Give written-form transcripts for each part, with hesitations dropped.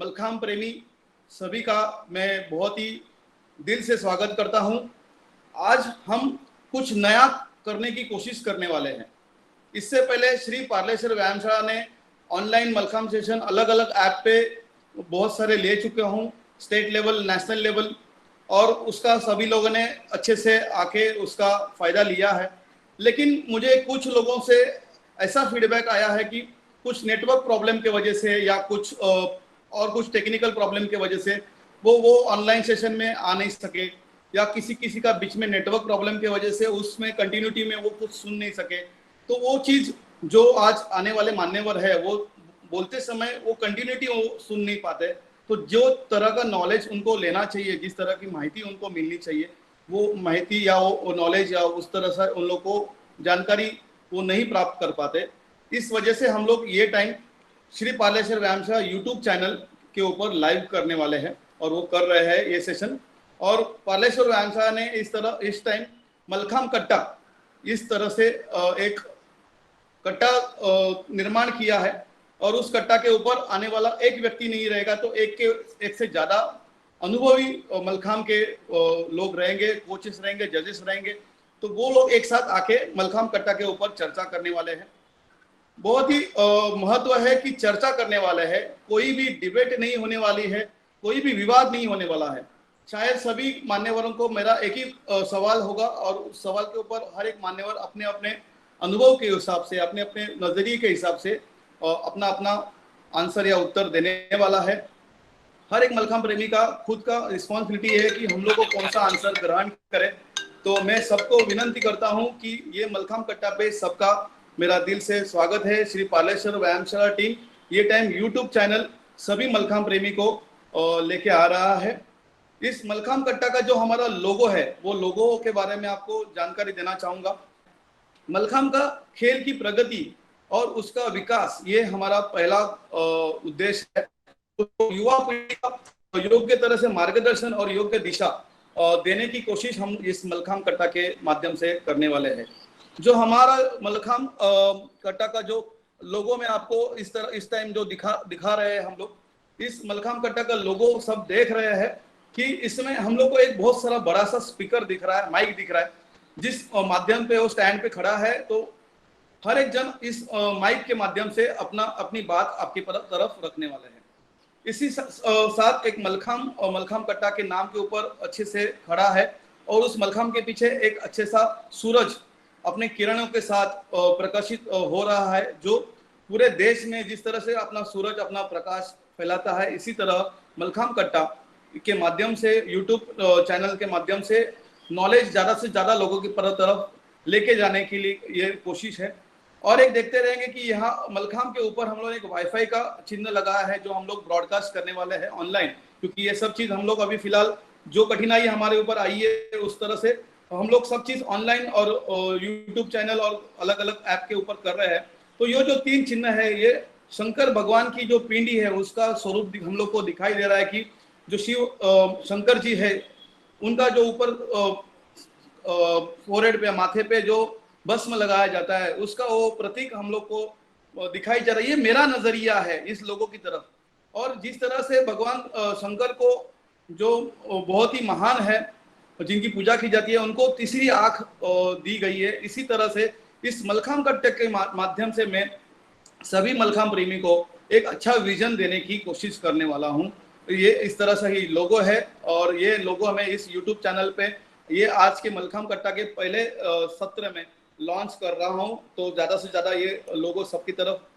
मलखाम प्रेमी सभी का मैं बहुत ही दिल से स्वागत करता हूं। आज हम कुछ नया करने की कोशिश करने वाले हैं। इससे पहले श्री पार्लेश्वर व्यायामशाला ने ऑनलाइन मलखाम सेशन अलग अलग ऐप पे बहुत सारे ले चुके हूँ, स्टेट लेवल, नेशनल लेवल, और उसका सभी लोगों ने अच्छे से आके उसका फ़ायदा लिया है। लेकिन मुझे कुछ लोगों से ऐसा फीडबैक आया है कि कुछ नेटवर्क प्रॉब्लम के वजह से या कुछ और कुछ टेक्निकल प्रॉब्लम के वजह से वो ऑनलाइन सेशन में आ नहीं सके, या किसी किसी का बीच में नेटवर्क प्रॉब्लम की वजह से उसमें कंटिन्यूटी में वो कुछ सुन नहीं सके। तो वो चीज़ जो आज आने वाले मान्यवर है वो बोलते समय वो कंटिन्यूटी वो सुन नहीं पाते। तो जो तरह का नॉलेज उनको लेना चाहिए, जिस तरह की माहिती उनको मिलनी चाहिए, वो माहिती या वो नॉलेज या उस तरह से उन लोग को जानकारी वो नहीं प्राप्त कर पाते। इस वजह से हम लोग ये टाइम श्री पार्लेश्वर व्यायामशाला यूट्यूब चैनल के ऊपर लाइव करने वाले हैं और वो कर रहे हैं ये सेशन। और पार्लेश्वर व्यायामशाला ने इस टाइम मलखाम कट्टा इस तरह से एक कट्टा निर्माण किया है, और उस कट्टा के ऊपर आने वाला एक व्यक्ति नहीं रहेगा, तो एक से ज्यादा अनुभवी मलखाम के लोग रहेंगे, कोचेस रहेंगे, जजेस रहेंगे। तो वो लोग एक साथ आके मलखाम कट्टा के ऊपर चर्चा करने वाले हैं। बहुत ही महत्व है कि चर्चा करने वाले हैं, कोई भी डिबेट नहीं होने वाली है, कोई भी विवाद नहीं होने वाला है। शायद सभी मान्यवरों को मेरा एक ही सवाल होगा, और उस सवाल के ऊपर हर एक मान्यवर अपने अपने अनुभव के हिसाब से, अपने अपने नजरिए के हिसाब से अपना अपना आंसर या उत्तर देने वाला है। हर एक मलखाम प्रेमी का खुद का रिस्पॉन्सिबिलिटी है कि हम लोग को कौन सा आंसर ग्रहण करें। तो मैं सबको विनंती करता हूं कि ये मलखाम कट्टा पे सबका मेरा दिल से स्वागत है। श्री पार्लेश्वर व्यायामशाला टीम ये टाइम यूट्यूब चैनल सभी मलखाम प्रेमी को लेके आ रहा है। इस मलखाम कट्टा का जो हमारा लोगो है, वो लोगो के बारे में आपको जानकारी देना चाहूंगा। मलखाम का खेल की प्रगति और उसका विकास ये हमारा पहला उद्देश्य है। तो युवा पीढ़ी का योग्य तरह से मार्गदर्शन और योग्य दिशा देने की कोशिश हम इस मलखाम कट्टा के माध्यम से करने वाले हैं। जो हमारा मलखाम कट्टा का जो लोगो में आपको इस टाइम जो दिखा रहे हैं हम लोग, इस मलखाम कट्टा का लोगो सब देख रहे हैं कि इसमें हम लोग को एक बहुत सारा बड़ा सा स्पीकर दिख रहा है, माइक दिख रहा है, जिस माध्यम पे वो स्टैंड पे खड़ा है। तो हर एक जन इस माइक के माध्यम से अपनी बात आपकी तरफ रखने वाले हैं। इसी साथ एक मलखाम कट्टा के नाम के ऊपर अच्छे से खड़ा है, और उस मलखाम के पीछे एक अच्छे सा सूरज अपने किरणों के साथ प्रकाशित हो रहा है, जो पूरे देश में जिस तरह से अपना सूरज अपना प्रकाश फैलाता है, इसी तरह मलखाम कट्टा के माध्यम से, यूट्यूब चैनल के माध्यम से नॉलेज ज़्यादा से ज़्यादा लोगों की तरफ लेके जाने के लिए ये कोशिश है। और एक देखते रहेंगे कि यहाँ मलखाम के ऊपर हम लोग एक वाईफाई का चिन्ह लगाया है, जो हम लोग ब्रॉडकास्ट करने वाले हैं ऑनलाइन, क्योंकि ये सब चीज़ हम लोग अभी फिलहाल जो कठिनाई हमारे ऊपर आई है उस तरह से हम लोग सब चीज़ ऑनलाइन और यूट्यूब चैनल और अलग अलग ऐप के ऊपर कर रहे हैं। तो ये जो 3 चिन्ह है, ये शंकर भगवान की जो पिंडी है उसका स्वरूप हम लोग को दिखाई दे रहा है कि जो शिव शंकर जी है, उनका जो ऊपर फोरहेड पे, माथे पे जो भस्म लगाया जाता है, उसका वो प्रतीक हम लोग को दिखाई जा रहा है। ये मेरा नजरिया है इस लोगों की तरफ। और जिस तरह से भगवान शंकर को जो बहुत ही महान है, जिनकी पूजा की जाती है, उनको तीसरी आंख दी गई है, इसी तरह से इस मलखाम कट्टे के माध्यम से मैं सभी मलखाम प्रेमी को एक अच्छा विजन देने की कोशिश करने वाला हूँ। ये इस तरह से ही लोगो है, और ये लोगो हमें इस यूट्यूब चैनल पे ये आज के मलखाम कट्टा के पहले सत्र में लॉन्च कर रहा हूँ। तो ज़्यादा से ज़्यादा ये लोगो सबकी तरफ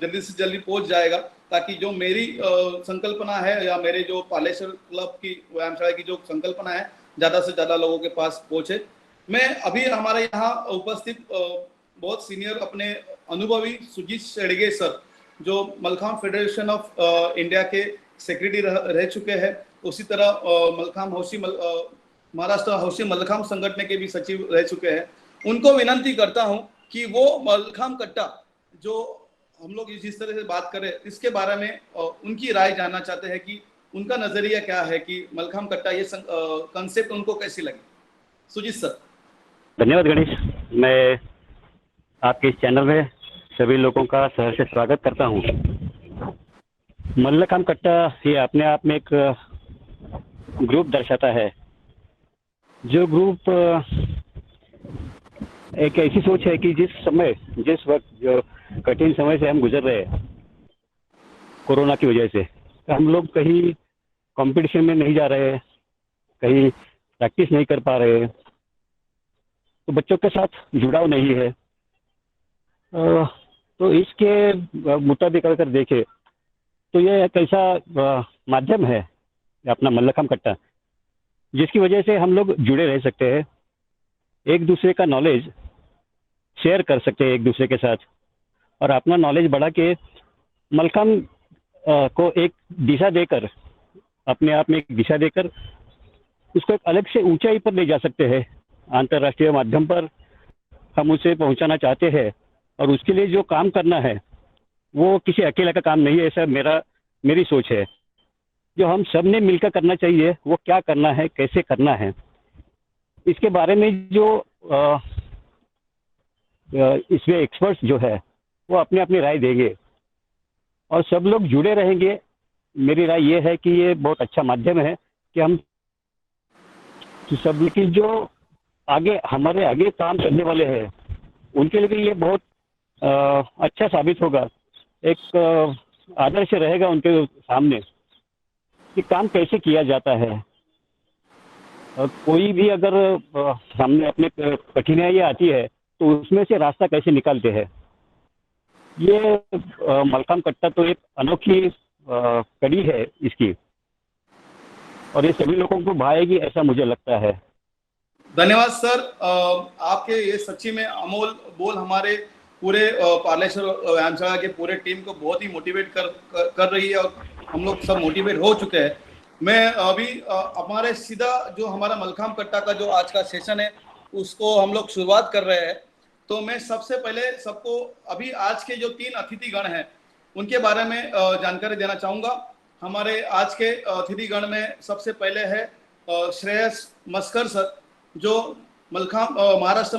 जल्दी से जल्दी पहुँच जाएगा, ताकि जो मेरी संकल्पना है या मेरे जो पार्लेश्वर क्लब की व्यायामशाला की जो संकल्पना है, ज़्यादा से ज़्यादा लोगों के पास पहुँचे। मैं अभी हमारे यहाँ उपस्थित बहुत सीनियर अपने अनुभवी सुजीत शेड़गे सर, जो मलखाम फेडरेशन ऑफ इंडिया के सेक्रेटरी रह चुके हैं, उसी तरह मलखाम हौशी महाराष्ट्र हौशी मलखाम संगठन के भी सचिव रह चुके हैं। उनको विनंती करता हूं कि वो मलखाम कट्टा जो हम लोग जिस तरह से बात करें, इसके बारे में उनकी राय जानना चाहते हैं कि उनका नजरिया क्या है कि मलखाम कट्टा ये कंसेप्ट उनको कैसी लगी। सुजीत सर। धन्यवाद गणेश। मैं आपके इस चैनल में सभी लोगों का सहर्ष स्वागत करता हूं। मल्लखांब कट्टा ये अपने आप में एक ग्रुप दर्शाता है। जो ग्रुप एक ऐसी सोच है कि जिस वक्त जो कठिन समय से हम गुजर रहे हैं कोरोना की वजह से, तो हम लोग कहीं कंपटीशन में नहीं जा रहे हैं, कहीं प्रैक्टिस नहीं कर पा रहे हैं, तो बच्चों के साथ जुड़ाव नहीं है। तो इसके मुताबिक अगर देखें तो ये एक ऐसा माध्यम है अपना मल्लखांब कट्टा, जिसकी वजह से हम लोग जुड़े रह सकते हैं, एक दूसरे का नॉलेज शेयर कर सकते हैं एक दूसरे के साथ, और अपना नॉलेज बढ़ा के मल्लखांब को एक दिशा देकर, अपने आप में एक दिशा देकर उसको एक अलग से ऊंचाई पर ले जा सकते हैं। अंतर्राष्ट्रीय माध्यम पर हम उसे पहुंचाना चाहते हैं, और उसके लिए जो काम करना है वो किसी अकेले का काम नहीं है, ऐसा मेरी सोच है। जो हम सब ने मिलकर करना चाहिए, वो क्या करना है, कैसे करना है, इसके बारे में जो इसमें एक्सपर्ट्स जो है वो अपनी अपनी राय देंगे और सब लोग जुड़े रहेंगे। मेरी राय ये है कि ये बहुत अच्छा माध्यम है कि हम सब की जो हमारे आगे काम करने वाले हैं उनके लिए भी ये बहुत अच्छा साबित होगा, एक आदर्श रहेगा उनके सामने कि काम कैसे किया जाता है। कोई भी अगर सामने अपने कठिनाइयाँ आती है तो उसमें से रास्ता कैसे निकालते हैं। ये मल्लखांब कट्टा तो एक अनोखी कड़ी है इसकी, और ये सभी लोगों को भाएगी ऐसा मुझे लगता है। धन्यवाद सर। आपके ये सच्ची में अमोल बोल हमारे पूरे पार्लेश्वर व्यायामशाला के पूरे टीम को बहुत ही मोटिवेट कर रही है, और हम लोग सब मोटिवेट हो चुके हैं। मैं अभी हमारे सीधा जो हमारा मल्लखांब कट्टा का जो आज का सेशन है उसको हम लोग शुरुआत कर रहे हैं। तो मैं सबसे पहले सबको अभी आज के जो 3 अतिथिगण हैं उनके बारे में जानकारी देना चाहूँगा। हमारे आज के अतिथिगण में सबसे पहले है श्रेयस मस्कर सर, जो महाराष्ट्र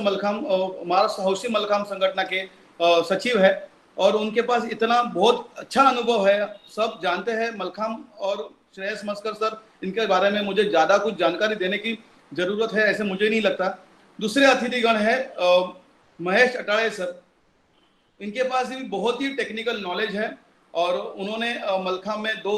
हौशी मल्लखांब संगठन के सचिव है, और उनके पास इतना बहुत अच्छा अनुभव है। सब जानते हैं मल्लखांब और श्रेयस मस्कर सर, इनके बारे में मुझे ज़्यादा कुछ जानकारी देने की ज़रूरत है ऐसे मुझे नहीं लगता। दूसरे अतिथिगण है महेश अटाळे सर। इनके पास भी बहुत ही टेक्निकल नॉलेज है, और उन्होंने मल्लखांब में 2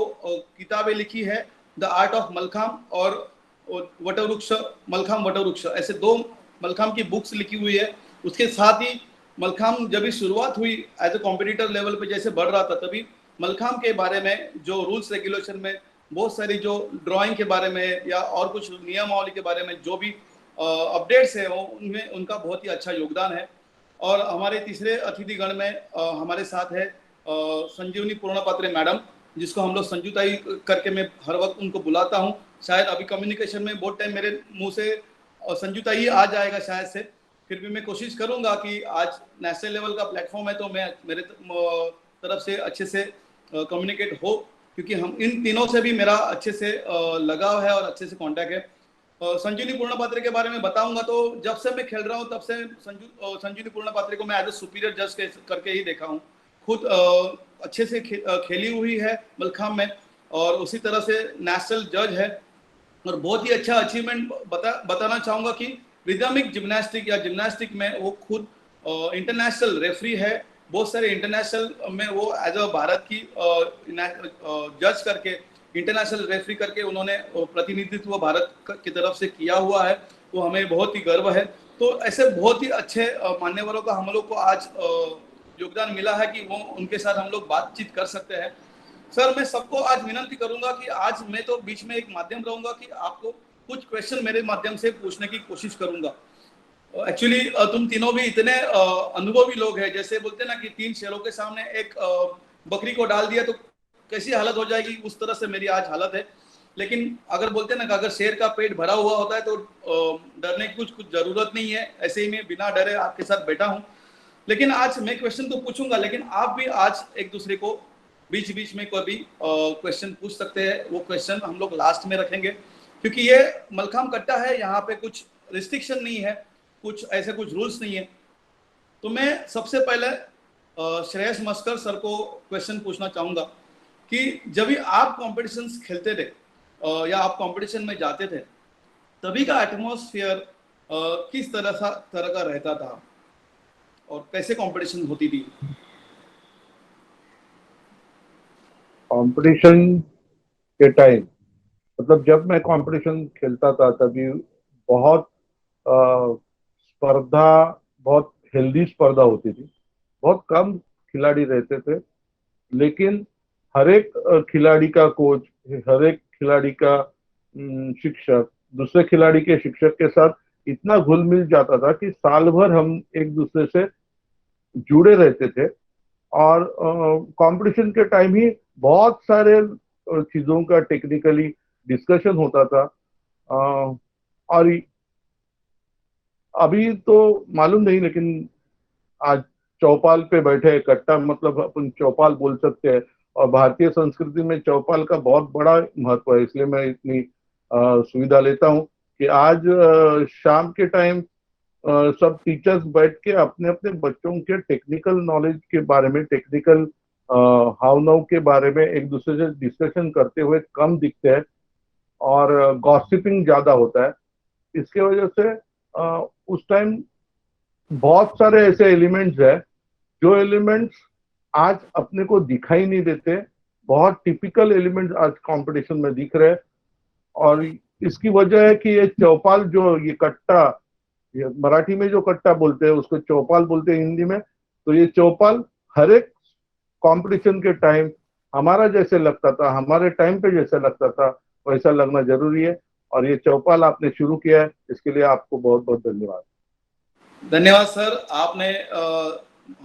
किताबें लिखी है, द आर्ट ऑफ मल्लखांब और वटवृक्ष मल्लखांब वटवृक्ष, ऐसे 2 मल्लखांब की बुक्स लिखी हुई है। उसके साथ ही मल्लखांब जब भी शुरुआत हुई एज ए कॉम्पिटिटर लेवल पे जैसे बढ़ रहा था, तभी मल्लखांब के बारे में जो रूल्स रेगुलेशन में बहुत सारी जो ड्राइंग के बारे में या और कुछ नियमावली के बारे में जो भी अपडेट्स है वो उनमें उनका बहुत ही अच्छा योगदान है। और हमारे तीसरे अतिथिगण में हमारे साथ है संजीवनी पूर्णपात्रे मैडम, जिसको हम लोग संजुताई करके मैं हर वक्त उनको बुलाता हूँ। शायद अभी कम्युनिकेशन में बहुत टाइम मेरे मुंह से संजुताई आ जाएगा शायद से, फिर भी मैं कोशिश करूंगा कि आज नेशनल लेवल का प्लेटफॉर्म है तो मैं मेरे तरफ से अच्छे से कम्युनिकेट हो, क्योंकि हम इन तीनों से भी मेरा अच्छे से लगाव है और अच्छे से कांटेक्ट है। संजीवनी पूर्णपात्रे के बारे में बताऊंगा तो जब से मैं खेल रहा हूँ तब से संजीवनी पूर्णपात्रे को मैं एज ए सुपीरियर जज करके ही देखा हूँ। खुद अच्छे से खेली हुई है मल्लखांब में, और उसी तरह से नेशनल जज है, और बहुत ही अच्छा अचीवमेंट बताना चाहूँगा कि रिदमिक जिम्नास्टिक में वो खुद इंटरनेशनल रेफरी है। बहुत सारे इंटरनेशनल में वो एज अ भारत की जज करके इंटरनेशनल रेफरी करके उन्होंने प्रतिनिधित्व भारत की तरफ से किया हुआ है, वो हमें बहुत ही गर्व है। तो ऐसे बहुत ही अच्छे मान्यवरों का हम लोग को आज योगदान मिला है कि वो उनके साथ हम लोग बातचीत कर सकते हैं। सर, मैं सबको आज विनंती करूंगा कि आज मैं तो बीच में एक माध्यम रहूंगा कि आपको कुछ क्वेश्चन मेरे माध्यम से पूछने की कोशिश करूंगा। एक्चुअली तुम तीनों भी इतने अनुभवी लोग हैं, जैसे बोलते हैं ना कि 3 शेरों के सामने एक बकरी को डाल दिया तो कैसी हालत हो जाएगी, उस तरह से मेरी आज हालत है। लेकिन अगर बोलते हैं ना कि अगर शेर का पेट भरा हुआ होता है तो डरने की कुछ जरूरत नहीं है, ऐसे ही मैं बिना डरे आपके साथ बैठा हूँ। लेकिन आज मैं क्वेश्चन तो पूछूंगा, लेकिन आप भी आज एक दूसरे को बीच बीच में कोई भी क्वेश्चन पूछ सकते हैं। वो क्वेश्चन हम लोग लास्ट में रखेंगे, क्योंकि ये मल्लखांब कट्टा है, यहाँ पे कुछ रिस्ट्रिक्शन नहीं है, कुछ रूल्स नहीं है। तो मैं सबसे पहले श्रेयस मस्कर सर को क्वेश्चन पूछना चाहूंगा कि जब भी आप कॉम्पिटिशन्स खेलते थे या आप कंपटीशन में जाते थे, तभी का एटमॉस्फेयर किस तरह का रहता था और कैसे कंपटीशन होती थी? कंपटीशन के टाइम, मतलब जब मैं कंपटीशन खेलता था तभी बहुत स्पर्धा, बहुत हेल्दी स्पर्धा होती थी। बहुत कम खिलाड़ी रहते थे, लेकिन हर एक खिलाड़ी का कोच, हर एक खिलाड़ी का शिक्षक दूसरे खिलाड़ी के शिक्षक के साथ इतना घुल मिल जाता था कि साल भर हम एक दूसरे से जुड़े रहते थे। और कंपटीशन के टाइम ही बहुत सारे चीजों का टेक्निकली डिस्कशन होता था। और अभी तो मालूम नहीं, लेकिन आज चौपाल पे बैठे कट्टा, मतलब अपन चौपाल बोल सकते हैं। और भारतीय संस्कृति में चौपाल का बहुत बड़ा महत्व है, इसलिए मैं इतनी सुविधा लेता हूँ कि आज शाम के टाइम सब टीचर्स बैठ के अपने अपने बच्चों के टेक्निकल नॉलेज के बारे में, टेक्निकल हाव नाउ के बारे में एक दूसरे से डिस्कशन करते हुए कम दिखते हैं, और गॉसिपिंग ज्यादा होता है। इसके वजह से उस टाइम बहुत सारे ऐसे एलिमेंट्स है जो एलिमेंट्स आज अपने को दिखाई नहीं देते। बहुत टिपिकल एलिमेंट्स आज कंपटीशन में दिख रहे हैं, और इसकी वजह है कि ये चौपाल, जो ये कट्टा, ये मराठी में जो कट्टा बोलते हैं उसको चौपाल बोलते हैं हिंदी में। तो ये चौपाल हर एक कंपटीशन के टाइम हमारा जैसे लगता था, हमारे टाइम पे जैसा लगता था, वैसा लगना जरूरी है। और ये चौपाल आपने शुरू किया है, इसके लिए आपको बहुत बहुत धन्यवाद। धन्यवाद सर, आपने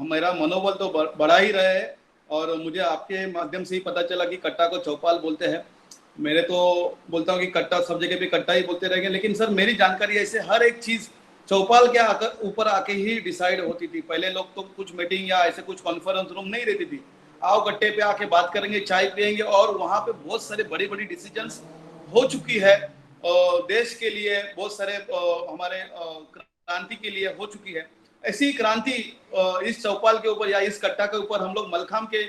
मेरा मनोबल तो बढ़ा ही रहे है, और मुझे आपके माध्यम से ही पता चला कि कट्टा को चौपाल बोलते हैं। मेरे तो बोलता हूँ कि कट्टा, सब जगह पे कट्टा ही बोलते रहेंगे, लेकिन सर मेरी जानकारी ऐसे हर एक चीज चौपाल के आकर ऊपर आके ही डिसाइड होती थी। पहले लोग तो कुछ मीटिंग या ऐसे कुछ कॉन्फ्रेंस रूम नहीं रहती थी, आओ कट्टे पे आके बात करेंगे, चाय पियेंगे, और वहां पे बहुत सारे बड़ी बड़ी डिसीजंस हो चुकी है देश के लिए, बहुत सारे हमारे क्रांति के लिए हो चुकी है। ऐसी क्रांति इस चौपाल के ऊपर या इस कट्टा के ऊपर हम लोग मलखाम के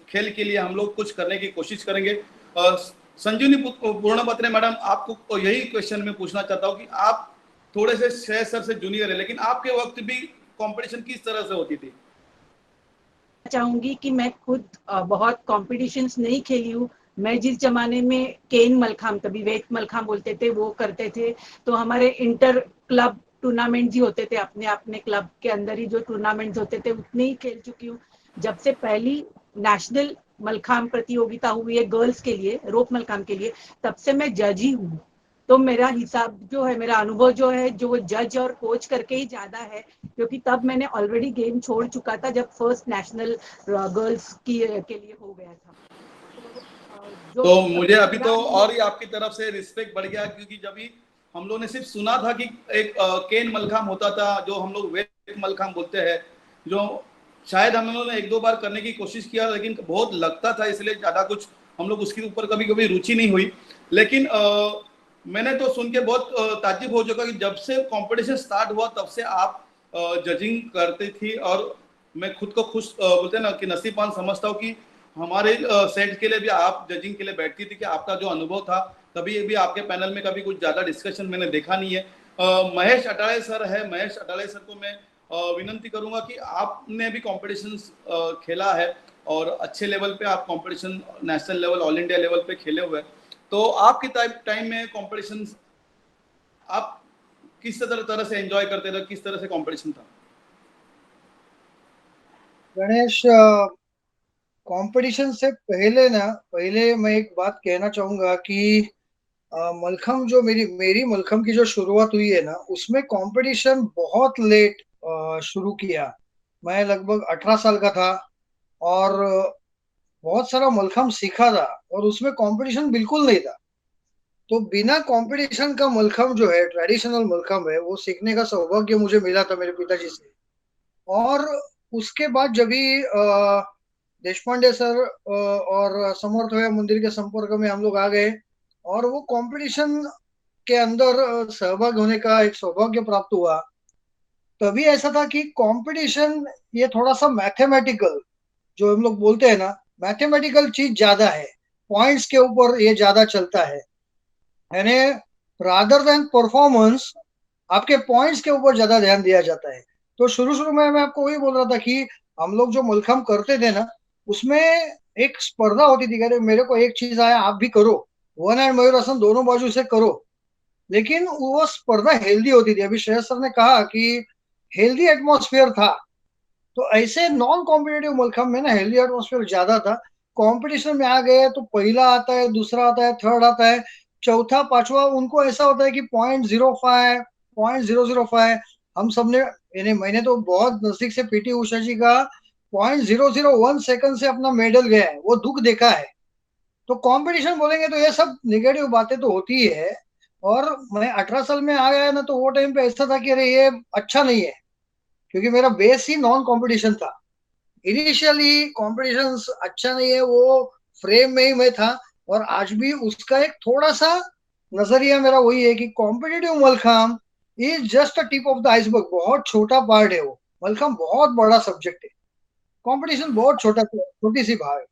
खेल के लिए हम लोग कुछ करने की कोशिश करेंगे। संजीवनी पूर्णपत्रे मैडम, आपको यही क्वेश्चन में पूछना चाहता हूँ कि आप थोड़े से श्रेय सर से जूनियर है, लेकिन आपके वक्त भी कंपटीशन किस तरह से होती थी? चाहूंगी कि मैं खुद बहुत कॉम्पिटिशन्स नहीं खेली हूँ। मैं जिस जमाने में केन मलखाम, तभी वेट मलखाम बोलते थे, वो करते थे, तो हमारे इंटर क्लब टूर्नामेंट ही होते थे, अपने अपने क्लब के अंदर ही जो टूर्नामेंट्स होते थे उतने ही खेल चुकी हूँ। जब से पहली नेशनल मलखाम प्रतियोगिता हुई है गर्ल्स के लिए, रोप मलखाम के लिए, तब से मैं जज ही हूँ। तो मेरा हिसाब जो है, मेरा अनुभव जो है, जो जज और कोच करके ही ज्यादा है, क्योंकि तब मैंने ऑलरेडी गेम छोड़ चुका था जब फर्स्ट नेशनल गर्ल्स के लिए हो गया था। तो मुझे अभी तो और ही आपकी तरफ से रिस्पेक्ट बढ़ गया, क्योंकि जब भी हम लोग ने सिर्फ सुना था कि एक केन मलखाम होता था, जो हम लोग वेट मलखाम बोलते हैं, जो शायद हम लोगों ने एक दो बार करने की कोशिश किया, लेकिन बहुत लगता था, इसलिए ज्यादा कुछ हम लोग उसके ऊपर कभी कभी रुचि नहीं हुई। लेकिन मैंने तो सुन के बहुत ताज्जुब हो चुका कि जब से कंपटीशन स्टार्ट हुआ तब से आप जजिंग करती थी, और मैं खुद को खुश बोलते हैं ना कि नसीबवान समझता हूँ कि हमारे सेट के लिए भी आप जजिंग के लिए बैठती थी, कि आपका जो अनुभव था, कभी भी आपके पैनल में कभी कुछ ज्यादा डिस्कशन मैंने देखा नहीं है। महेश अटाले सर है, महेश अटाले सर को मैं विनंती करूंगा कि आपने भी कॉम्पिटिशन खेला है और अच्छे लेवल पे आप competition national level, all India level पे खेले हुए हैं, तो आपके टाइम में कॉम्पिटिशन आप किस तरह से एंजॉय करते थे, किस तरह से कॉम्पिटिशन था? गणेश, कंपटीशन से पहले मैं एक बात कहना चाहूंगा कि मलखम, जो मेरी मलखम की जो शुरुआत हुई है ना, उसमें कंपटीशन बहुत लेट शुरू किया। मैं लगभग 18 साल का था और बहुत सारा मलखम सीखा था, और उसमें कंपटीशन बिल्कुल नहीं था। तो बिना कंपटीशन का मलखम जो है, ट्रेडिशनल मलखम है, वो सीखने का सौभाग्य मुझे मिला था मेरे पिताजी से। और उसके बाद जब भी देशपांडे सर और समर्थ होया मंदिर के संपर्क में हम लोग आ गए, और वो कंपटीशन के अंदर सहभागी होने का एक सौभाग्य प्राप्त हुआ। तभी ऐसा था कि कंपटीशन ये थोड़ा सा मैथमेटिकल, जो हम लोग बोलते हैं ना, मैथमेटिकल चीज ज्यादा है, पॉइंट्स के ऊपर ये ज्यादा चलता है, यानी रादर देन परफॉर्मेंस आपके पॉइंट्स के ऊपर ज्यादा ध्यान दिया जाता है। तो शुरू शुरू में मैं आपको वही बोल रहा था कि हम लोग जो मलखम करते थे ना, उसमें एक स्पर्धा होती थी, अरे मेरे को एक चीज आया आप भी करो, वन एंड मयूरासन दोनों बाजू से करो, लेकिन वो स्पर्धा हेल्दी होती थी। अभी श्रेयस सर ने कहा कि हेल्दी एटमॉस्फेयर था, तो ऐसे नॉन कॉम्पिटेटिव मलखम में ना हेल्दी एटमॉस्फेयर ज्यादा था। कंपटीशन में आ गए तो पहला आता है, दूसरा आता है, थर्ड आता है, चौथा पांचवा उनको ऐसा होता है कि 0.05 0.005। हम सबने, यानी मैंने तो बहुत नजदीक से पीटी उषा जी का 0.001 सेकंड से अपना मेडल गया है, वो दुख देखा है। तो कंपटीशन बोलेंगे तो ये सब निगेटिव बातें तो होती ही है। और मैं 18 साल में आ गया ना, तो वो टाइम पे ऐसा था कि अरे ये अच्छा नहीं है, क्योंकि मेरा बेस ही नॉन कंपटीशन था। इनिशियली कंपटीशन अच्छा नहीं है, वो फ्रेम में ही मैं था। और आज भी उसका एक थोड़ा सा नजरिया मेरा वही है कि competitive mallakhamb is just a tip of the iceberg, बहुत छोटा पार्ट है वो। मलखम बहुत बड़ा सब्जेक्ट है, कंपटीशन बहुत छोटा, छोटी सी भाग है।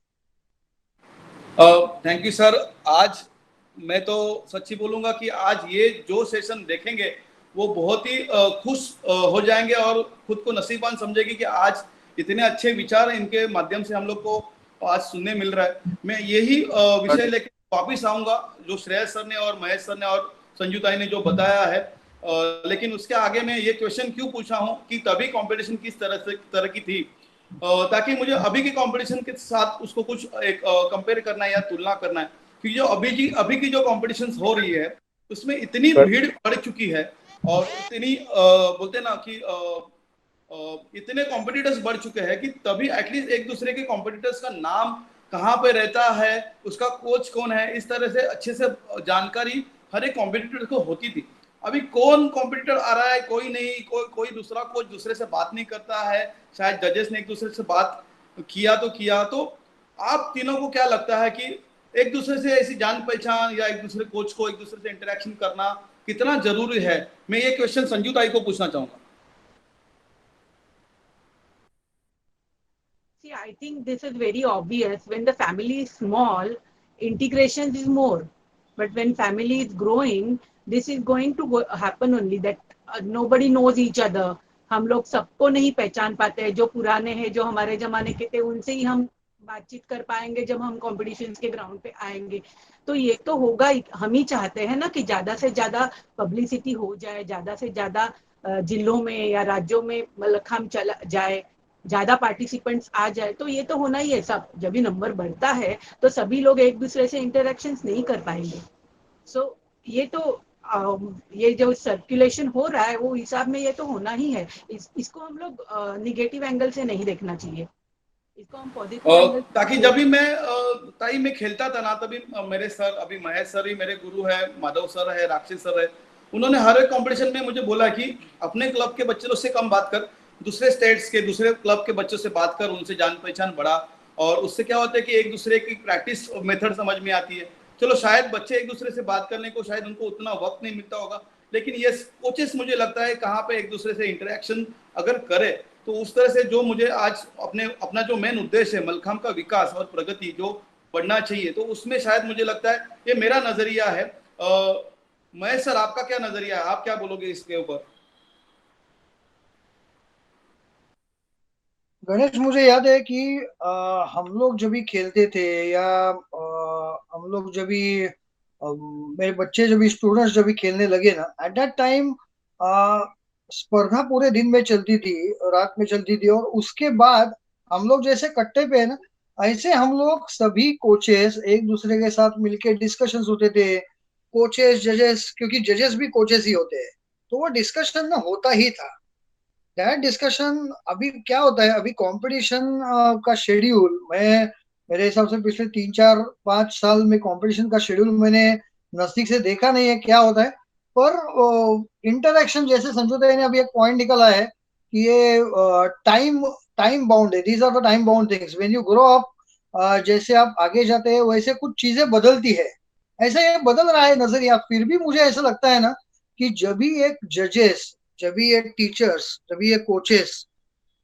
Thank you sir. आज मैं तो सच्ची बोलूंगा कि आज ये जो सेशन देखेंगे वो बहुत ही खुश हो जाएंगे और खुद को नसीबान समझेगी कि आज इतने अच्छे विचार इनके माध्यम से हम लोग को आज सुनने मिल रहा है। मैं यही विषय लेकर वापिस आऊंगा जो श्रेयस सर ने और महेश सर ने और संजू ताई ने जो बताया है। लेकिन उसके आगे मैं ये क्वेश्चन क्यों पूछा हूँ कि तभी कंपटीशन किस तरह की थी, ताकि मुझे अभी के कंपटीशन के साथ उसको कुछ एक कंपेयर करना है या तुलना करना है कि जो अभी की जो कंपटीशन हो रही है उसमें इतनी भीड़ बढ़ चुकी है और इतनी बोलते ना कि इतने कॉम्पिटिटर्स बढ़ चुके हैं कि तभी एटलीस्ट एक दूसरे के कॉम्पिटिटर्स का नाम कहाँ पे रहता है, उसका कोच कौन है, इस तरह से अच्छे से जानकारी हर एक कॉम्पिटिटर को होती थी। अभी कौन कॉम्पिटिटर आ रहा है, कोई नहीं, कोई दूसरा कोच दूसरे से बात नहीं करता है। शायद जजेस ने एक दूसरे से बात किया तो आप तीनों को क्या लगता है कि एक दूसरे से ऐसी जान पहचान या एक दूसरे कोच को एक दूसरे से इंटरेक्शन करना कितना जरूरी है? मैं ये क्वेश्चन संजू ताई को पूछना चाहूंगा। See, I think this is very obvious. When the family is small, integration is more. But when family is growing, this is going to happen only that nobody knows each other. हम लोग सबको नहीं पहचान पाते हैं, जो पुराने हैं, जो हमारे जमाने के थे, उनसे ही हम बातचीत कर पाएंगे जब हम कॉम्पिटिशन के ग्राउंड पे आएंगे। तो ये तो होगा, हम ही चाहते हैं ना कि ज्यादा से ज्यादा पब्लिसिटी हो जाए, ज्यादा से ज्यादा जिलों में या राज्यों में मलखम चला जाए, ज्यादा पार्टिसिपेंट्स आ जाए। तो ये तो होना ही है। सब जब भी नंबर बढ़ता है तो सभी लोग एक दूसरे से इंटरेक्शंस नहीं कर पाएंगे। सो ये तो ये जो सर्कुलेशन हो रहा है वो हिसाब में ये तो होना ही है। इसको हम लोग निगेटिव एंगल से नहीं देखना चाहिए, इसको हम पॉजिटिव एंगल। ताकि जब भी मैं ताई में खेलता था ना, तभी मेरे सर, अभी महेश सर ही मेरे गुरु है, माधव सर है, राक्षस सर है, उन्होंने हर एक कंपटीशन में मुझे बोला कि अपने क्लब के बच्चों से कम बात कर, दूसरे स्टेट्स के दूसरे क्लब के बच्चों से बात कर, उनसे जान पहचान बढ़ा। और उससे क्या होता है कि एक दूसरे की प्रैक्टिस मेथड समझ में आती है। चलो शायद बच्चे एक दूसरे से बात करने को शायद उनको उतना वक्त नहीं मिलता होगा, लेकिन ये कोचेस मुझे लगता है कहाँ पे एक दूसरे से इंटरेक्शन अगर करे तो उस तरह से जो मुझे आज अपना जो मेन उद्देश्य है मलखम का विकास और प्रगति जो बढ़ना चाहिए, तो उसमें शायद मुझे लगता है ये मेरा नजरिया है। महेश सर, आपका क्या नजरिया है, आप क्या बोलोगे इसके ऊपर? गणेश, मुझे याद है कि हम लोग जब भी खेलते थे या हम लोग जब भी मेरे बच्चे जब भी स्टूडेंट्स जब भी खेलने लगे ना, एट दैट टाइम स्पर्धा पूरे दिन में चलती थी, रात में चलती थी। और उसके बाद हम लोग जैसे कट्टे पे है ना, ऐसे हम लोग सभी कोचेस एक दूसरे के साथ मिलके डिस्कशंस होते थे। कोचेस जजेस, क्योंकि जजेस भी कोचेस ही होते हैं, तो वो डिस्कशन ना होता ही था। दैट डिस्कशन अभी क्या होता है, अभी कंपटीशन का शेड्यूल, मैं मेरे हिसाब से पिछले 3 4 5 साल में कंपटीशन का शेड्यूल मैंने नजदीक से देखा नहीं है क्या होता है। पर इंटरेक्शन, जैसे संजोदय ने अभी एक पॉइंट निकाला है कि ये टाइम टाइम बाउंड है, these are the time bound things, when you grow up, जैसे आप आगे जाते हैं वैसे कुछ चीजें बदलती है। ऐसे ये बदल रहा है नजरिया। फिर भी मुझे ऐसा लगता है ना कि जब भी एक जजेस, जब भी ये टीचर्स, जब भी ये कोचेस,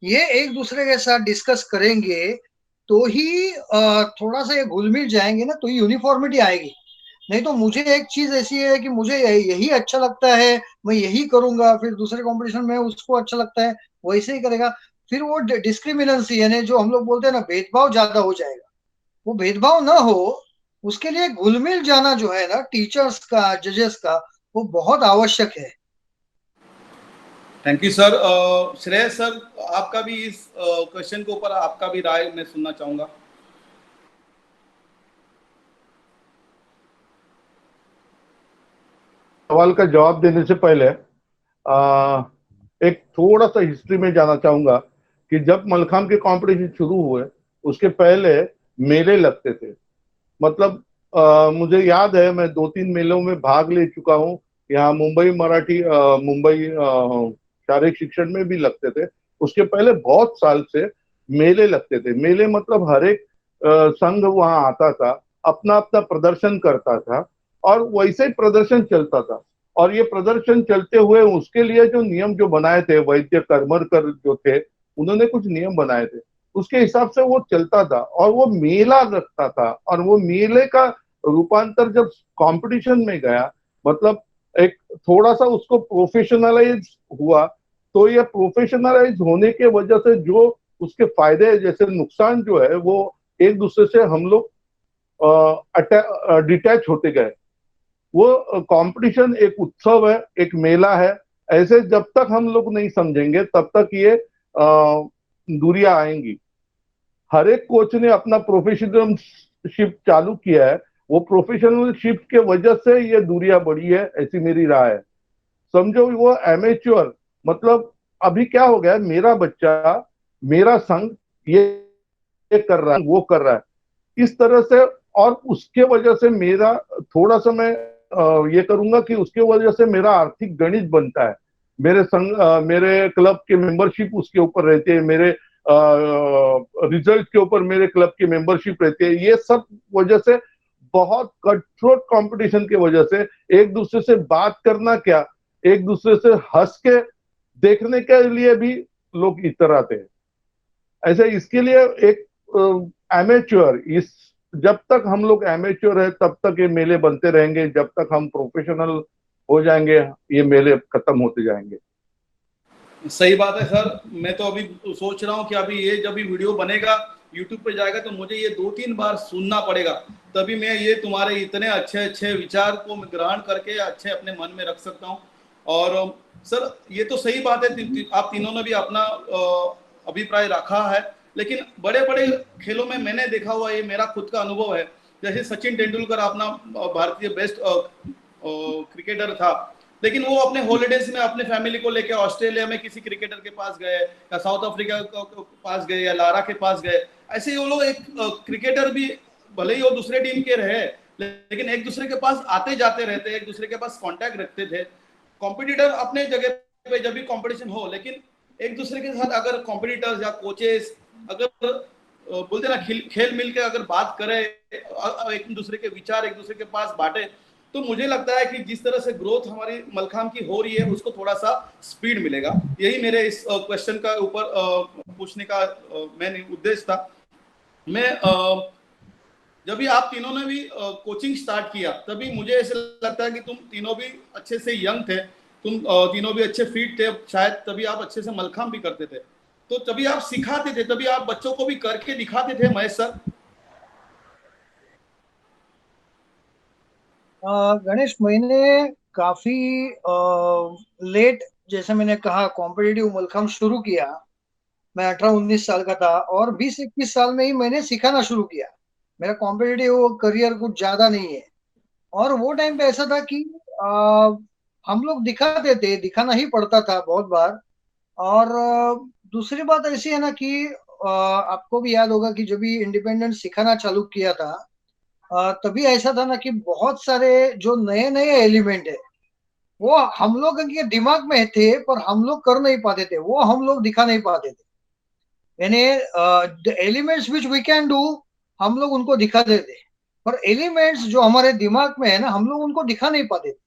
ये एक दूसरे के साथ डिस्कस करेंगे, तो ही थोड़ा सा ये घुल मिल जाएंगे ना, तो ही यूनिफॉर्मिटी आएगी। नहीं तो मुझे एक चीज ऐसी है कि मुझे यही अच्छा लगता है, मैं यही करूंगा, फिर दूसरे कंपटीशन में उसको अच्छा लगता है वैसे ही करेगा, फिर वो डिस्क्रिमिनेंसी यानी जो हम लोग बोलते हैं ना, भेदभाव ज्यादा हो जाएगा। वो भेदभाव ना हो, उसके लिए घुल मिल जाना जो है ना टीचर्स का, जजेस का, वो बहुत आवश्यक है। Thank you sir. Shreyas sir, आपका भी इस क्वेश्चन के ऊपर आपका भी राय मैं सुनना चाहूंगा। सवाल का जवाब देने से पहले एक थोड़ा सा हिस्ट्री में जाना चाहूंगा कि जब मलखाम के कंपटीशन शुरू हुए उसके पहले मेले लगते थे। मतलब मुझे याद है, मैं 2-3 मेलों में भाग ले चुका हूँ। यहाँ मुंबई मराठी मुंबई शारीरिक शिक्षण में भी लगते थे। उसके पहले बहुत साल से मेले लगते थे। मेले मतलब हर एक संघ वहां आता था, अपना अपना प्रदर्शन करता था और वैसे ही प्रदर्शन चलता था। और ये प्रदर्शन चलते हुए उसके लिए जो नियम जो बनाए थे, वैद्य करमरकर जो थे, उन्होंने कुछ नियम बनाए थे, उसके हिसाब से वो चलता था और वो मेला रखता था। और वो मेले का रूपांतर जब कंपटीशन में गया, मतलब एक थोड़ा सा उसको प्रोफेशनलाइज हुआ, तो ये प्रोफेशनलाइज होने के वजह से जो उसके फायदे जैसे नुकसान जो है वो एक दूसरे से हम लोग डिटैच होते गए। वो कंपटीशन एक उत्सव है, एक मेला है, ऐसे जब तक हम लोग नहीं समझेंगे तब तक ये दूरियां आएंगी। हर एक कोच ने अपना प्रोफेशनलशिप चालू किया है, वो प्रोफेशनलशिप के वजह से ये दूरियां बढ़ी है, ऐसी मेरी राय है। समझो वो एमेच्योर, मतलब अभी क्या हो गया है, मेरा बच्चा, मेरा संघ ये कर रहा है, वो कर रहा है, इस तरह से। और उसके वजह से मेरा थोड़ा सा मैं ये करूंगा कि उसके वजह से मेरा आर्थिक गणित बनता है। मेरे संघ मेरे क्लब के मेंबरशिप उसके ऊपर रहते हैं, मेरे रिजल्ट के ऊपर मेरे क्लब की मेंबरशिप रहती है। ये सब वजह से, बहुत कटथ्रोट कंपटीशन की वजह से, एक दूसरे से बात करना क्या, एक दूसरे से हंस के देखने के लिए भी लोग इतर आते हैं। ऐसे इसके लिए एक एमेच्योर, इस जब तक हम लोग एमेच्योर है तब तक ये मेले बनते रहेंगे, जब तक हम प्रोफेशनल हो जाएंगे ये मेले खत्म होते जाएंगे। सही बात है सर। मैं तो अभी सोच रहा हूँ कि अभी ये जब भी वीडियो बनेगा यूट्यूब पे जाएगा तो मुझे ये 2-3 बार सुनना पड़ेगा, तभी मैं ये तुम्हारे इतने अच्छे अच्छे विचार को ग्रहण करके अच्छे अपने मन में रख सकता हूँ। और सर ये तो सही बात है, आप तीनों ने भी अपना अभिप्राय रखा है, लेकिन बड़े बड़े खेलों में मैंने देखा हुआ, ये मेरा खुद का अनुभव है, जैसे सचिन तेंदुलकर अपना भारतीय बेस्ट क्रिकेटर था, लेकिन वो अपने हॉलीडेज में अपने फैमिली को लेकर ऑस्ट्रेलिया में किसी क्रिकेटर के पास गए या साउथ अफ्रीका के पास गए या लारा के पास गए। ऐसे ही वो लोग एक क्रिकेटर भी भले ही वो दूसरे टीम के रहे, लेकिन एक दूसरे के पास आते जाते रहते, एक दूसरे के पास कांटेक्ट रखते थे। कॉम्पिटिटर अपने जगह पे जब भी कंपटीशन हो, लेकिन एक दूसरे के साथ अगर कॉम्पिटिटर्स या कोचेस अगर बोलते ना खेल मिल के अगर बात करें, एक दूसरे के विचार एक दूसरे के पास बांटे, तो मुझे लगता है कि जिस तरह से ग्रोथ हमारी मलखाम की हो रही है उसको थोड़ा सा स्पीड मिलेगा। यही मेरे इस क्वेश्चन का ऊपर पूछने का मेन उद्देश्य था। मैं जब भी आप तीनों ने भी कोचिंग स्टार्ट किया तभी मुझे ऐसा लगता है कि तुम तीनों भी अच्छे से यंग थे, तुम तीनों भी अच्छे फिट थे, शायद तभी आप अच्छे से मलखाम भी करते थे, तो तभी आप सिखाते थे, तभी आप बच्चों को भी करके दिखाते थे महेश सर। गणेश, मैंने काफी लेट, जैसे मैंने कहा, कॉम्पिटिटिव मलखम्ब शुरू किया। मैं 18-19 साल का था और 20-21 साल में ही मैंने सिखाना शुरू किया। मेरा कॉम्पिटिटिव करियर कुछ ज्यादा नहीं है। और वो टाइम पे ऐसा था कि आ, हम लोग दिखाते थे, दिखाना ही पड़ता था बहुत बार। और दूसरी बात ऐसी है ना कि आपको भी याद होगा कि जब भी इंडिपेंडेंट सिखाना चालू किया था, तभी ऐसा था ना कि बहुत सारे जो नए नए एलिमेंट है वो हम लोग के दिमाग में थे, पर हम लोग कर नहीं पाते थे, वो हम लोग दिखा नहीं पाते थे। यानी the elements which we can do, हम लोग उनको दिखाते थे, पर एलिमेंट्स जो हमारे दिमाग में है ना, हम लोग उनको दिखा नहीं पाते थे।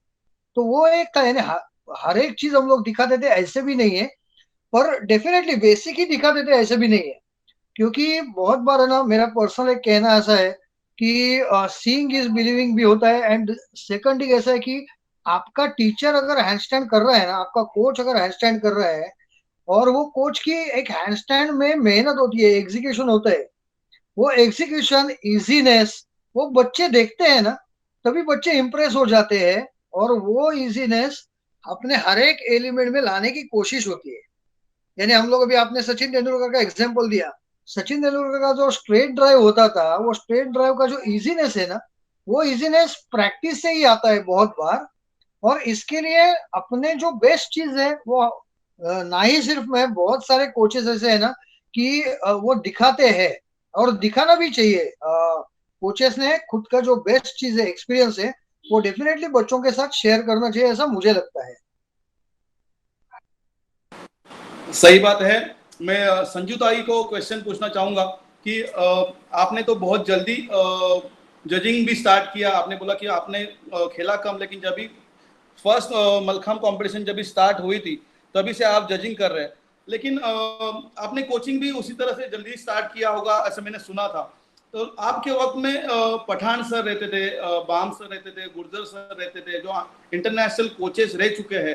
तो वो एक था, यानी हर एक चीज हम लोग दिखाते थे ऐसे भी नहीं है, पर डेफिनेटली बेसिक ही दिखाते थे ऐसे भी नहीं है। क्योंकि बहुत बार है ना, मेरा पर्सनल एक कहना ऐसा है कि सीइंग इज बिलीविंग भी होता है। एंड सेकंड एक ऐसा है कि आपका टीचर अगर हैंडस्टैंड कर रहा है ना, आपका कोच अगर हैंडस्टैंड कर रहा है, और वो कोच की एक हैंडस्टैंड में मेहनत होती है, एग्जीक्यूशन होता है, वो एग्जीक्यूशन इजीनेस वो बच्चे देखते हैं ना, तभी बच्चे इंप्रेस हो जाते हैं। और वो इजीनेस अपने हर एक एलिमेंट में लाने की कोशिश होती है। यानी हम लोग, अभी आपने सचिन तेंदुलकर का एग्जांपल दिया, सचिन तेंदुलकर का जो स्ट्रेट ड्राइव होता था, वो स्ट्रेट ड्राइव का जो इजीनेस है ना, वो इजीनेस प्रैक्टिस से ही आता है बहुत बार। और इसके लिए अपने जो बेस्ट चीज है वो ना ही सिर्फ मैं, बहुत सारे कोचेस ऐसे है ना कि वो दिखाते हैं, और दिखाना भी चाहिए। कोचेस ने खुद का जो बेस्ट चीज है, एक्सपीरियंस है, वो डेफिनेटली बच्चों के साथ शेयर करना चाहिए, ऐसा मुझे लगता है। सही बात है। मैं संजू ताई को क्वेश्चन पूछना चाहूंगा कि आपने तो बहुत जल्दी जजिंग भी स्टार्ट किया। आपने बोला कि आपने खेला कम, लेकिन जब भी फर्स्ट मलखम कंपटीशन जब भी स्टार्ट हुई थी तभी से आप जजिंग कर रहे हैं। लेकिन आपने कोचिंग भी उसी तरह से जल्दी स्टार्ट किया होगा ऐसा मैंने सुना था। तो आपके वक्त में पठान सर रहते थे, बाम सर रहते थे, गुर्जर सर रहते थे, जो इंटरनेशनल कोचेस रह चुके हैं।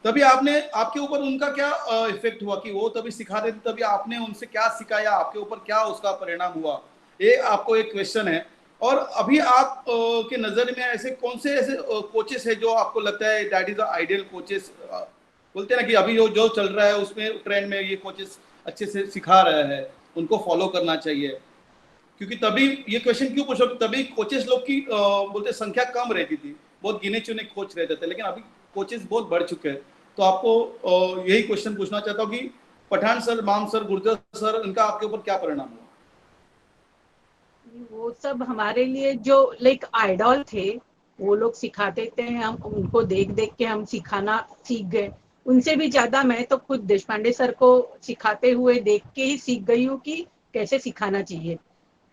तभी आपने, आपके ऊपर उनका क्या इफेक्ट हुआ कि वो तभी सिखा रहे थे, तभी आपने उनसे क्या सिखाया, आपके ऊपर क्या उसका परिणाम हुआ? ये आपको एक क्वेश्चन है। और अभी आप के नजर में ऐसे कौन से ऐसे कोचेस है जो आपको लगता है that is the ideal coaches? बोलते हैं ना कि अभी जो जो चल रहा है उसमें ट्रेंड में ये कोचेस अच्छे से सिखा रहे हैं, उनको फॉलो करना चाहिए। क्योंकि तभी ये क्वेश्चन क्यों पूछो, तभी कोचेस लोग की बोलते संख्या कम रहती थी, बहुत गिने चुने कोच रहते थे, लेकिन अभी कोचेस बहुत बढ़ चुके हैं। तो आपको यही क्वेश्चन पूछना चाहता हूँ कि पठान सर, माम सर, गुर्जर सर, इनका आपके ऊपर क्या परिणाम हुआ? वो सब हमारे लिए जो लाइक आइडॉल थे, वो लोग सिखाते थे, हम उनको देख देख के हम सिखाना सीख गए। उनसे भी ज्यादा मैं तो खुद देश पांडे सर को सिखाते हुए देख के ही सीख गई हूँ कि कैसे सिखाना चाहिए।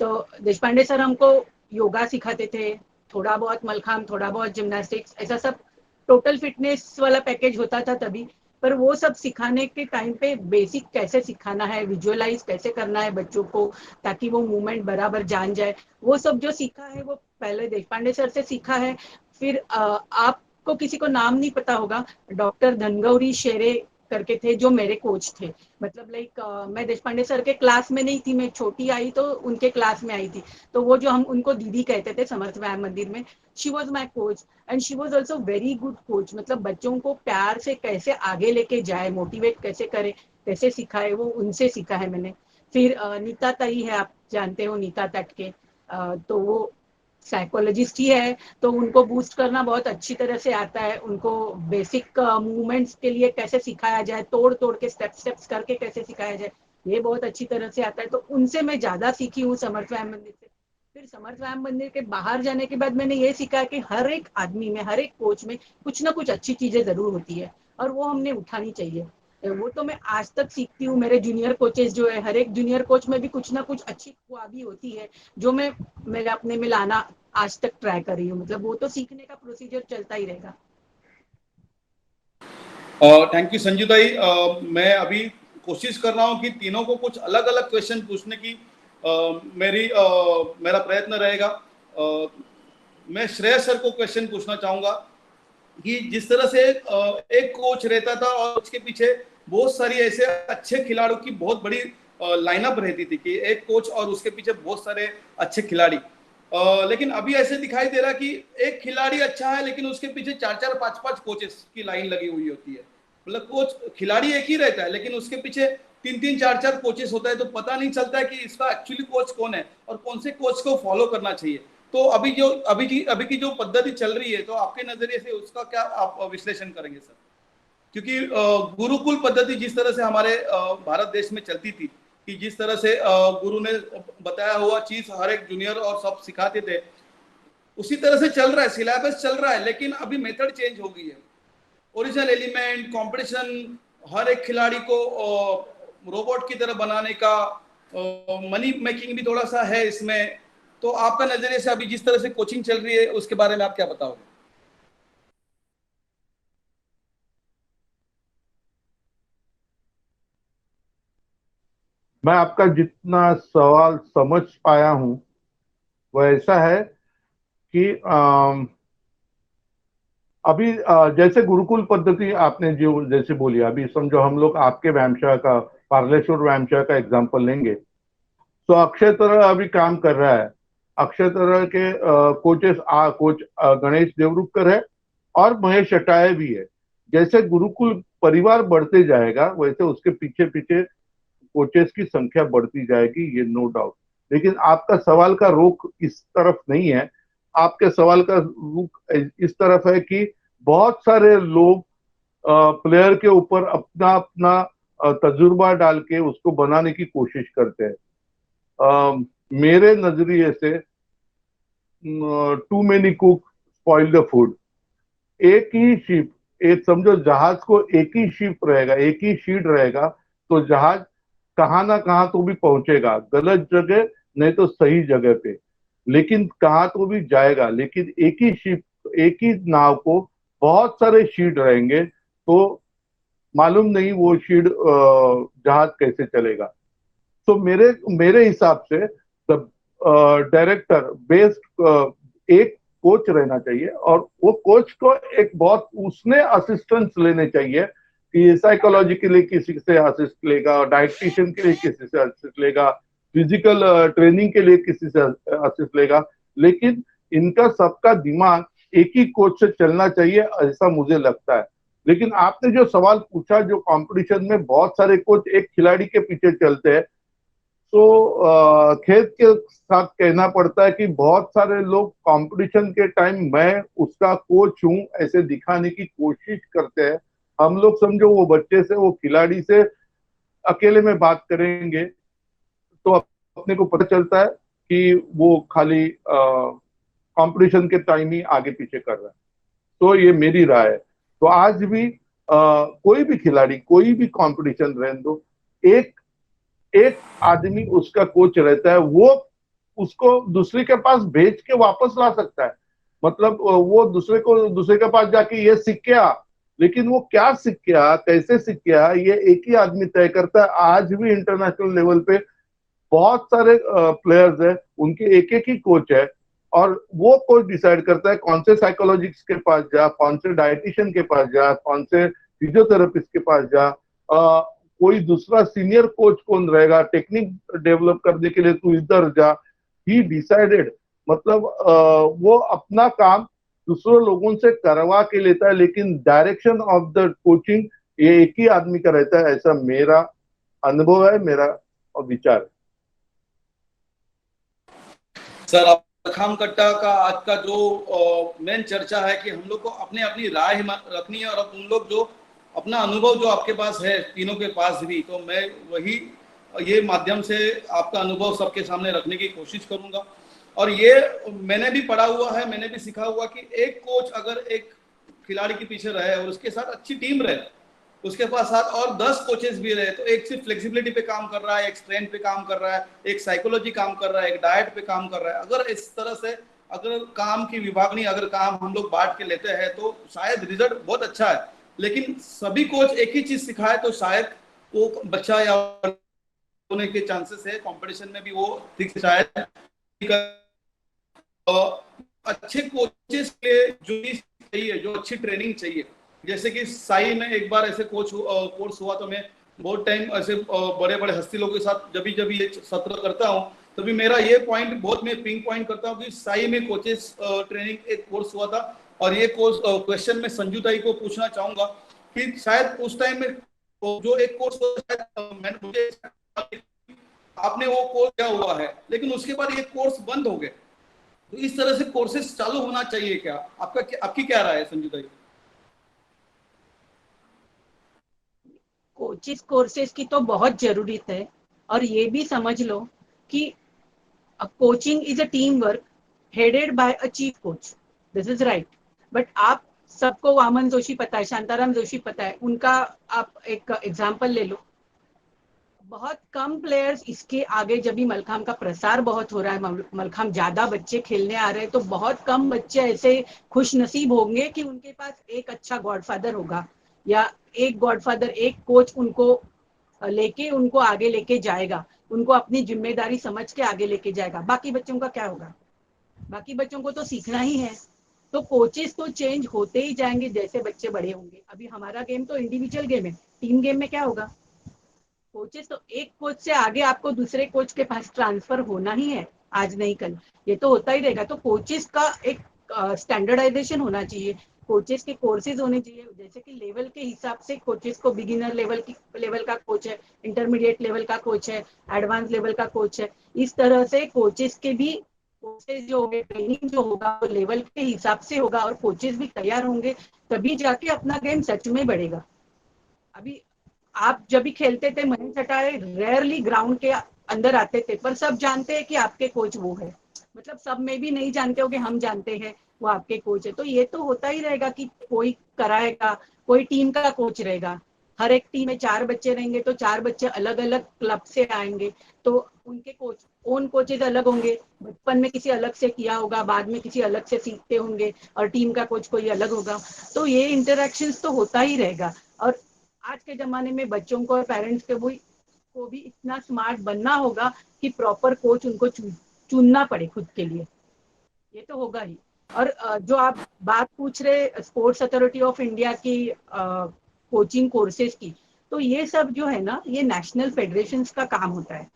तो देश पांडे सर हमको योगा सिखाते थे, थोड़ा बहुत मलखाम, थोड़ा बहुत जिम्नास्टिक्स, ऐसा सब टोटल फिटनेस वाला पैकेज होता था तभी। पर वो सब सिखाने के टाइम पे बेसिक कैसे सिखाना है, विजुअलाइज कैसे करना है बच्चों को, ताकि वो मूवमेंट बराबर जान जाए, वो सब जो सीखा है वो पहले देश पांडे सर से सीखा है। फिर आपको किसी को नाम नहीं पता होगा, डॉक्टर धनगौरी शेरे करके थे जो मेरे कोच थे। मतलब लाइक मैं देश पांडे सर के क्लास में नहीं थी, मैं छोटी आई तो उनके क्लास में आई थी। तो वो जो हम उनको दीदी कहते थे समर्थ व्यायाम मंदिर में, she was my coach and she was also very good coach. मतलब बच्चों को प्यार से कैसे आगे लेके जाए, मोटिवेट कैसे करे, कैसे सिखाए, वो उनसे सीखा है मैंने। फिर नीता ताई है, आप जानते हो नीता तट के, तो वो साइकोलॉजिस्ट ही है। तो उनको बूस्ट करना बहुत अच्छी तरह से आता है, उनको बेसिक मूवमेंट्स के लिए कैसे सिखाया जाए, तोड़ तोड़ के स्टेप्स करके कैसे सिखाया जाए, ये बहुत अच्छी तरह से आता है। तो उनसे मैं ज्यादा सीखी हूँ समर्थ व्यायाम मंदिर से। फिर समर्थ व्यायाम मंदिर के बाहर जाने के बाद मैंने ये सीखा कि हर एक आदमी में, हर एक कोच में कुछ ना कुछ अच्छी चीजें जरूर होती है, और वो हमने उठानी चाहिए। वो तो मैं आज तक सीखती हूँ। मेरे जूनियर कोचेस जो है, हर एक जूनियर कोच में भी कुछ ना कुछ अच्छी ख्वाबी होती है जो मैं मेरे अपने में लाना आज तक ट्राई कर रही हूँ। मतलब वो तो सीखने का प्रोसीजर चलता ही रहेगा। थैंक यू संजू ताई। मैं अभी कोशिश कर रहा हूँ कि तीनों को कुछ अलग अलग क्वेश्चन पूछने की मेरा प्रयत्न रहेगा। मैं श्रेयस सर को क्वेश्चन पूछना चाहूंगा कि जिस तरह से एक कोच रहता था और उसके पीछे बहुत सारी ऐसे अच्छे खिलाड़ियों की बहुत बड़ी लाइनअप रहती थी कि एक कोच और उसके पीछे बहुत सारे अच्छे खिलाड़ी, लेकिन अभी ऐसे दिखाई दे रहा कि एक खिलाड़ी अच्छा है लेकिन उसके पीछे चार चार पांच पांच कोचेस की लाइन लगी हुई होती है। मतलब कोच, खिलाड़ी एक ही रहता है लेकिन उसके पीछे तीन तीन चार चार कोचेस होता है, तो पता नहीं चलता है कि इसका एक्चुअली कोच कौन है और कौन से कोच को फॉलो करना चाहिए। तो अभी की जो पद्धति चल रही है, तो आपके नजरिए से उसका क्या आप विश्लेषण करेंगे सर? क्योंकि गुरुकुल पद्धति जिस तरह से हमारे भारत देश में चलती थी, कि जिस तरह से गुरु ने बताया हुआ चीज हर एक जूनियर और सब सिखाते थे, उसी तरह से चल रहा है, सिलेबस चल रहा है, लेकिन अभी मेथड चेंज हो गई है। ओरिजिनल एलिमेंट कंपटीशन, हर एक खिलाड़ी को रोबोट की तरह बनाने का, मनी मेकिंग भी थोड़ा सा है इसमें। तो आपका नजरिए से अभी जिस तरह से कोचिंग चल रही है उसके बारे में आप क्या बताओगे? मैं आपका जितना सवाल समझ पाया हूं वह ऐसा है कि अभी जैसे गुरुकुल पद्धति आपने जो जैसे बोली, अभी समझो हम लोग आपके व्यायामशाला का, पार्लेश्वर व्यायामशाला का एग्जांपल लेंगे, तो अक्षय तरह अभी काम कर रहा है। अक्षय तरह के कोच गणेश देवरुखकर है और महेश अटाये भी है। जैसे गुरुकुल परिवार बढ़ते जाएगा वैसे उसके पीछे पीछे कोचेस की संख्या बढ़ती जाएगी, ये नो डाउट। लेकिन आपका सवाल का रुख इस तरफ नहीं है, आपके सवाल का रुख इस तरफ है कि बहुत सारे लोग प्लेयर के ऊपर अपना अपना तजुर्बा डाल के उसको बनाने की कोशिश करते हैं। मेरे नजरिए से too many cook spoil the food. एक ही शिप, एक समझो जहाज को एक ही शिप रहेगा, एक ही शीट रहेगा तो जहाज कहाँ ना कहाँ तो भी पहुंचेगा, गलत जगह नहीं तो सही जगह पे, लेकिन कहाँ तो भी जाएगा। लेकिन एक ही शिप, एक ही नाव को बहुत सारे शीट रहेंगे तो मालूम नहीं वो शीट जहाज कैसे चलेगा। तो मेरे हिसाब से डायरेक्टर बेस्ड एक कोच रहना चाहिए और वो कोच को एक बहुत उसने असिस्टेंस लेने चाहिए कि साइकोलॉजी के लिए किसी से असिस्ट लेगा, डाइटिशियन के लिए किसी से असिस्ट लेगा, फिजिकल ट्रेनिंग के लिए किसी से असिस्ट लेगा, लेकिन इनका सबका दिमाग एक ही कोच से चलना चाहिए ऐसा मुझे लगता है। लेकिन आपने जो सवाल पूछा, जो कंपटीशन में बहुत सारे कोच एक खिलाड़ी के पीछे चलते हैं, तो खेत के साथ कहना पड़ता है कि बहुत सारे लोग कंपटीशन के टाइम मैं उसका कोच हूं ऐसे दिखाने की कोशिश करते हैं। हम लोग समझो वो बच्चे से, वो खिलाड़ी से अकेले में बात करेंगे तो अपने को पता चलता है कि वो खाली कंपटीशन के टाइम ही आगे पीछे कर रहा है। तो ये मेरी राय है। तो आज भी कोई भी खिलाड़ी, कोई भी कंपटीशन रहने दो, एक आदमी उसका कोच रहता है, वो उसको दूसरे के पास भेज के वापस ला सकता है। मतलब वो दूसरे के पास जाके ये सीख के आ, लेकिन वो क्या सीख के आ, कैसे सीख के आ, ये एक ही आदमी तय करता है। आज भी इंटरनेशनल लेवल पे बहुत सारे प्लेयर्स हैं, उनके एक ही कोच है और वो कोच डिसाइड करता है कौन से साइकोलॉजिस्ट के पास जा, कौन से डाइटिशियन के पास जा, कौन से फिजियोथेरेपिस्ट के पास जा, कोई दूसरा सीनियर कोच कौन रहेगा, टेक्निक डेवलप करने के लिए तू इधर जा। ही डिसाइडेड, मतलब वो अपना काम दूसरे लोगों से करवा के लेता है, लेकिन डायरेक्शन ऑफ द कोचिंग ये एक ही आदमी का रहता है, ऐसा मेरा अनुभव है, मेरा विचार है। सर, मलखांब कट्टा का आज का जो मेन चर्चा है कि हम लोग को अपनी राय रखनी है और उन लोग जो अपना अनुभव जो आपके पास है, तीनों के पास भी, तो मैं वही ये माध्यम से आपका अनुभव सबके सामने रखने की कोशिश करूंगा। और ये मैंने भी पढ़ा हुआ है, मैंने भी सीखा हुआ कि एक कोच अगर एक खिलाड़ी के पीछे रहे और उसके साथ अच्छी टीम रहे, उसके पास साथ और 10 कोचेस भी रहे, तो एक सिर्फ फ्लेक्सिबिलिटी पे काम कर रहा है, एक स्ट्रेंथ पे काम कर रहा है, एक साइकोलॉजी काम कर रहा है, एक डाइट पे काम कर रहा है, अगर इस तरह से अगर काम की विभागनी अगर काम हम लोग बांट के लेते हैं तो शायद रिजल्ट बहुत अच्छा है। लेकिन सभी कोच एक ही चीज सिखाए तो शायद वो बच्चा या होने के चांसेस है कंपटीशन में भी वो ठीक से शायद अच्छे कोचेस के जो चाहिए, जो अच्छी ट्रेनिंग चाहिए। जैसे कि साई में एक बार ऐसे कोर्स हुआ तो मैं बहुत टाइम ऐसे बड़े बड़े हस्ती लोगों के साथ जब ये सत्र करता हूँ तभी मेरा ये पॉइंट बहुत मैं पिंक पॉइंट करता हूँ कि साई में कोचेस ट्रेनिंग एक कोर्स हुआ था। और ये कोर्स क्वेश्चन में संजू ताई को पूछना चाहूंगा कि शायद उस टाइम में जो एक कोर्स मैंने आपने वो कोर्स क्या हुआ है, लेकिन उसके बाद ये कोर्स बंद हो गए, तो इस तरह से कोर्सेस चालू होना चाहिए क्या? आपकी क्या राय है संजू ताई? कोर्सेज की तो बहुत जरूरत है और ये भी समझ लो कि coaching is a team work headed by a chief coach, this is right. But आप सबको वामन जोशी पता है, शांताराम जोशी पता है, उनका आप एक एग्जांपल ले लो। बहुत कम प्लेयर्स इसके आगे, जब भी मलखाम का प्रसार बहुत हो रहा है, मलखाम ज्यादा बच्चे खेलने आ रहे हैं, तो बहुत कम बच्चे ऐसे खुश नसीब होंगे कि उनके पास एक अच्छा गॉडफादर होगा या एक गॉडफादर, एक कोच उनको लेके उनको आगे लेके जाएगा। उनको अपनी जिम्मेदारी समझ के आगे लेके जाएगा। बाकी बच्चों का क्या होगा? बाकी बच्चों को तो सीखना ही है। तो कोचेस तो चेंज होते ही जाएंगे जैसे बच्चे बड़े होंगे। अभी हमारा गेम तो इंडिविजुअल गेम है, टीम गेम में क्या होगा? कोचेस तो एक कोच से आगे आपको दूसरे कोच के पास ट्रांसफर होना ही है, आज नहीं कल, ये तो होता ही रहेगा। तो कोचेस का एक स्टैंडर्डाइजेशन होना चाहिए, कोचेस के कोर्सेज होने चाहिए, जैसे कि लेवल के हिसाब से कोचेस को बिगिनर लेवल का कोच है, इंटरमीडिएट लेवल का कोच है, एडवांस लेवल का कोच है। इस तरह से कोचेस के भी कोर्सेज जो होंगे, ट्रेनिंग जो होगा वो लेवल के हिसाब से होगा और कोचेस भी तैयार होंगे, तभी जाके अपना गेम सच में बढ़ेगा। अभी आप जब भी खेलते थे, मनीष अटारे रेयरली ग्राउंड के अंदर आते थे, पर सब जानते हैं कि आपके कोच वो है। मतलब सब में भी नहीं जानते हो कि हम जानते हैं वो आपके कोच है। तो ये तो होता ही रहेगा कि कोई कराएगा, कोई टीम का कोच रहेगा। हर एक टीम में 4 बच्चे रहेंगे तो 4 बच्चे अलग अलग क्लब से आएंगे, तो उनके कोच ओन कोचेज अलग होंगे। बचपन में किसी अलग से किया होगा, बाद में किसी अलग से सीखते होंगे, और टीम का कोच कोई अलग होगा। तो ये इंटरेक्शंस तो होता ही रहेगा। और आज के जमाने में बच्चों को और पेरेंट्स को भी इतना स्मार्ट बनना होगा कि प्रॉपर कोच उनको चुनना पड़े खुद के लिए, ये तो होगा ही। और जो आप बात पूछ रहे स्पोर्ट्स अथॉरिटी ऑफ इंडिया की कोचिंग कोर्सेज की, तो ये सब जो है ना, ये नेशनल फेडरेशन का काम होता है।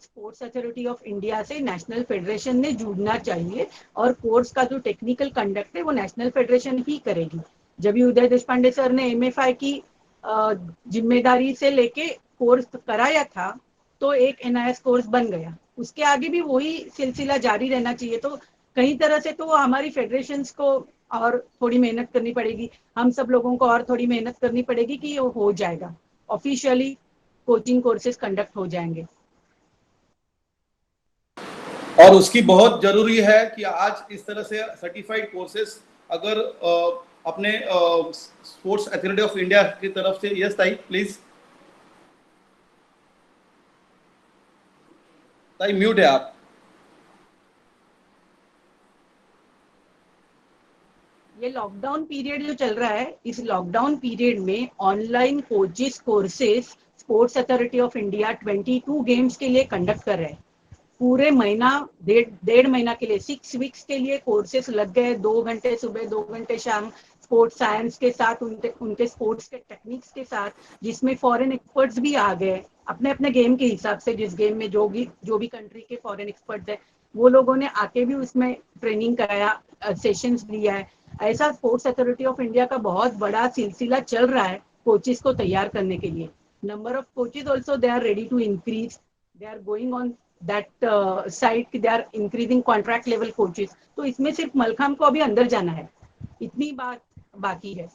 स्पोर्ट्स अथॉरिटी ऑफ इंडिया से नेशनल फेडरेशन ने जुड़ना चाहिए, और कोर्स का जो टेक्निकल कंडक्ट है वो नेशनल फेडरेशन ही करेगी। जब भी उदय देशपांडे सर ने एमएफआई की जिम्मेदारी से लेके कोर्स कराया था, तो एक एनआईएस कोर्स बन गया। उसके आगे भी वही सिलसिला जारी रहना चाहिए। तो कई तरह से तो हमारी फेडरेशंस को और थोड़ी मेहनत करनी पड़ेगी, हम सब लोगों को और थोड़ी मेहनत करनी पड़ेगी कि ये हो जाएगा, ऑफिशियली कोचिंग कोर्सेज कंडक्ट हो जाएंगे। और उसकी बहुत जरूरी है कि आज इस तरह से सर्टिफाइड कोर्सेज अगर अपने स्पोर्ट्स अथॉरिटी ऑफ इंडिया की तरफ से, यस ताई प्लीज, ताई म्यूट है आप। ये लॉकडाउन पीरियड जो चल रहा है, इस लॉकडाउन पीरियड में online coaches courses sports authority of India 22 games के लिए कंडक्ट कर रहे हैं। पूरे महीना, डेढ़ महीना के लिए, 6 वीक्स के लिए कोर्सेस लग गए। 2 घंटे सुबह, 2 घंटे शाम, स्पोर्ट्स साइंस के साथ, उनके स्पोर्ट्स के टेक्निक्स के साथ, जिसमें फॉरेन एक्सपर्ट्स भी आ गए अपने अपने गेम के हिसाब से। जिस गेम में जो भी कंट्री के फॉरेन एक्सपर्ट्स है, वो लोगों ने आके भी उसमें ट्रेनिंग कराया, सेशंस दिया है। ऐसा स्पोर्ट्स अथॉरिटी ऑफ इंडिया का बहुत बड़ा सिलसिला चल रहा है कोचेस को तैयार करने के लिए। Number of coaches also they are ready to increase, they are going on that side, they are increasing contract level coaches. तो इसमें सिर्फ मलखाम को अभी अंदर जाना है, इतनी बात बाकी है।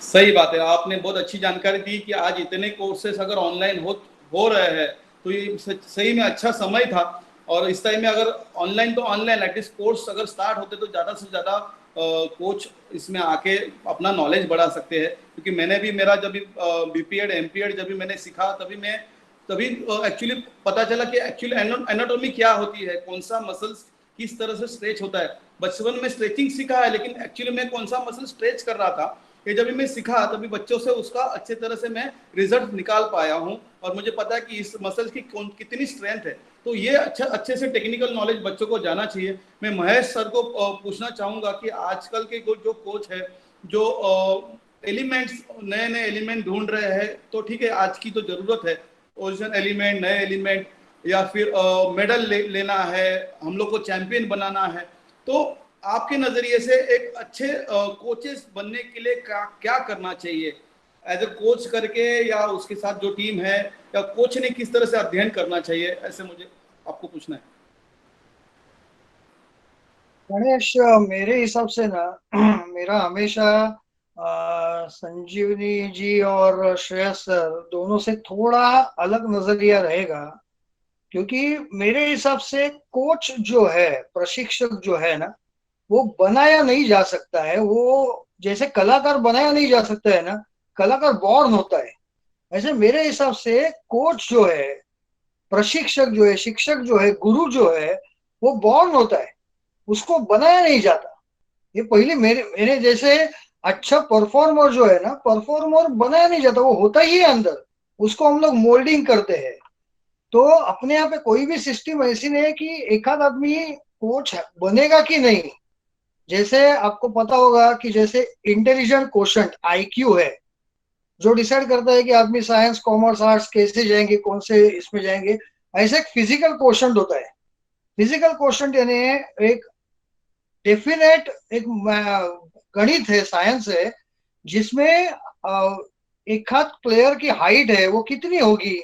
सही बात है, आपने बहुत अच्छी जानकारी दी कि आज इतने कोर्सेस अगर ऑनलाइन हो रहे हैं, तो ये सही में अच्छा समय था। और इस टाइम में अगर ऑनलाइन तो ऑनलाइन, एटलीस्ट कोर्स अगर स्टार्ट होते तो ज़्यादा से ज़्यादा कोच इसमें आके अपना नॉलेज बढ़ा सकते हैं। क्योंकि मैंने भी, मेरा जब भी बीपीएड एमपीएड जब भी मैंने सीखा, तभी एक्चुअली पता चला कि एक्चुअली एनाटॉमी क्या होती है, कौन सा मसल्स किस तरह से स्ट्रेच होता है। बचपन में स्ट्रेचिंग सीखा है, लेकिन एक्चुअली मैं कौन सा मसल स्ट्रेच कर रहा था, ये जब भी मैं सीखा, तभी बच्चों से उसका अच्छे तरह से मैं रिजल्ट निकाल पाया हूँ। और मुझे पता है कि इस मसल की कितनी स्ट्रेंथ है। तो ये अच्छे से टेक्निकल नॉलेज बच्चों को जाना चाहिए। मैं महेश सर को पूछना चाहूँगा कि आजकल के जो कोच है, जो एलिमेंट्स, नए नए एलिमेंट ढूंढ रहे हैं, तो ठीक है, आज की तो ज़रूरत है ओरिजिनल एलिमेंट, नए एलिमेंट, या फिर मेडल लेना है, हम लोग को चैंपियन बनाना है। तो आपके नजरिए से एक अच्छे कोचेस बनने के लिए क्या करना चाहिए, एज ए कोच करके, या उसके साथ जो टीम है, या कोच ने किस तरह से अध्ययन करना चाहिए, ऐसे मुझे आपको पूछना है। गणेश, मेरे हिसाब से ना मेरा हमेशा संजीवनी जी और श्रेयस सर दोनों से थोड़ा अलग नजरिया रहेगा। क्योंकि मेरे हिसाब से कोच जो है, प्रशिक्षक जो है ना, वो बनाया नहीं जा सकता है। वो जैसे कलाकार बनाया नहीं जा सकता है ना, कलाकार बॉर्न होता है। ऐसे मेरे हिसाब से कोच जो है, प्रशिक्षक जो है, शिक्षक जो है, गुरु जो है, वो बॉर्न होता है, उसको बनाया नहीं जाता। ये पहले मेरे जैसे अच्छा परफॉर्मर जो है ना, परफॉर्मर बनाया नहीं जाता, वो होता ही है अंदर, उसको हम लोग मोल्डिंग करते हैं। तो अपने यहाँ पे कोई भी सिस्टम ऐसी नहीं है कि एक आध आदमी कोच बनेगा कि नहीं। जैसे आपको पता होगा कि जैसे इंटेलिजेंट क्वोशंट आईक्यू है, जो डिसाइड करता है कि आदमी साइंस कॉमर्स आर्ट्स कैसे जाएंगे, कौन से इसमें जाएंगे। ऐसे एक फिजिकल क्वोशंट होता है। फिजिकल क्वोशंट यानी एक डेफिनेट एक गणित है, साइंस है, जिसमें एक हाथ प्लेयर की हाइट है वो कितनी होगी,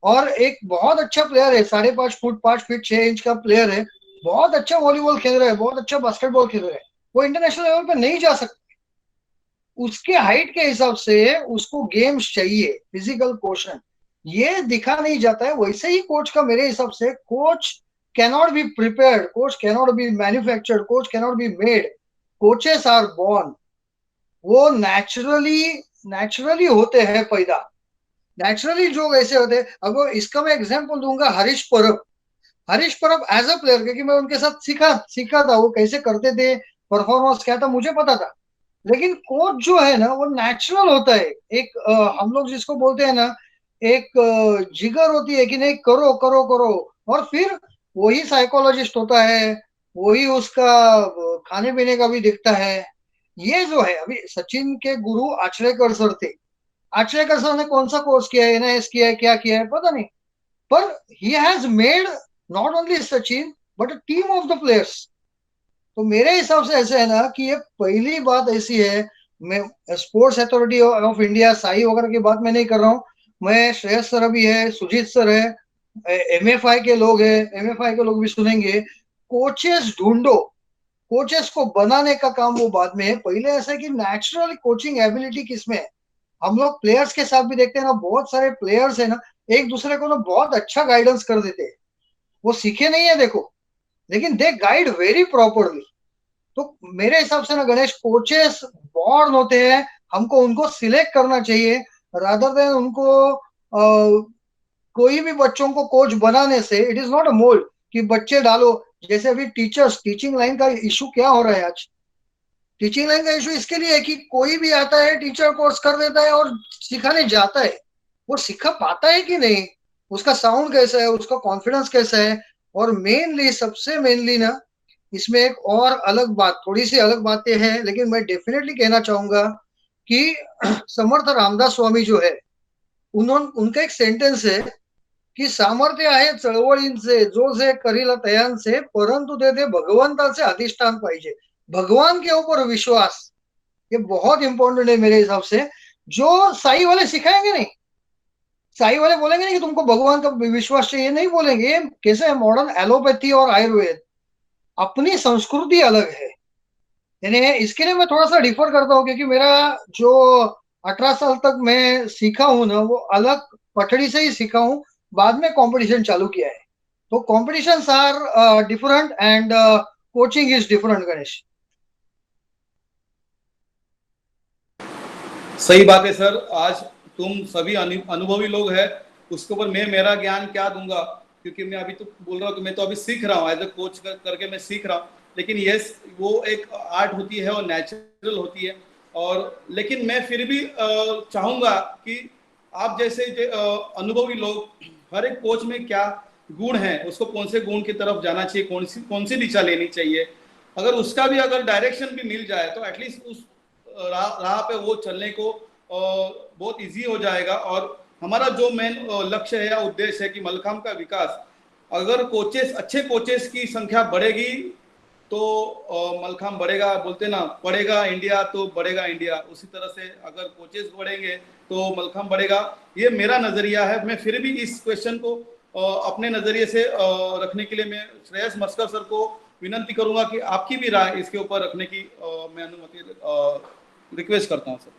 और एक बहुत अच्छा प्लेयर है 5.5 फुट 5 फीट 6 इंच का प्लेयर है, बहुत अच्छा वॉलीबॉल खेल रहा है, बहुत अच्छा बास्केटबॉल खेल रहा है, वो इंटरनेशनल लेवल पे नहीं जा सकता। उसके हाइट के हिसाब से उसको गेम्स चाहिए, फिजिकल क्वोशंट ये दिखा नहीं जाता है। वैसे ही कोच का मेरे हिसाब से, coach cannot be prepared, coach cannot be manufactured, coach cannot be made, coaches are born. वो नेचुरली होते हैं पैदा, नेचुरली जो ऐसे होते हैं। अब इसका मैं एग्जांपल दूंगा, हरीश परब। हरीश परब एज अ प्लेयर, क्योंकि मैं उनके साथ सीखा था वो कैसे करते थे, परफॉर्मेंस क्या था मुझे पता था। लेकिन कोच जो है ना वो नेचुरल होता है। एक हम लोग जिसको बोलते हैं ना, एक जिगर होती है कि नहीं, करो करो करो। और फिर वही साइकोलॉजिस्ट होता है, वही उसका खाने पीने का भी दिखता है। ये जो है, अभी सचिन के गुरु आचरेकर सर थे। आचरेकर सर ने कौन सा कोर्स किया है, एनआईएस किया है, क्या किया है पता नहीं, पर he has made not only Sachin but a team of the players. तो मेरे हिसाब से ऐसे है ना कि ये पहली बात ऐसी है। मैं sports authority of India Sai वगैरह की बात मैं नहीं कर रहा हूँ। मैं श्रेयस सर भी है, सुजीत सर है, एमएफआई के लोग है, एमएफआई के लोग भी सुनेंगे। कोचेस ढूंढो, कोचेस को बनाने का काम वो बाद में है। पहले ऐसा है कि नेचुरल कोचिंग एबिलिटी किसमें है। हम लोग प्लेयर्स के साथ भी देखते हैं ना, बहुत सारे प्लेयर्स है ना, एक दूसरे को ना बहुत अच्छा गाइडेंस कर देते हैं। वो सीखे नहीं है देखो, लेकिन दे गाइड वेरी प्रॉपरली। तो मेरे हिसाब से ना गणेश, कोचेस बॉर्न होते हैं, हमको उनको सिलेक्ट करना चाहिए रादर देन उनको कोई भी बच्चों को कोच बनाने से। It is not a mould कि बच्चे डालो। जैसे अभी टीचर्स, टीचिंग लाइन का इशू क्या हो रहा है आज, टीचिंग लाइन का इशू इसके लिए है कि कोई भी आता है, टीचर कोर्स कर देता है और सिखाने जाता है। वो सिखा पाता है कि नहीं, उसका साउंड कैसा है, उसका कॉन्फिडेंस कैसा है। और मेनली, सबसे मेनली ना, इसमें एक और अलग बात, थोड़ी सी अलग बातें हैं, लेकिन मैं डेफिनेटली कहना चाहूंगा कि समर्थ रामदास स्वामी जो है, उनका एक सेंटेंस है की सामर्थ्य आहे चळवळींचे, जो जे करील तयांचे, परंतु ते भगवंताचे अधिष्ठान पाहिजे। भगवान के ऊपर विश्वास, ये बहुत इंपॉर्टेंट है मेरे हिसाब से। जो साई वाले सिखाएंगे नहीं, साई वाले बोलेंगे नहीं कि तुमको भगवान का विश्वास चाहिए, नहीं बोलेंगे। ये कैसे है, मॉडर्न एलोपैथी और आयुर्वेद, अपनी संस्कृति अलग है। यानी इसके लिए मैं थोड़ा सा डिफर करता हूँ, क्योंकि मेरा जो 18 साल तक मैं सीखा हूँ ना, वो अलग पटड़ी से ही सीखा हूँ, बाद में कंपटीशन चालू किया है। तो competitions are different and coaching is different Ganesh. सही बात है सर। आज तुम सभी अनुभवी लोग हैं, उसके ऊपर मैं मेरा ज्ञान क्या दूंगा, क्योंकि मैं अभी तो बोल रहा हूँ कि मैं तो अभी सीख रहा हूँ, एज ए कोच करके मैं सीख रहा हूँ। लेकिन यस, वो एक आर्ट होती है और नेचुरल होती है। और लेकिन मैं फिर भी चाहूंगा कि आप जैसे अनुभवी लोग, हर एक कोच में क्या गुण है, उसको कौन से गुण की तरफ जाना चाहिए, कौन सी दिशा लेनी चाहिए, अगर उसका भी अगर डायरेक्शन भी मिल जाए तो एटलीस्ट उस राह पे वो चलने को बहुत इजी हो जाएगा। और हमारा जो मेन लक्ष्य है या उद्देश्य है कि मलखाम का विकास, अगर कोचेस, अच्छे कोचेस की संख्या बढ़ेगी तो मलखाम बढ़ेगा। बोलते ना, पढ़ेगा इंडिया तो बढ़ेगा इंडिया, उसी तरह से अगर कोचेस बढ़ेंगे तो मलखाम बढ़ेगा। ये मेरा नजरिया है। मैं फिर भी इस क्वेश्चन को अपने नजरिए से रखने के लिए मैं श्रेयस मस्कर सर को विनंती करूंगा कि आपकी भी राय इसके ऊपर रखने की मैं अनुमति रिक्वेस्ट करता हूं सर।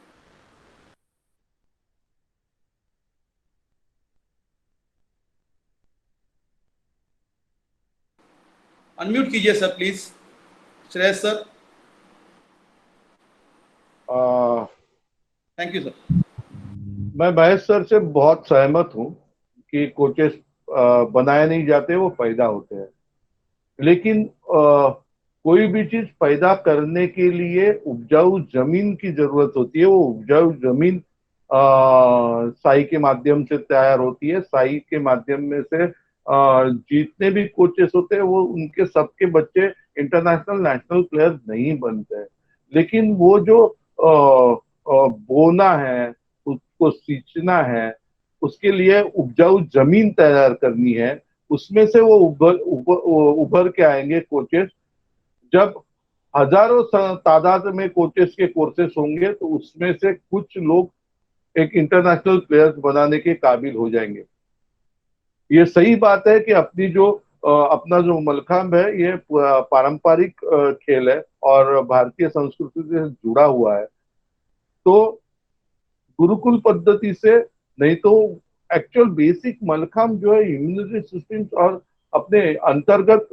अनम्यूट कीजिए sir please, Shreyas sir. Thank you sir. मैं महेश सर से बहुत सहमत हूँ कि कोचेस बनाए नहीं जाते, वो पैदा होते हैं। लेकिन कोई भी चीज पैदा करने के लिए उपजाऊ जमीन की जरूरत होती है। वो उपजाऊ जमीन साई के माध्यम से तैयार होती है। साई के माध्यम में से जितने भी कोचेस होते हैं वो उनके सबके बच्चे इंटरनेशनल नेशनल प्लेयर नहीं बनते हैं, लेकिन वो जो बोना है, उसको सींचना है, उसके लिए उपजाऊ जमीन तैयार करनी है, उसमें से वो उभर के आएंगे कोचेस। जब हजारों तादाद में कोचेस के कोर्सेस होंगे तो उसमें से कुछ लोग एक इंटरनेशनल प्लेयर्स बनाने के काबिल हो जाएंगे। ये सही बात है कि अपना जो मलखांब है ये पारंपरिक खेल है और भारतीय संस्कृति से जुड़ा हुआ है। तो गुरुकुल पद्धति से नहीं तो एक्चुअल बेसिक मलखांब जो है इम्यूनिटी सिस्टम और अपने अंतर्गत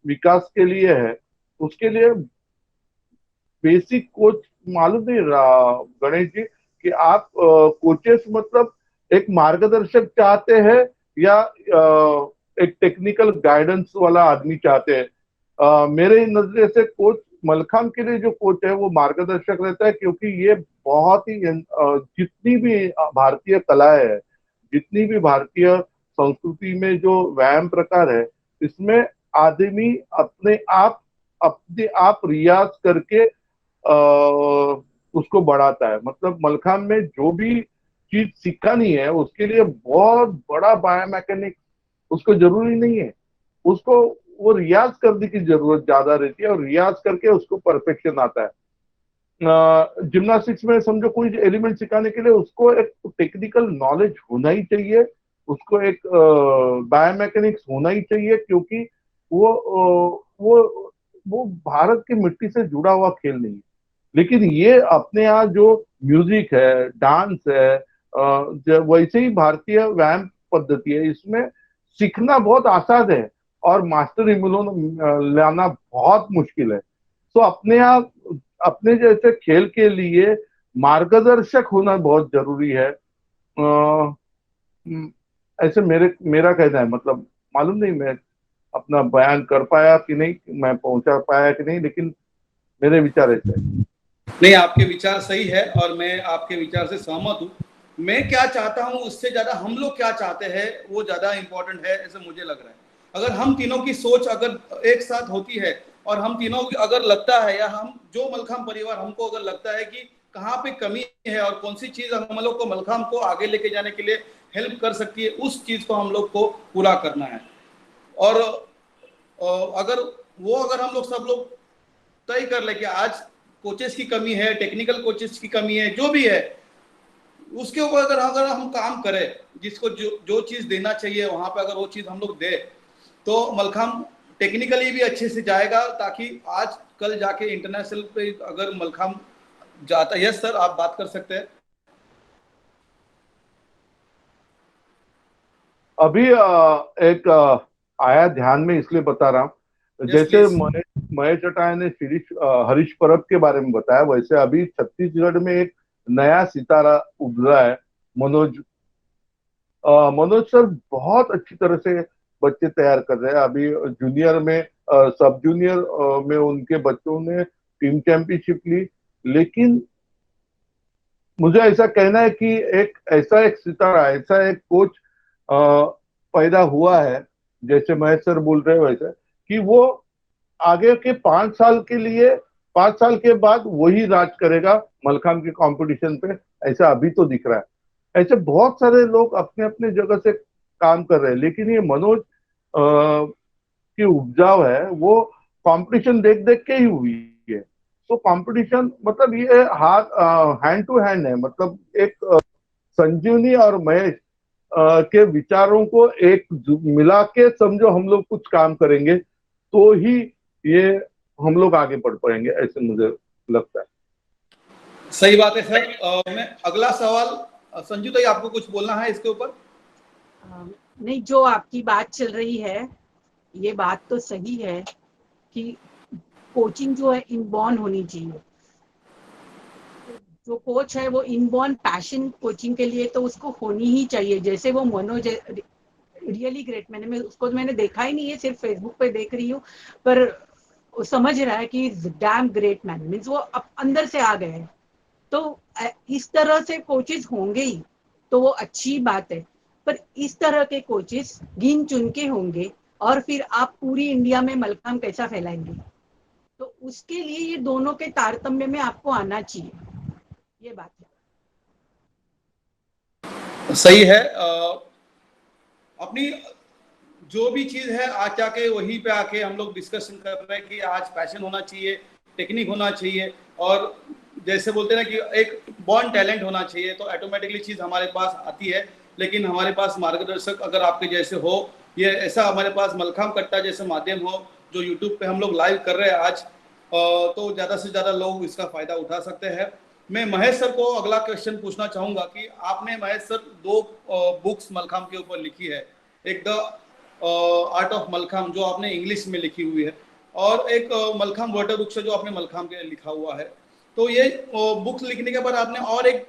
विकास के लिए है, उसके लिए बेसिक कोच मालूम नहीं रहा गणेश जी कि आप कोचेस मतलब एक मार्गदर्शक चाहते हैं या एक टेक्निकल गाइडेंस वाला आदमी चाहते हैं। मेरे नजरिए से कोच मलखांब के लिए जो कोच है वो मार्गदर्शक रहता है, क्योंकि ये बहुत ही जितनी भी भारतीय कलाएं है, जितनी भी भारतीय संस्कृति में जो व्यायाम प्रकार है, इसमें आदमी अपने आप रियाज करके उसको बढ़ाता है। मतलब मलखांब में जो भी चीज सिखानी है उसके लिए बहुत बड़ा बायोमैकेनिक उसको जरूरी नहीं है, उसको वो रियाज करने की जरूरत ज्यादा रहती है और रियाज करके उसको परफेक्शन आता है। जिम्नास्टिक्स में समझो कोई एलिमेंट सिखाने के लिए उसको एक टेक्निकल नॉलेज होना ही चाहिए, उसको एक बायोमैकेनिक्स होना ही चाहिए, क्योंकि वो भारत की मिट्टी से जुड़ा हुआ खेल नहीं है। लेकिन ये अपने यहाँ जो म्यूजिक है, डांस है, वैसे ही भारतीय व्यायाम पद्धति है, इसमें सीखना बहुत आसान है और मास्टरी लाना बहुत मुश्किल है। तो अपने आप अपने जैसे खेल के लिए मार्गदर्शक होना बहुत जरूरी है। ऐसे मेरा कहना है। मतलब मालूम नहीं मैं अपना बयान कर पाया कि नहीं, मैं पहुंचा पाया कि नहीं, लेकिन मेरे विचार ऐसे हैं। नहीं, आपके विचार सही है और मैं आपके विचार से सहमत हूँ। मैं क्या चाहता हूँ उससे ज्यादा हम लोग क्या चाहते हैं वो ज्यादा इंपॉर्टेंट है, ऐसे मुझे लग रहा है। अगर हम तीनों की सोच अगर एक साथ होती है और हम तीनों अगर लगता है या हम जो मलखांब परिवार हमको अगर लगता है कि कहाँ पे कमी है और कौन सी चीज हम लोग को मलखांब को आगे लेके जाने के लिए हेल्प कर सकती है, उस चीज को हम लोग को पूरा करना है। और अगर हम लोग सब लोग तय कर ले कि आज कोचेस की कमी है, टेक्निकल कोचेस की कमी है, जो भी है उसके ऊपर अगर हम काम करें, जिसको जो चीज देना चाहिए वहां पे अगर वो चीज हम लोग दे तो मलखांब टेक्निकली भी अच्छे से जाएगा, ताकि आज कल जाके इंटरनेशनल पे अगर मलखांब जाता है। यस सर, आप बात कर सकते हैं। अभी एक आया ध्यान में इसलिए बता रहा हूँ। जैसे महेश अटाया ने हरीश परब के बारे में बताया, वैसे अभी छत्तीसगढ़ में एक नया सितारा उभरा है, मनोज सर बहुत अच्छी तरह से बच्चे तैयार कर रहे हैं। अभी जूनियर में सब जूनियर में उनके बच्चों ने टीम चैंपियनशिप ली। लेकिन मुझे ऐसा कहना है कि एक सितारा, ऐसा एक कोच पैदा हुआ है, जैसे महेश सर बोल रहे हैं वैसे, कि वो आगे के 5 साल के लिए 5 साल के बाद वही राज करेगा मलखांब के कंपटीशन पे, ऐसा अभी तो दिख रहा है। ऐसे बहुत सारे लोग अपने अपने जगह से काम कर रहे हैं, लेकिन ये मनोज की उपजाऊ है वो कंपटीशन देख देख के ही हुई है। तो कंपटीशन मतलब ये हैंड टू हैंड है। मतलब एक संजीवनी और महेश के विचारों को एक मिला के समझो हम लोग कुछ काम करेंगे तो ही ये हम लोग आगे बढ़ पाएंगे, ऐसे मुझे लगता है। सही बात है सर। मैं अगला सवाल, संजू भाई आपको कुछ बोलना है इसके ऊपर? नहीं, जो आपकी बात चल रही है ये बात तो सही है कि कोचिंग जो है इनबॉर्न होनी चाहिए। जो कोच है वो इनबॉर्न पैशन कोचिंग के लिए तो उसको होनी ही चाहिए। जैसे वो मनोज रियली ग्रेट, मैंने देखा ही नहीं है, सिर्फ फेसबुक पे देख रही हूँ, पर समझ रहा है कि डैम ग्रेट मैन, मीन्स वो अब अंदर से आ गए हैं। तो इस तरह से कोचेस होंगे ही, तो वो अच्छी बात है, पर इस तरह के कोचेस गिन चुन के होंगे, और फिर आप पूरी इंडिया में मलखाम कैसा फैलाएंगे? तो उसके लिए ये दोनों के तारतम्य में आपको आना चाहिए, ये बात है। सही है। अपनी जो भी चीज है आज जाके वहीं पे आके हम लोग डिस्कशन कर रहे हैं कि आज पैशन होना चाहिए, टेक्निक होना चाहिए, और जैसे बोलते हैं ना कि एक बॉर्न टैलेंट होना चाहिए, तो ऑटोमेटिकली चीज हमारे पास आती है। लेकिन हमारे पास मार्गदर्शक अगर आपके जैसे हो, ये ऐसा हमारे पास मलखाम कट्टा जैसे माध्यम हो जो यूट्यूब पे हम लोग लाइव कर रहे हैं आज, तो ज़्यादा से ज़्यादा लोग इसका फ़ायदा उठा सकते हैं। मैं महेश सर को अगला क्वेश्चन पूछना चाहूँगा कि आपने महेश सर 2 बुक्स मलखाम के ऊपर लिखी है, एक द आर्ट ऑफ मलखाम जो आपने इंग्लिश में लिखी हुई है, और एक मलखाम वटवृक्ष जो आपने मलखाम के लिखा हुआ है। तो ये बुक लिखने के बाद आपने और एक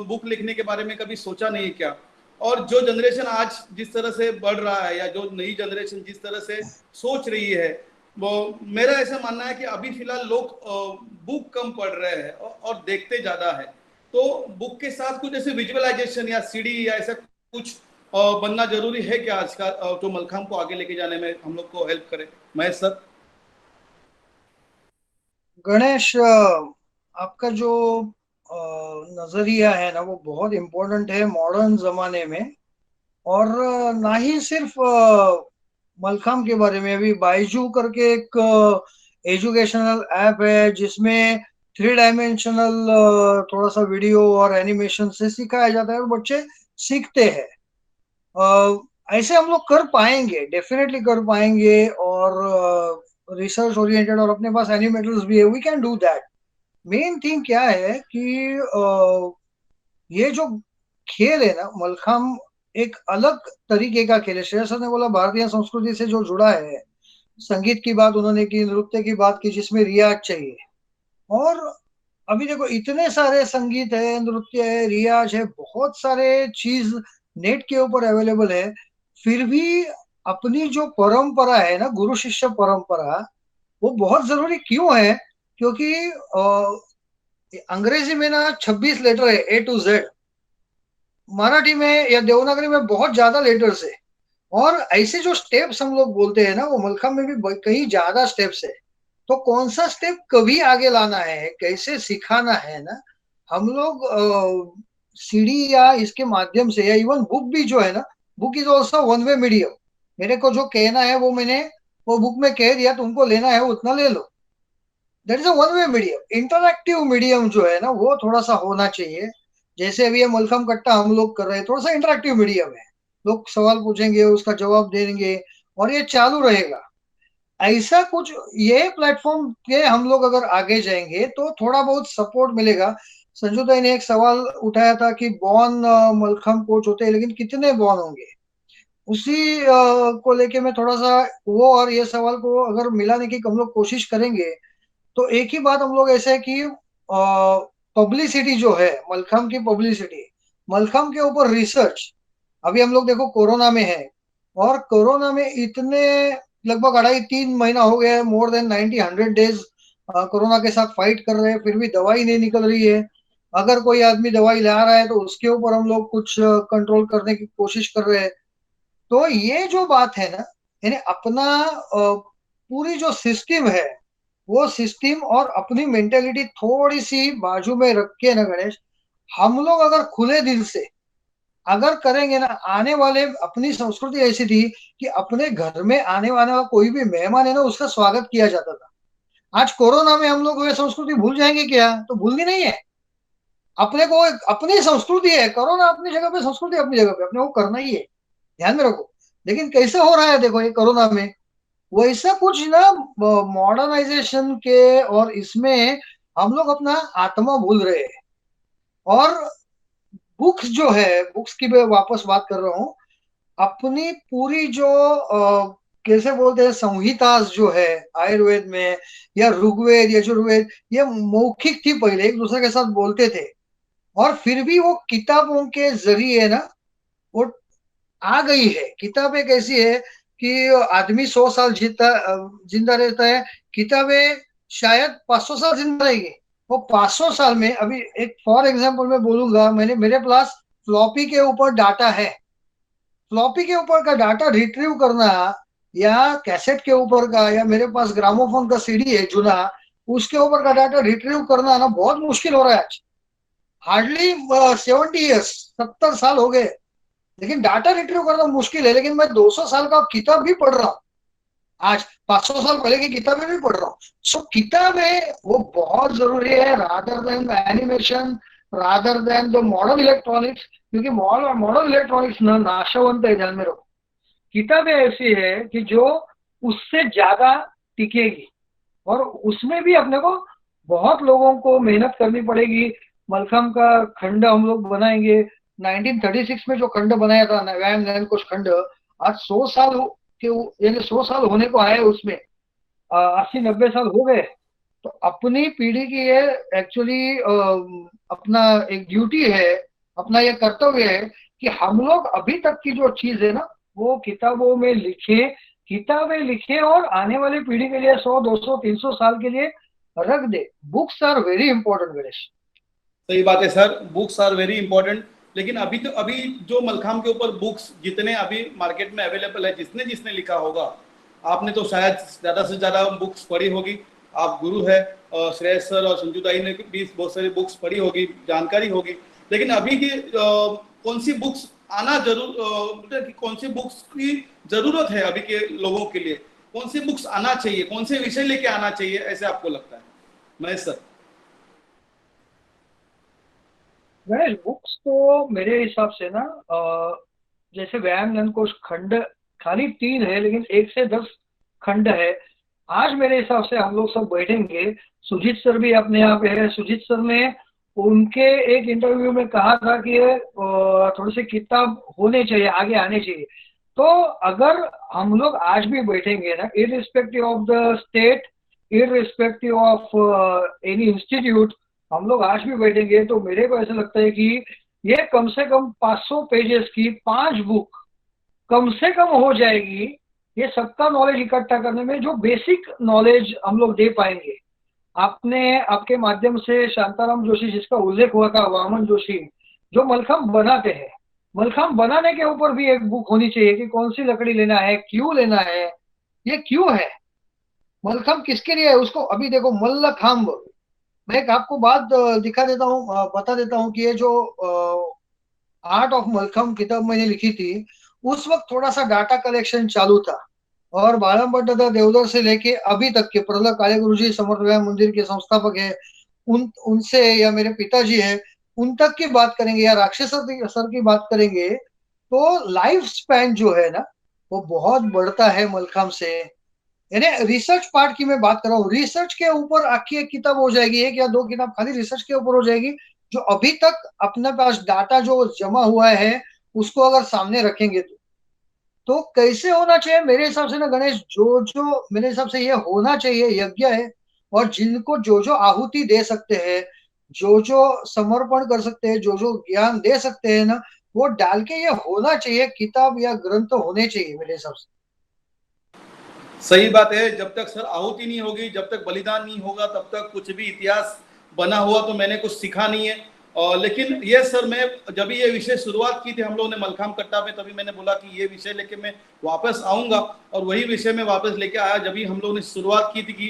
बुक लिखने के बारे में कभी सोचा नहीं क्या? और जो जनरेशन आज जिस तरह से बढ़ रहा है, या जो नई जनरेशन जिस तरह से सोच रही है, वो मेरा ऐसा मानना है कि अभी फिलहाल लोग बुक कम पढ़ रहे हैं और देखते ज्यादा है। तो बुक के साथ कुछ ऐसे विजुअलाइजेशन या सीडी या ऐसा कुछ बनना जरूरी है क्या आज का, जो मलखाम को आगे लेके जाने में हम लोग को हेल्प करे? महेश सर। गणेश, आपका जो नजरिया है ना वो बहुत इम्पोर्टेंट है मॉडर्न जमाने में। और ना ही सिर्फ मलखाम के बारे में, अभी बाइजू करके एक एजुकेशनल ऐप है जिसमें 3 डायमेंशनल थोड़ा सा वीडियो और एनिमेशन से सिखाया जाता है और बच्चे सीखते हैं। ऐसे हम लोग कर पाएंगे, डेफिनेटली कर पाएंगे। और रिसर्च ओरिएंटेड और अपने पास एनिमेटर्स भी है, we can do that. Main thing क्या है कि ये जो खेल है ना मलखाम, एक अलग तरीके का खेल है। श्रेयस सर ने बोला भारतीय संस्कृति से जो जुड़ा है, संगीत की बात उन्होंने की, नृत्य की बात की, जिसमें रियाज चाहिए। और अभी देखो इतने सारे संगीत है, नृत्य है, रियाज है, बहुत सारे चीज नेट के ऊपर अवेलेबल है। फिर भी अपनी जो परंपरा है ना, गुरु शिष्य परंपरा, वो बहुत जरूरी क्यों है? क्योंकि अंग्रेजी में ना 26 लेटर है, A to Z। मराठी में या देवनागरी में बहुत ज्यादा लेटर्स है। और ऐसे जो स्टेप्स हम लोग बोलते हैं ना, वो मलखम में भी कहीं ज्यादा स्टेप्स है। तो कौन सा स्टेप कभी आगे लाना है, कैसे सिखाना है ना, हम लोग सीडी या इसके माध्यम से, या इवन बुक भी जो है ना, book is also one way medium. मेरे को जो कहना है वो मैंने वो बुक में कह दिया, तुमको लेना है उतना ले लो। That is a one way medium. Interactive medium जो है ना वो थोड़ा सा होना चाहिए। जैसे अभी ये मलखम कट्टा हम लोग कर रहे हैं, थोड़ा सा इंटरएक्टिव मीडियम है। लोग सवाल पूछेंगे, उसका जवाब देंगे, और ये चालू रहेगा। ऐसा कुछ ये प्लेटफॉर्म के हम लोग अगर आगे जाएंगे तो थोड़ा बहुत सपोर्ट मिलेगा। संजू दाई ने एक सवाल उठाया था कि बॉन मलखम कोच होते हैं, लेकिन कितने बॉन होंगे? उसी को लेके मैं थोड़ा सा वो और ये सवाल को अगर मिलाने की हम लोग कोशिश करेंगे, तो एक ही बात हम लोग ऐसे है कि पब्लिसिटी जो है, मलखम की पब्लिसिटी, मलखम के ऊपर रिसर्च। अभी हम लोग देखो कोरोना में है, और कोरोना में इतने लगभग 2.5-3 महीना हो गया है, मोर देन 90-100 डेज कोरोना के साथ फाइट कर रहे हैं, फिर भी दवाई नहीं निकल रही है। अगर कोई आदमी दवाई ला रहा है तो उसके ऊपर हम लोग कुछ कंट्रोल करने की कोशिश कर रहे हैं। तो ये जो बात है ना, यानी अपना पूरी जो सिस्टम है, वो सिस्टम और अपनी मेंटेलिटी थोड़ी सी बाजू में रख के ना गणेश, हम लोग अगर खुले दिल से अगर करेंगे ना, आने वाले, अपनी संस्कृति ऐसी थी कि अपने घर में आने वाला कोई भी मेहमान है ना, उसका स्वागत किया जाता था। आज कोरोना में हम लोग वे संस्कृति भूल जाएंगे क्या? तो भूलनी नहीं है। अपने को अपनी संस्कृति है, कोरोना अपनी जगह पे, संस्कृति अपनी जगह पे, अपने को करना ही है, ध्यान में रखो। लेकिन कैसे हो रहा है देखो ये कोरोना में, वैसा कुछ ना मॉडर्नाइजेशन के, और इसमें हम लोग अपना आत्मा भूल रहे हैं। और बुक्स जो है, बुक्स की मैं वापस बात कर रहा हूँ, अपनी पूरी जो कैसे बोलते हैं, संहिता जो है आयुर्वेद में, या ऋग्वेद, यजुर्वेद, ये मौखिक थी, पहले एक दूसरे के साथ बोलते थे। और फिर भी वो किताबों के जरिए ना वो आ गई है। किताब एक ऐसी है कि आदमी 100 साल जिंदा रहता है, किताबें शायद 500 साल जिंदा रहेगी, वो 500 साल में, अभी एक फॉर एग्जांपल मैं बोलूंगा, मेरे पास फ्लॉपी के ऊपर डाटा है, फ्लॉपी के ऊपर का डाटा रिट्रीव करना, या कैसेट के ऊपर का, या मेरे पास ग्रामोफोन का सीडी है जुना, उसके ऊपर का डाटा रिट्रीव करना ना बहुत मुश्किल हो रहा है आज। हार्डली 70 ईयर्स, 70 साल हो गए, लेकिन डाटा रिट्रीव करना मुश्किल है। लेकिन मैं 200 साल का किताब भी पढ़ रहा हूँ आज, 500 साल पहले की किताबें भी पढ़ रहा हूँ। सो किताबें वो बहुत जरूरी है, rather than animation, rather than the modern electronics, क्योंकि मॉडर्न इलेक्ट्रॉनिक्स नाशवंत है, ध्यान में रखो। किताबें ऐसी है कि जो उससे ज्यादा टिकेगी, और उसमें भी अपने को बहुत लोगों को मेहनत करनी पड़ेगी। मलखम का खंड हम लोग बनाएंगे, 1936 में जो खंड बनाया था व्यायाम नयन कोश खंड, आज 100 साल के, यानी 100 साल होने को आए, उसमें 80-90 साल हो गए। तो अपनी पीढ़ी की ये एक्चुअली अपना एक ड्यूटी है, अपना ये कर्तव्य है कि हम लोग अभी तक की जो चीज है ना वो किताबों में लिखे, किताबें लिखे, और आने वाली पीढ़ी के लिए 100, 200, 300 साल के लिए रख दे। Books are very important Ganesh. सही बात है sir, books are very important. लेकिन अभी जो मलखाम के ऊपर बुक्स जितने अभी मार्केट में अवेलेबल है, जिसने जिसने लिखा होगा, आपने तो शायद ज्यादा से ज्यादा बुक्स पढ़ी होगी, आप गुरु है, श्रेयस सर और संजू ताई ने भी बहुत सारी बुक्स पढ़ी होगी, जानकारी होगी। लेकिन अभी की कौन सी बुक्स आना मतलब कौन सी बुक्स की जरूरत है अभी के लोगों के लिए, कौन सी बुक्स आना चाहिए, कौन से विषय लेके आना चाहिए, ऐसे आपको लगता है महेश सर? गणेश, बुक्स तो मेरे हिसाब से ना जैसे व्यायाम नयन कोश खंड खाली 3 है, लेकिन 1 से 10 खंड है। आज मेरे हिसाब से हम लोग सब बैठेंगे, सुजीत सर भी अपने यहाँ पे है, सुजीत सर ने उनके एक इंटरव्यू में कहा था कि थोड़ी सी किताब होने चाहिए, आगे आने चाहिए। तो अगर हम लोग आज भी बैठेंगे ना, irrespective of the state, irrespective of any institute, हम लोग आज भी बैठेंगे, तो मेरे को ऐसा लगता है कि ये कम से कम 500 पेजेस की 5 बुक कम से कम हो जाएगी, ये सबका नॉलेज इकट्ठा करने में, जो बेसिक नॉलेज हम लोग दे पाएंगे। आपने आपके माध्यम से शांताराम जोशी, जिसका उल्लेख हुआ था, वामन जोशी, जो मलखम बनाते हैं, मलखम बनाने के ऊपर भी एक बुक होनी चाहिए कि कौन सी लकड़ी लेना है, क्यों लेना है, ये क्यों है, मलखम किसके लिए है उसको। अभी देखो मल्लखांब, मैं एक आपको बात दिखा देता हूँ, बता देता हूँ कि ये जो आर्ट ऑफ मलखम किताब मैंने लिखी थी, उस वक्त थोड़ा सा डाटा कलेक्शन चालू था, और बालम तथा देवधर से लेके अभी तक के प्रहलाद काले गुरु जी समर्थ व्यायाम मंदिर के संस्थापक है, उनसे, या मेरे पिताजी है, उन तक की बात करेंगे, या राक्षस सर की बात करेंगे, तो लाइफ स्पैन जो है ना वो बहुत बढ़ता है मलखम से। यानी रिसर्च पार्ट की मैं बात कर रहा हूँ, रिसर्च के ऊपर आखिर एक किताब हो जाएगी, 1 या 2 किताब खाली रिसर्च के ऊपर हो जाएगी, जो अभी तक अपने पास डाटा जो जमा हुआ है उसको अगर सामने रखेंगे तो कैसे होना चाहिए मेरे हिसाब से ना गणेश, जो मेरे हिसाब से ये होना चाहिए यज्ञ है, और जिनको जो आहुति दे सकते हैं, जो समर्पण कर सकते हैं, जो ज्ञान दे सकते हैं ना, वो डाल के ये होना चाहिए, किताब या ग्रंथ होने चाहिए मेरे हिसाब से। सही बात है, जब तक सर आहुति नहीं होगी, जब तक बलिदान नहीं होगा, तब तक कुछ भी इतिहास बना हुआ तो मैंने कुछ सीखा नहीं है। लेकिन ये सर, मैं जब ये विषय शुरुआत की थी हम लोगों ने मलखाम कट्टा में, तभी मैंने बोला कि ये विषय लेके मैं वापस आऊंगा, और वही विषय में वापस लेके आया। जब भी हम लोगों ने शुरुआत की थी कि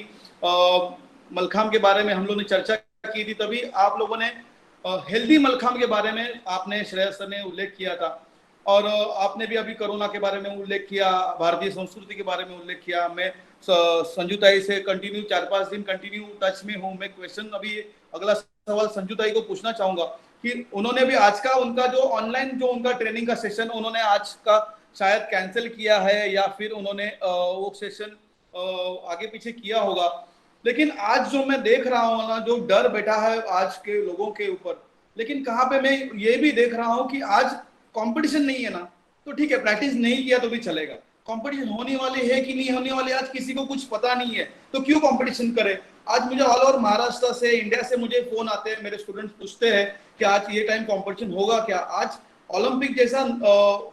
मलखाम के बारे में हम लोगों ने चर्चा की थी, तभी आप लोगों ने हेल्दी मलखाम के बारे में आपने, श्रेयस सर ने उल्लेख किया था, और आपने भी अभी कोरोना के बारे में उल्लेख किया, भारतीय संस्कृति के बारे में उल्लेख किया। मैं संजू ताई से कंटिन्यू 4-5 दिन कंटिन्यू टच में हूँ। मैं क्वेश्चन अभी अगला सवाल संजू ताई को पूछना चाहूंगा कि उन्होंने भी आज का उनका जो ऑनलाइन जो उनका ट्रेनिंग का सेशन उन्होंने आज का शायद कैंसिल किया है, या फिर उन्होंने वो सेशन आगे पीछे किया होगा। लेकिन आज जो मैं देख रहा हूँ ना, जो डर बैठा है आज के लोगों के ऊपर, लेकिन कहाँ पे मैं ये भी देख रहा हूँ कि आज कंपटीशन नहीं है ना, तो ठीक है, प्रैक्टिस नहीं किया तो भी चलेगा। कंपटीशन होने वाली है कि नहीं होने वाली, आज किसी को कुछ पता नहीं है, तो क्यों कंपटीशन करे। आज मुझे ऑल ओवर महाराष्ट्र से, इंडिया से मुझे फोन आते हैं, मेरे स्टूडेंट्स पूछते हैं कि आज ये टाइम कंपटीशन होगा क्या। आज ओलंपिक जैसा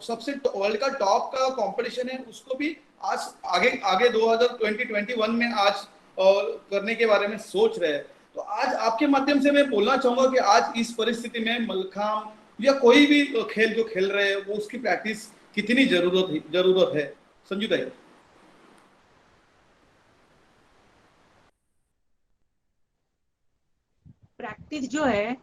सबसे वर्ल्ड का टॉप का कंपटीशन है, उसको भी आज आगे 2021 में आज करने के बारे में सोच रहे हैं। तो आज आपके माध्यम से मैं बोलना चाहूंगा कि आज इस परिस्थिति में मलखाम या कोई भी खेल जो खेल रहे हैं वो उसकी प्रैक्टिस कितनी जरूरत है, संजू भाई? प्रैक्टिस जो है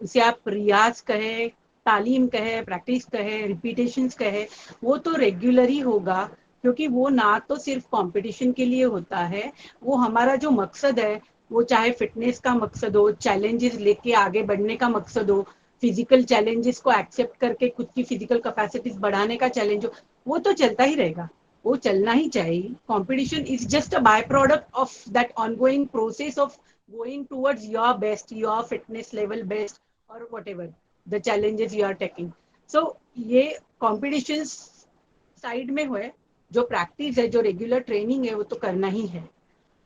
उसे आप रियाज कहे, तालीम कहे, प्रैक्टिस कहे, रिपीटेशंस कहे, वो तो रेगुलर ही होगा, क्योंकि वो ना तो सिर्फ कंपटीशन के लिए होता है, वो हमारा जो मकसद है, वो चाहे फिटनेस का मकसद हो, चैलेंजेस लेके आगे बढ़ने का मकसद हो, फिजिकल चैलेंजेस को एक्सेप्ट करके खुद की फिजिकल कैपेसिटीज बढ़ाने का चैलेंज हो, वो तो चलता ही रहेगा, वो चलना ही चाहिए. Competition is just a by product of that ongoing process of going towards your best, your fitness level best, or whatever the challenges you are taking. So ये competitions साइड में है, जो प्रैक्टिस है, जो रेगुलर ट्रेनिंग है, वो तो करना ही है.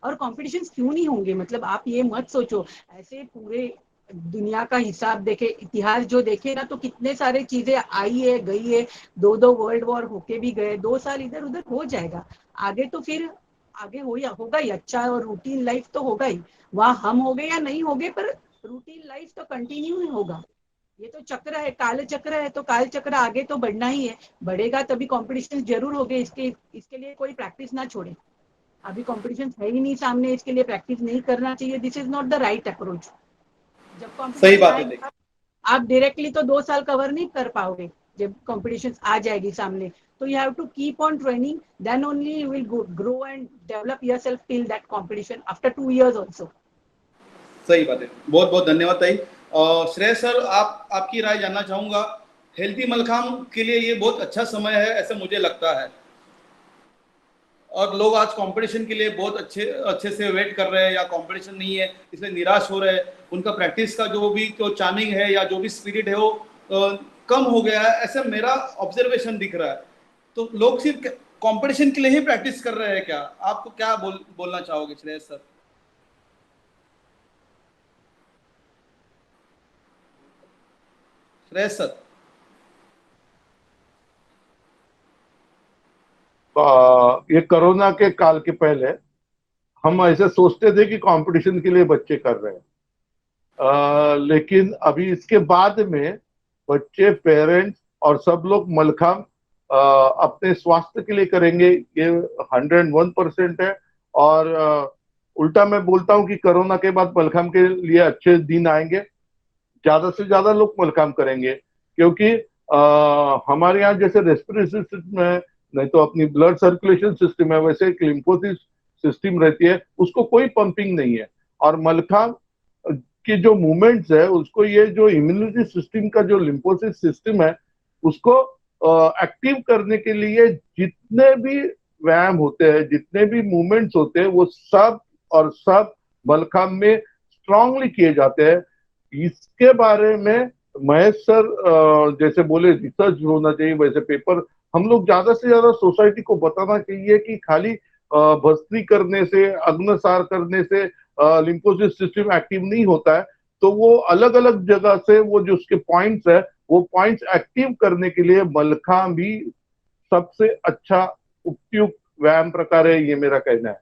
और कॉम्पिटिशन्स क्यों नहीं होंगे, मतलब आप ये मत सोचो, ऐसे पूरे दुनिया का हिसाब देखे, इतिहास जो देखे ना, तो कितने सारे चीजें आई है गई है, दो वर्ल्ड वॉर होके भी गए, 2 साल इधर उधर हो जाएगा, आगे तो फिर आगे होगा ही अच्छा, और रूटीन लाइफ तो होगा ही, वहां हम हो गए या नहीं हो गए, पर रूटीन लाइफ तो कंटिन्यू ही होगा. ये तो चक्र है, काल चक्र है, तो काल चक्र आगे तो बढ़ना ही है, बढ़ेगा तभी कंपटीशन जरूर होगे. इसके लिए कोई प्रैक्टिस ना छोड़े. अभी कंपटीशन है ही नहीं सामने, इसके लिए प्रैक्टिस नहीं करना चाहिए. This is not the right approach. जब सही कंपटीशन बात है। आएगा, आप डायरेक्टली तो 2 साल कवर नहीं कर पाओगे. जब कंपटीशन आ जाएगी सामने, तो you have to keep on training, then only you will grow and develop yourself till that competition after 2 years also. सही बात है, बहुत बहुत धन्यवाद ताई. श्रेयस सर, आपकी राय जानना चाहूंगा. हेल्थी मलखाम के लिए ये बहुत अच्छा समय है ऐसा मुझे लगता है, और लोग आज कंपटीशन के लिए बहुत अच्छे से वेट कर रहे हैं, या कंपटीशन नहीं है इसलिए निराश हो रहे हैं. उनका प्रैक्टिस का जो भी तो चार्मिंग है या जो भी स्पिरिट है वो कम हो गया है, ऐसा मेरा ऑब्जर्वेशन दिख रहा है. तो लोग सिर्फ कंपटीशन के लिए ही प्रैक्टिस कर रहे हैं क्या? आपको क्या बोलना चाहोगे श्रेयस सर? श्रेयस सर, ये कोरोना के काल के पहले हम ऐसे सोचते थे कि कंपटीशन के लिए बच्चे कर रहे हैं, लेकिन अभी इसके बाद में बच्चे, पेरेंट्स और सब लोग मलखाम अपने स्वास्थ्य के लिए करेंगे, ये 101% है. और उल्टा मैं बोलता हूं कि कोरोना के बाद मलखाम के लिए अच्छे दिन आएंगे, ज्यादा से ज्यादा लोग मलखाम करेंगे, क्योंकि हमारे यहाँ जैसे रेस्पिरेटरी सिस्टम है, नहीं तो अपनी ब्लड सर्कुलेशन सिस्टम है, वैसे एक लिम्फोसिस सिस्टम रहती है, उसको कोई पंपिंग नहीं है. और मलखाम की जो मूवमेंट्स है, उसको ये जो इम्यूनिटी सिस्टम का जो लिम्फोसिस सिस्टम है, उसको एक्टिव करने के लिए जितने भी व्यायाम होते हैं, जितने भी मूवमेंट्स होते हैं, वो सब और सब मलखाम में स्ट्रांगली किए जाते हैं. इसके बारे में महेश सर जैसे बोले रिसर्च होना चाहिए, वैसे पेपर हम लोग ज्यादा से ज्यादा सोसाइटी को बताना चाहिए कि खाली भस्त्री करने से, अग्नसार करने से लिम्फोसिस सिस्टम एक्टिव नहीं होता है. तो वो अलग अलग जगह से वो जो उसके पॉइंट्स है, वो पॉइंट्स एक्टिव करने के लिए मलखाम भी सबसे अच्छा उपयुक्त व्यायाम प्रकार है, ये मेरा कहना है.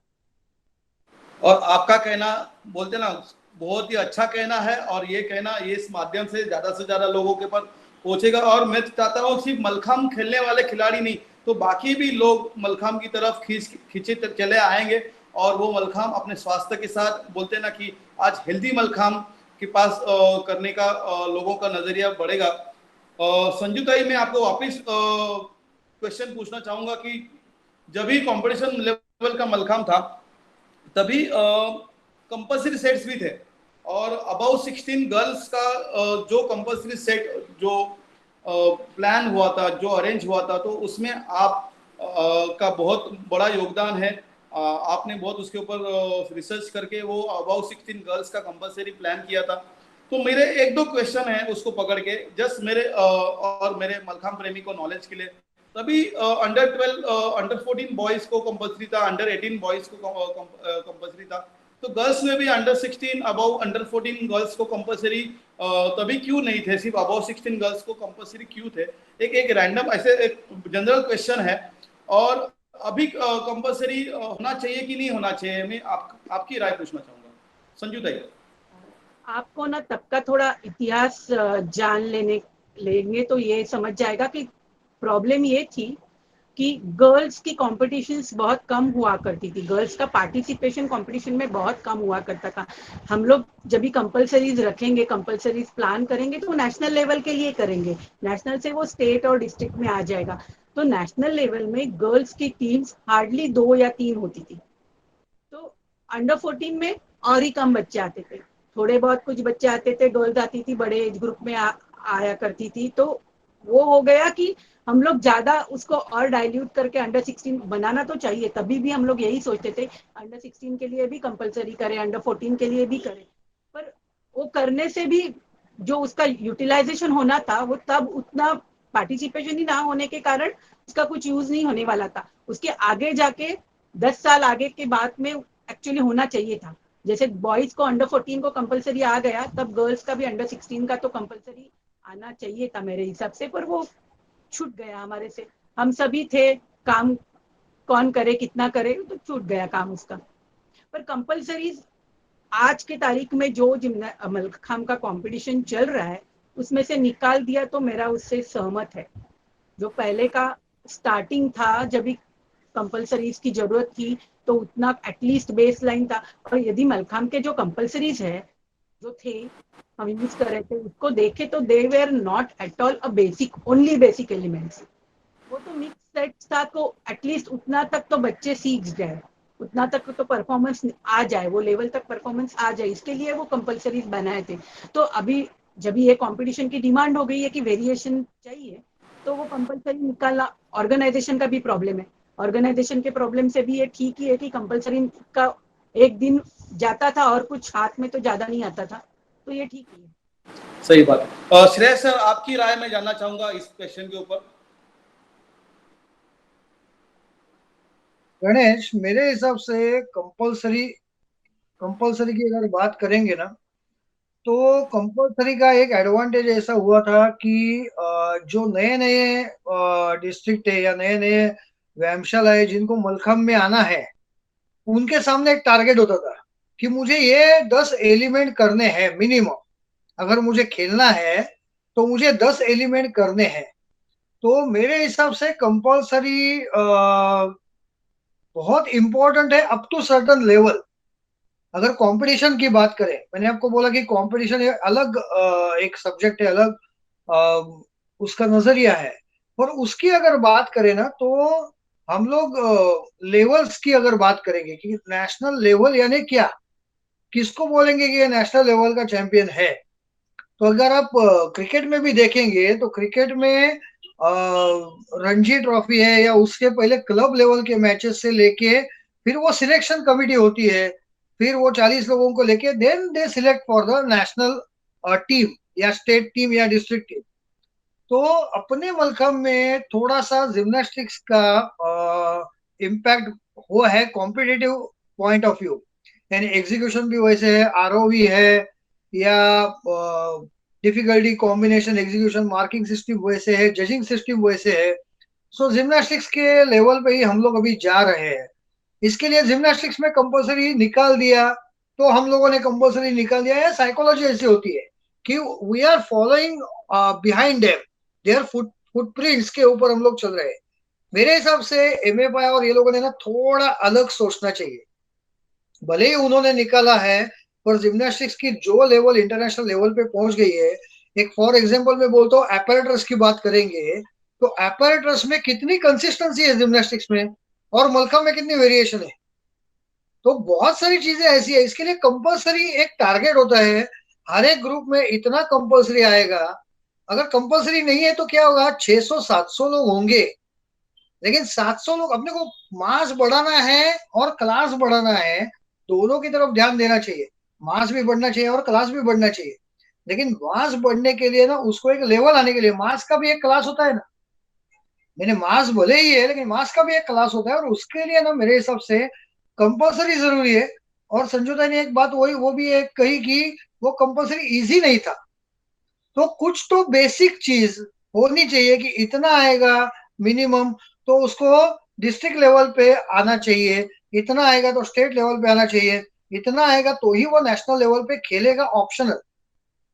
और आपका कहना बोलते ना बहुत ही अच्छा कहना है, और ये कहना ये इस माध्यम से ज्यादा लोगों के पास पहुंचेगा. और मैं चाहता हूँ सिर्फ मलखाम खेलने वाले खिलाड़ी नहीं, तो बाकी भी लोग मलखाम की तरफ खींचे चले आएंगे, और वो मलखाम अपने स्वास्थ्य के साथ बोलते ना कि आज हेल्दी मलखाम के पास करने का लोगों का नजरिया बढ़ेगा. संजू ताई, मैं आपको वापिस क्वेश्चन पूछना चाहूंगा कि जब भी कंपटीशन लेवल का मलखाम था, तभी कंपल्सरी सेट्स भी थे, और अबाउ 16 गर्ल्स का जो कंपल्सरी सेट जो प्लान हुआ था, जो अरेंज हुआ था, तो उसमें आप का बहुत बड़ा योगदान है. आपने बहुत उसके ऊपर रिसर्च करके वो अबाउ 16 गर्ल्स का कंपल्सरी प्लान किया था. तो मेरे 1-2 क्वेश्चन है उसको पकड़ के, जस्ट मेरे और मेरे मलखाम प्रेमी को नॉलेज के लिए. तभी अंडर 12 अंडर 14 बॉयज को कंपल्सरी था, अंडर 18 बॉयज को कंपल्सरी था, तो गर्ल्स में भी अंडर 16 अबव अंडर 14 गर्ल्स को कंपल्सरी तभी क्यों नहीं थे, सिर्फ अबव 16 गर्ल्स को कंपल्सरी क्यों थे? एक रैंडम ऐसे एक जनरल क्वेश्चन है. और अभी कंपल्सरी होना चाहिए कि नहीं होना चाहिए, मैं आपकी राय पूछना चाहूंगा. संजू ताई. आपको ना तब का थोड़ा इतिहास जान लेंगे तो ये समझ जाएगा कि प्रॉब्लम ये थी कि गर्ल्स की कॉम्पिटिशन्स बहुत कम हुआ करती थी, गर्ल्स का पार्टिसिपेशन कंपटीशन में बहुत कम हुआ करता था। हम लोग जब भी कंपलसरीज रखेंगे, कंपलसरीज प्लान करेंगे तो नेशनल लेवल के लिए करेंगे, नेशनल से वो स्टेट और डिस्ट्रिक्ट में आ जाएगा। तो नेशनल लेवल में गर्ल्स की टीम्स हार्डली 2 या 3 होती थी। तो अंडर 14 में और ही कम बच्चे आते थे, थोड़े बहुत कुछ बच्चे आते थे, गर्ल्स आती थी, बड़े एज ग्रुप में आया करती थी। तो वो हो गया कि हम लोग ज्यादा उसको और डाइल्यूट करके अंडर 16 बनाना तो चाहिए, तभी भी हम लोग यही सोचते थे अंडर 16 के लिए भी कंपलसरी करें, अंडर 14 के लिए भी करें। पर वो करने से भी जो उसका यूटिलाइजेशन होना था वो तब उतना पार्टिसिपेशन ही ना होने के कारण उसका कुछ यूज नहीं होने वाला था। उसके आगे जाके 10 साल आगे के बाद में एक्चुअली होना चाहिए था। जैसे बॉयज को अंडर 14 को कंपलसरी आ गया, तब गर्ल्स का भी अंडर 16 का तो कंपलसरी आना चाहिए था मेरे हिसाब से, पर वो छूट गया हमारे से। हम सभी थे, काम कौन करे कितना करे, तो छूट गया काम उसका। पर कंपलसरी आज के तारीख में जो मलखाम का कंपटीशन चल रहा है उसमें से निकाल दिया तो मेरा उससे सहमत है। जो पहले का स्टार्टिंग था, जब भी कंपलसरीज की जरूरत थी तो उतना एटलीस्ट बेस लाइन था। और यदि मलखाम के जो कंपलसरीज है जो थे हम यूज कर रहे थे उसको देखे तो they were not at all a basic, only basic elements. वो तो मिक्स सेट था, तो एटलीस्ट उतना तक तो बच्चे सीख जाए, उतना तक तो परफॉर्मेंस आ जाए, वो लेवल तक परफॉर्मेंस आ जाए, इसके लिए वो कंपलसरीज बनाए थे। तो अभी जब ये कंपटीशन की डिमांड हो गई है कि वेरिएशन चाहिए, तो वो कंपलसरी निकालना ऑर्गेनाइजेशन का भी प्रॉब्लम है। ऑर्गेनाइजेशन के प्रॉब्लम से भी ये ठीक ही है कि कंपलसरी का एक दिन जाता था और कुछ हाथ में तो ज्यादा नहीं आता था, तो ये ठीक ही है। सही बात है। श्रेयस सर, आपकी राय मैं जानना चाहूंगा इस क्वेश्चन के ऊपर। गणेश, मेरे हिसाब से कंपलसरी कंपलसरी की अगर बात करेंगे ना, तो कंपलसरी का एक एडवांटेज ऐसा हुआ था कि जो नए नए डिस्ट्रिक्ट है या नए नए व्यायामशाला है जिनको मलखंब में आना है, उनके सामने एक टारगेट होता था कि मुझे ये 10 एलिमेंट करने हैं मिनिमम। अगर मुझे खेलना है तो मुझे 10 एलिमेंट करने हैं। तो मेरे हिसाब से कंपलसरी बहुत इंपॉर्टेंट है अप टू सर्टन लेवल। अगर कंपटीशन की बात करें, मैंने आपको बोला कि कंपटीशन अलग एक सब्जेक्ट है, अलग उसका नजरिया है। पर उसकी अगर बात करें ना, तो हम लोग लेवल्स की अगर बात करेंगे कि नेशनल लेवल यानी क्या, किसको बोलेंगे कि ये नेशनल लेवल का चैंपियन है। तो अगर आप क्रिकेट में भी देखेंगे तो क्रिकेट में रणजी ट्रॉफी है या उसके पहले क्लब लेवल के मैचेस से लेके फिर वो सिलेक्शन कमिटी होती है, फिर वो 40 लोगों को लेके then they select for the national team या स्टेट टीम या डिस्ट्रिक्ट टीम। तो अपने मलखम में थोड़ा सा जिम्नास्टिक्स का इम्पैक्ट हुआ है कॉम्पिटिटिव पॉइंट ऑफ व्यू। यानी एग्जीक्यूशन भी वैसे है, आरओवी है, या difficulty combination execution marking system वैसे है, जजिंग सिस्टम वैसे है। सो जिम्नास्टिक्स के लेवल पे ही हम लोग अभी जा रहे हैं। इसके लिए जिम्नास्टिक्स में कंपलसरी निकाल दिया, तो हम लोगों ने कंपलसरी निकाल दिया। या साइकोलॉजी ऐसी होती है कि we are following behind them, their footprints के ऊपर हम लोग चल रहे हैं। मेरे हिसाब से एमएफआई और ये लोगों ने ना थोड़ा अलग सोचना चाहिए। भले ही उन्होंने निकाला है, पर जिम्नास्टिक्स की जो लेवल इंटरनेशनल लेवल पे पहुंच गई है, एक फॉर एग्जांपल मैं बोलता हूँ एपैरेटस की बात करेंगे, तो एपैरेटस में कितनी कंसिस्टेंसी है जिम्नास्टिक्स में, और मलखम्ब में कितनी वेरिएशन है। तो बहुत सारी चीजें ऐसी है, इसके लिए कंपलसरी एक टारगेट होता है। हर एक ग्रुप में इतना कंपलसरी आएगा। अगर कंपलसरी नहीं है तो क्या होगा, 600-700 लोग होंगे, लेकिन 700 लोग, अपने को मास बढ़ाना है और क्लास बढ़ाना है, दोनों की तरफ ध्यान देना चाहिए। मास भी बढ़ना चाहिए और क्लास भी बढ़ना चाहिए। लेकिन मास बढ़ने के लिए ना, उसको एक लेवल आने के लिए मास का भी एक क्लास होता है ना। मैंने मास भले ही है, लेकिन मास का भी एक क्लास होता है, और उसके लिए ना मेरे हिसाब से कंपलसरी जरूरी है। और संजोता ने एक बात वही वो भी एक कही कि वो कंपलसरी इजी नहीं था। तो कुछ तो बेसिक चीज होनी चाहिए कि इतना आएगा मिनिमम तो उसको डिस्ट्रिक्ट लेवल पे आना चाहिए, इतना आएगा तो स्टेट लेवल पे आना चाहिए, इतना आएगा तो ही वो नेशनल लेवल पे खेलेगा, ऑप्शनल,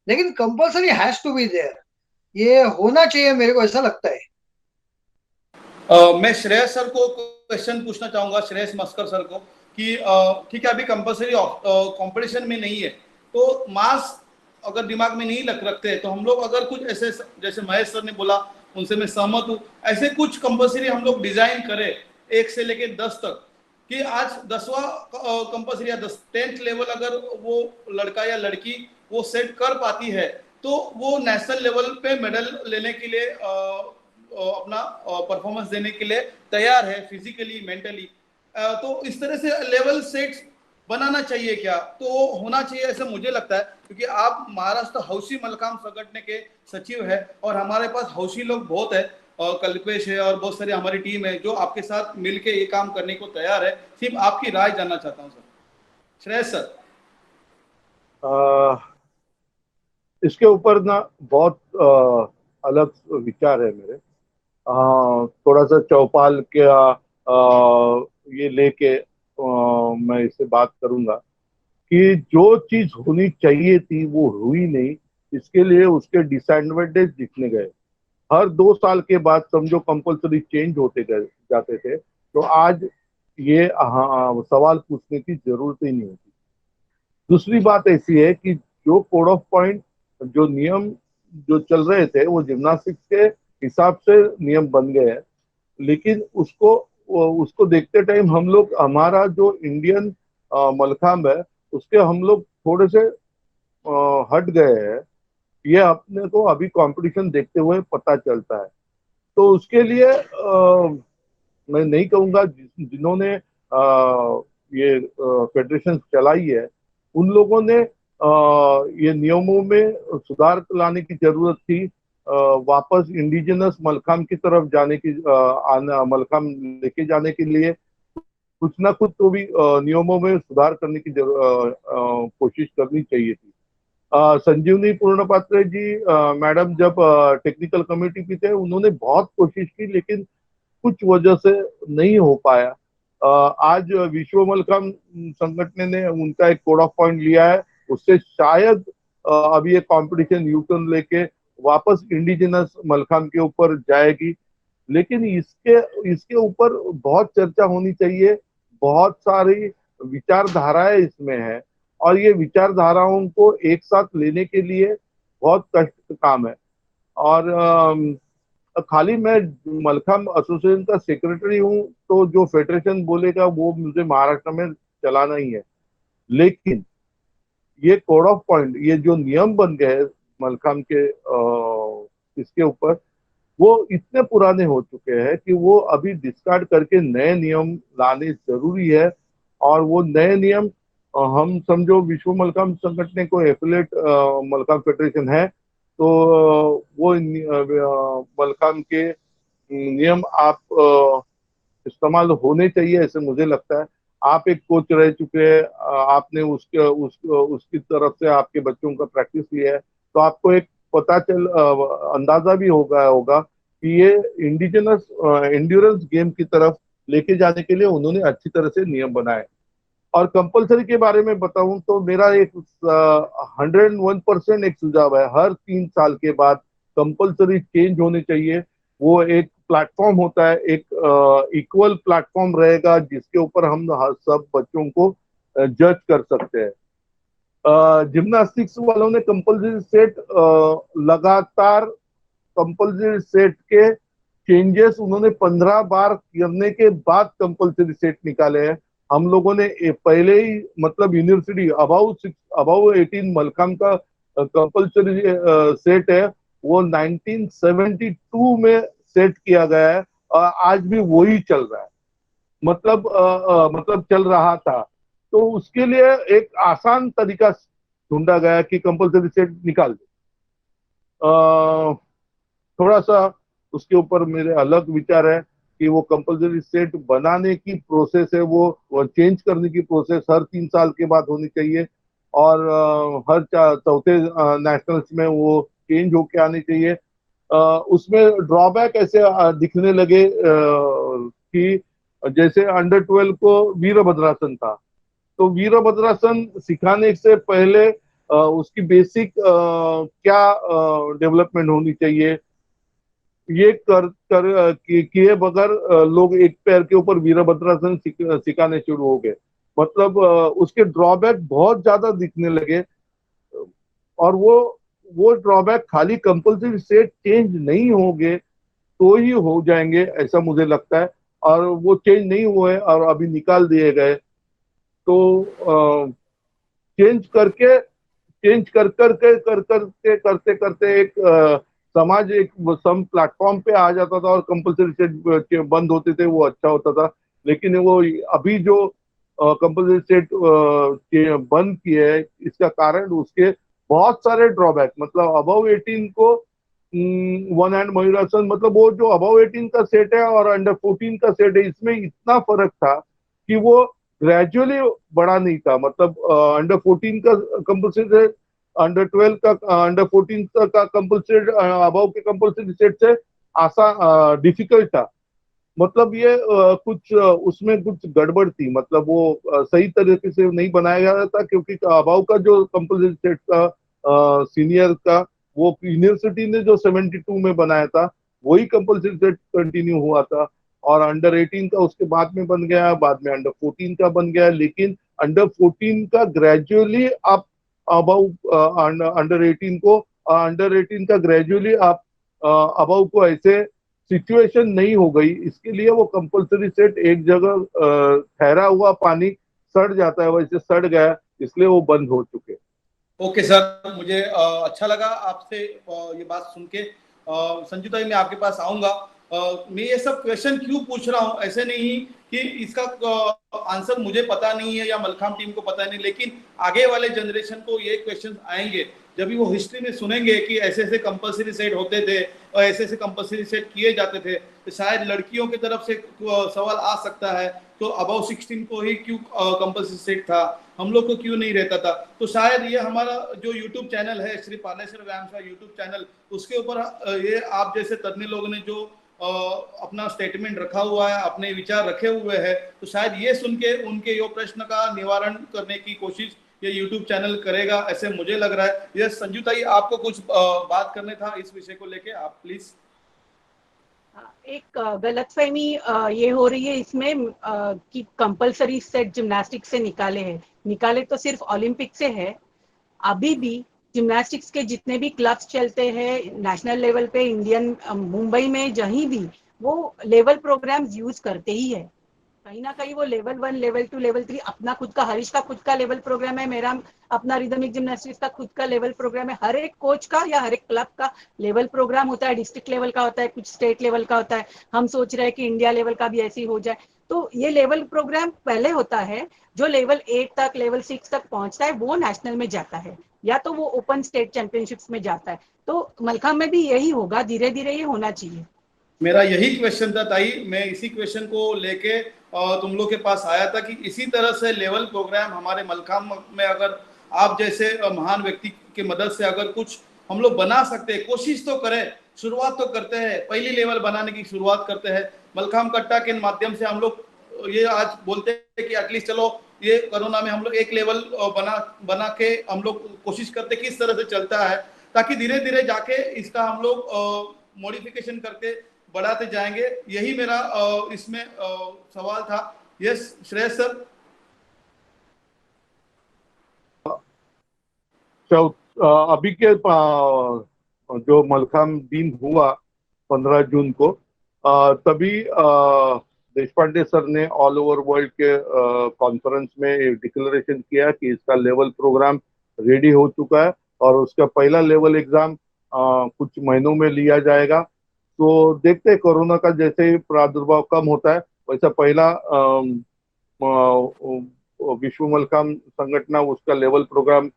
लेकिन compulsory has to be there, ये होना चाहिए, मेरे को ऐसा लगता है। मैं श्रेयस सर को क्वेश्चन पूछना चाहूंगा, श्रेयस मस्कर सर को, कि ठीक है अभी कंपलसरी कंपटीशन में नहीं है, तो मास अगर दिमाग में नहीं रखते हैं तो हम लोग अगर कुछ ऐसे, जैसे महेश सर ने बोला उनसे मैं सहमत हूँ, ऐसे कुछ कंपलसरी हम लोग डिजाइन करें 1 से लेके 10 तक, कि आज 10वां कंपलसरी या 10th लेवल अगर वो लड़का या लड़की वो सेट कर पाती है तो वो नेशनल लेवल पे मेडल लेने के लिए अपना परफॉर्मेंस देने के लिए तैयार है, फिजिकली मेंटली। तो इस तरह से लेवल सेट्स बनाना चाहिए क्या, तो होना चाहिए ऐसा मुझे लगता है, क्योंकि आप महाराष्ट्र हौशी मलखाम संगठन के सचिव है और हमारे पास हौशी लोग बहुत है, और कल्पेश है और बहुत सारी हमारी टीम है जो आपके साथ मिलके ये काम करने को तैयार है। सिर्फ आपकी राय जानना चाहता हूँ सर। श्रेयस सर। इसके ऊपर ना बहुत अलग विचार है मेरे। थोड़ा सा चौपाल के ये लेके मैं इससे बात करूंगा कि जो चीज होनी चाहिए थी वो हुई नहीं, इसके लिए उसके डिसएडवांटेज दिखने गए। हर 2 साल के बाद समझो कंपलसरी चेंज होते गए जाते थे, तो आज ये सवाल पूछने की जरूरत ही नहीं होती। दूसरी बात ऐसी है कि जो कोड ऑफ पॉइंट, जो नियम जो चल रहे थे वो जिम्नास्टिक्स के हिसाब से नियम बन गए हैं, लेकिन उसको देखते टाइम हम लोग, हमारा जो इंडियन मलखांब है उसके हम लोग थोड़े से हट गए हैं। ये अपने को अभी कंपटीशन देखते हुए पता चलता है। तो उसके लिए मैं नहीं कहूंगा जिन्होंने ये फेडरेशन चलाई है उन लोगों ने ये नियमों में सुधार लाने की जरूरत थी। वापस इंडिजिनस मलखाम की तरफ जाने की, मलखाम लेके जाने के लिए कुछ ना कुछ तो भी नियमों में सुधार करने की कोशिश करनी चाहिए थी। संजीवनी पूर्णपात्र जी मैडम जब टेक्निकल कमेटी पे थे उन्होंने बहुत कोशिश की, लेकिन कुछ वजह से नहीं हो पाया। आज विश्व मलखाम संगठन ने उनका एक कोड ऑफ पॉइंट लिया है, उससे शायद अभी ये कंपटीशन यूटर्न लेके वापस इंडिजिनस मलखाम के ऊपर जाएगी। लेकिन इसके इसके ऊपर बहुत चर्चा होनी चाहिए। बहुत सारी विचारधाराएं इसमें है और ये विचारधाराओं को एक साथ लेने के लिए बहुत कष्ट काम है। और खाली मैं मलखाम एसोसिएशन का सेक्रेटरी हूँ, तो जो फेडरेशन बोलेगा वो मुझे महाराष्ट्र में चलाना ही है। लेकिन ये कोड ऑफ पॉइंट, ये जो नियम बन गए मलखाम के इसके ऊपर, वो इतने पुराने हो चुके हैं कि वो अभी डिस्कार्ड करके नए नियम लाने जरूरी है। और वो नए नियम हम समझो विश्व मलखाम संगठन को एफिलेट मलखाम फेडरेशन है, तो वो मलखाम के नियम आप इस्तेमाल होने चाहिए ऐसे मुझे लगता है। आप एक कोच रह चुके हैं, आपने उसकी तरफ से आपके बच्चों का प्रैक्टिस लिया है, तो आपको एक अंदाजा भी होगा कि ये इंडिजिनस एंड्योरेंस गेम की तरफ लेके जाने के लिए उन्होंने अच्छी तरह से नियम बनाए। और कंपलसरी के बारे में बताऊं तो मेरा एक 101% एक सुझाव है, हर 3 साल के बाद कंपलसरी चेंज होने चाहिए। वो एक प्लेटफॉर्म होता है, एक इक्वल प्लेटफॉर्म रहेगा जिसके ऊपर हम सब बच्चों को जज कर सकते हैं। जिम्नास्टिक्स वालों ने कंपलसरी सेट लगातार कंपलसरी सेट के चेंजेस उन्होंने 15 बार करने के बाद कंपलसरी सेट निकाले हैं। हम लोगों ने पहले ही मतलब यूनिवर्सिटी अबाउ 18 मलखाम का कंपलसरी सेट है, वो 1972 में सेट किया गया है और आज भी वही चल रहा है। मतलब चल रहा था। तो उसके लिए एक आसान तरीका ढूंढा गया कि कंपलसरी सेट निकाल दे। थोड़ा सा उसके ऊपर मेरे अलग विचार है कि वो कंपलसरी सेट बनाने की प्रोसेस है, वो चेंज करने की प्रोसेस हर 3 साल के बाद होनी चाहिए। और हर चौथे नेशनल्स में वो चेंज होके आनी चाहिए। उसमें ड्रॉबैक ऐसे दिखने लगे कि जैसे अंडर 12 को वीरभद्रासन था, तो वीरभद्रासन सिखाने से पहले उसकी बेसिक क्या डेवलपमेंट होनी चाहिए, ये किए बगैर लोग एक पैर के ऊपर वीरभद्रासन सिखाने शुरू हो गए। मतलब उसके ड्रॉबैक बहुत ज्यादा दिखने लगे, और वो ड्रॉबैक खाली कंपल्सरी सेट चेंज नहीं होंगे तो ही हो जाएंगे, ऐसा मुझे लगता है। और वो चेंज नहीं हुए और अभी निकाल दिए गए, तो चेंज करते करते एक समाज एक सम प्लेटफॉर्म पे आ जाता था और कंपल्सरी सेट बंद होते थे, वो अच्छा होता था। लेकिन वो अभी जो कंपल्सरी सेट बंद किए है, इसका कारण उसके बहुत सारे ड्रॉबैक, मतलब अबव 18 को वन हैंड मयूरासन, मतलब वो जो अबव 18 का सेट है और अंडर 14 का सेट है, इसमें इतना फर्क था कि वो ग्रेजुअली बड़ा नहीं था। मतलब अंडर 14 का कंपल्सरी सेट अंडर 12 का अंडर 14 का कंपल्सरी अबव के कंपल्सरी सेट से आसान डिफिकल्ट था। मतलब ये कुछ उसमें कुछ गड़बड़ थी, मतलब वो सही तरीके से नहीं बनाया गया था, क्योंकि अबव का जो कंपल्सरी सेट का सीनियर का वो यूनिवर्सिटी ने जो 72 में बनाया था वही कंपल्सरी सेट कंटिन्यू हुआ था, और अंडर 18 का उसके बाद में बन गया, बाद में अंडर 14 का बन गया। लेकिन अंडर 14 का ग्रेजुअली आप अबव अंडर 18 को, अंडर 18 का ग्रेजुअली आप अबव को ऐसे सिचुएशन नहीं हो गई। इसके लिए वो कंपल्सरी सेट एक जगह ठहरा हुआ पानी सड़ जाता है, वैसे सड़ गया, इसलिए वो बंद हो चुके। ओके सर, मुझे अच्छा लगा आपसे ये बात सुन के। संजू ताई, मैं आपके पास आऊंगा। मैं ये सब क्वेश्चन क्यों पूछ रहा हूँ, ऐसे नहीं कि इसका आंसर मुझे पता नहीं है या मलखाम टीम को पता नहीं, लेकिन आगे वाले जनरेशन को ये क्वेश्चन आएंगे जब भी वो हिस्ट्री में सुनेंगे कि ऐसे ऐसे कंपल्सरी सेट होते थे और ऐसे ऐसे कंपल्सरी सेट किए जाते थे, तो शायद लड़कियों की तरफ से सवाल आ सकता है तो अबव 16 को ही क्यों कंपल्सरी सेट था, हम लोग को क्यों नहीं रहता था। तो शायद ये हमारा जो यूट्यूब चैनल है, श्री पार्लेश्वर व्यायाम का यूट्यूब चैनल, उसके ऊपर ये आप जैसे तज्ञ लोगों ने जो अपना स्टेटमेंट रखा हुआ है, अपने विचार रखे हुए हैं, तो शायद ये सुन के उनके यो प्रश्न का निवारण करने की कोशिश ये यूट्यूब चैनल करेगा, ऐसे मुझे लग रहा है। ये संजू ताई, आपको कुछ बात करने था इस विषय को लेके, आप प्लीज। एक गलतफहमी ये हो रही है इसमें कि कंपलसरी सेट जिम्नास्टिक्स से निकाले तो सिर्फ ओलंपिक से है। अभी भी जिम्नास्टिक्स के जितने भी क्लब्स चलते हैं नेशनल लेवल पे, इंडियन मुंबई में जहीं भी, वो लेवल प्रोग्राम्स यूज करते ही है। कहीं ना कहीं वो लेवल 1, लेवल 2, लेवल 3 अपना खुद का, हरीश का खुद का लेवल प्रोग्राम है, मेरा अपना रिदमिक जिम्नास्टिक्स का खुद का लेवल प्रोग्राम है। हर एक कोच का या हर एक क्लब का लेवल प्रोग्राम होता है, डिस्ट्रिक्ट लेवल का होता है, कुछ स्टेट लेवल का होता है। हम सोच रहे हैं कि इंडिया लेवल का भी ऐसे ही हो जाए। तो ये लेवल प्रोग्राम पहले होता है, जो लेवल 8 तक, लेवल 6 तक पहुंचता है वो नेशनल में जाता है, या तो वो ओपन स्टेट चैंपियनशिप्स में जाता है। तो मलखा में भी यही होगा, धीरे धीरे ये होना चाहिए। मेरा यही क्वेश्चन था ताई, मैं इसी क्वेश्चन को लेके तुम लोग के पास आया था कि इसी तरह से लेवल प्रोग्राम हमारे मलखाम में अगर आप जैसे महान व्यक्ति की मदद से अगर कुछ हम लोग बना सकते हैं, कोशिश तो करें, शुरुआत तो करते हैं, पहली लेवल बनाने की शुरुआत करते हैं। मलखाम कट्टा के माध्यम से हम लोग ये आज बोलते हैं कि एटलीस्ट चलो ये कोरोना में हम लोग एक लेवल बना के हम लोग कोशिश करते किस तरह से चलता है, ताकि धीरे धीरे जाके इसका हम लोग मॉडिफिकेशन करके बढ़ाते जाएंगे। यही मेरा इसमें सवाल था। Yes Shreyas sir. अभी के जो मलखाम दिन हुआ 15 जून को, तभी देशपांडे सर ने ऑल ओवर वर्ल्ड के कॉन्फ्रेंस में एक डिक्लेरेशन किया कि इसका लेवल प्रोग्राम रेडी हो चुका है और उसका पहला लेवल एग्जाम कुछ महीनों में लिया जाएगा। तो देखते हैं कोरोना का जैसे प्रादुर्भाव कम होता है वैसा पहला विश्व मलखाम संगठन उसका लेवल प्रोग्राम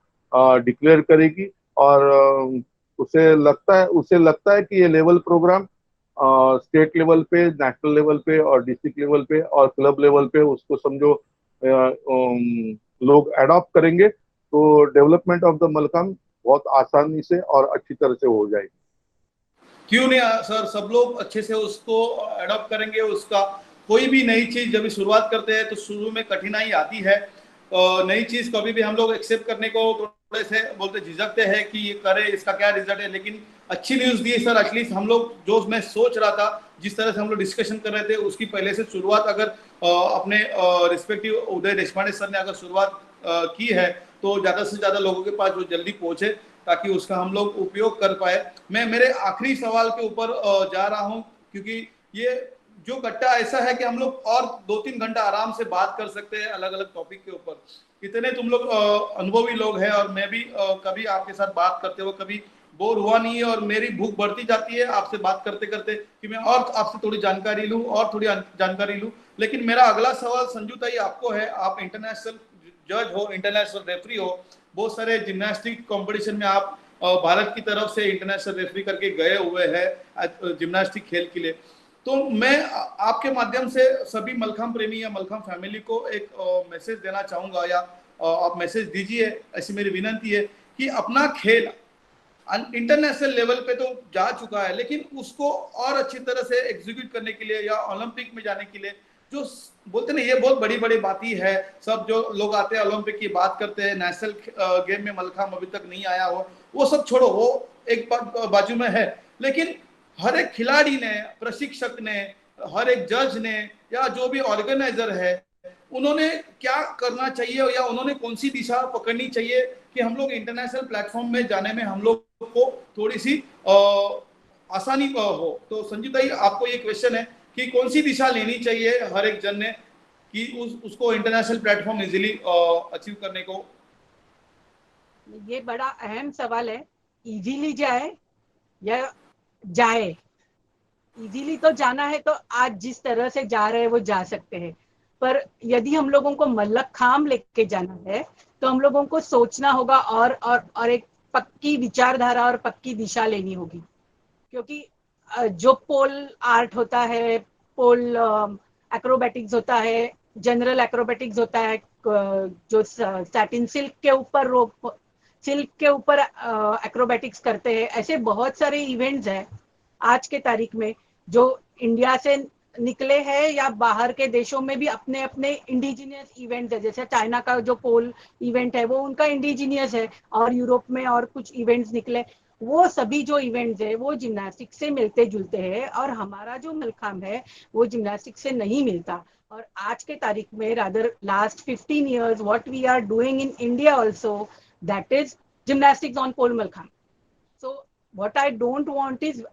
डिक्लेयर करेगी, और उसे लगता है कि ये लेवल प्रोग्राम स्टेट लेवल पे, नेशनल लेवल पे और डिस्ट्रिक्ट लेवल पे और क्लब लेवल पे उसको समझो लोग एडॉप्ट करेंगे, तो डेवलपमेंट ऑफ द मलखाम बहुत आसानी से और अच्छी तरह से हो जाएगी। क्यों नहीं सर, सब लोग अच्छे से उसको अडॉप्ट करेंगे। उसका कोई भी नई चीज जब शुरुआत करते हैं तो शुरू में कठिनाई आती है, नई चीज कभी भी हम लोग एक्सेप्ट करने को थोड़े से बोलते झिझकते हैं कि ये करे, इसका क्या रिजल्ट है, लेकिन अच्छी न्यूज दी सर। एटलीस्ट हम लोग जो मैं सोच रहा था, जिस तरह से हम लोग डिस्कशन कर रहे थे, उसकी पहले से शुरुआत अगर अपने रिस्पेक्टिव उदय देशपांडे सर ने अगर शुरुआत की है, तो ज्यादा से ज्यादा लोगों के पास जो जल्दी पहुंचे, ताकि उसका हम लोग उपयोग कर पाए। मैं मेरे आखिरी सवाल के ऊपर जा रहा हूं, क्योंकि ये जो कट्टा ऐसा है कि हम लोग और 2-3 घंटा आराम से बात कर सकते हैं अलग अलग टॉपिक के ऊपर। इतने तुम लोग अनुभवी लोग हैं, और मैं भी कभी आपके साथ बात करते हुए कभी बोर हुआ नहीं है, और मेरी भूख बढ़ती जाती है आपसे बात करते करते कि मैं और आपसे थोड़ी जानकारी लूं और थोड़ी जानकारी लूं। लेकिन मेरा अगला सवाल संजू ताई आपको है। आप इंटरनेशनल जज हो, इंटरनेशनल रेफरी हो, बहुत सारे जिम्नास्टिक कंपटीशन में आप भारत की तरफ से इंटरनेशनल रेफरी करके गए हुए हैं जिम्नास्टिक खेल के लिए। तो मैं आपके माध्यम से सभी मलखाम प्रेमी या मलखाम फैमिली को एक मैसेज देना चाहूंगा, या आप मैसेज दीजिए, ऐसी मेरी विनती है कि अपना खेल इंटरनेशनल लेवल पे तो जा चुका है, लेकिन उसको और अच्छी तरह से एग्जीक्यूट करने के लिए या ओलंपिक में जाने के लिए, जो बोलते ना ये बहुत बड़ी बड़ी बात ही है। सब जो लोग आते हैं ओलंपिक की बात करते हैं, नेशनल गेम में मलखाम अभी तक नहीं आया हो, वो सब छोड़ो, वो एक बाजू में है। लेकिन हर एक खिलाड़ी ने, प्रशिक्षक ने, हर एक जज ने, या जो भी ऑर्गेनाइजर है, उन्होंने क्या करना चाहिए, या उन्होंने कौन सी दिशा पकड़नी चाहिए कि हम लोग इंटरनेशनल प्लेटफॉर्म में जाने में हम लोग को थोड़ी सी आसानी हो। तो संजीव भाई, आपको ये क्वेश्चन है कि कौन सी दिशा लेनी चाहिए हर एक जन ने कि उसको इंटरनेशनल प्लेटफॉर्म इजीली अचीव करने को? ये बड़ा अहम सवाल है। इजीली जाए या जाए। इजीली तो जाना है तो आज जिस तरह से जा रहे हैं वो जा सकते हैं, पर यदि हम लोगों को मल्लखांब लेके जाना है तो हम लोगों को सोचना होगा और एक पक्की विचारधारा और पक्की दिशा लेनी होगी। क्योंकि जो पोल आर्ट होता है, पोल एक्रोबैटिक्स होता है, जनरल एक्रोबैटिक्स होता है, जो सैटिन सिल्क के ऊपर एक्रोबैटिक्स करते हैं, ऐसे बहुत सारे इवेंट्स हैं आज के तारीख में जो इंडिया से निकले हैं या बाहर के देशों में भी अपने अपने इंडिजिनियस इवेंट्स है। जैसे चाइना का जो पोल इवेंट है वो उनका इंडिजिनियस है, और यूरोप में और कुछ इवेंट्स निकले। वो सभी जो इवेंट्स है वो जिम्नास्टिक्स से मिलते जुलते हैं, और हमारा जो मलखांब है वो जिम्नास्टिक्स से नहीं मिलता। और आज के तारीख में rather last 15 years what we are doing in India also, that is gymnastics on pole malkham. So what I don't want is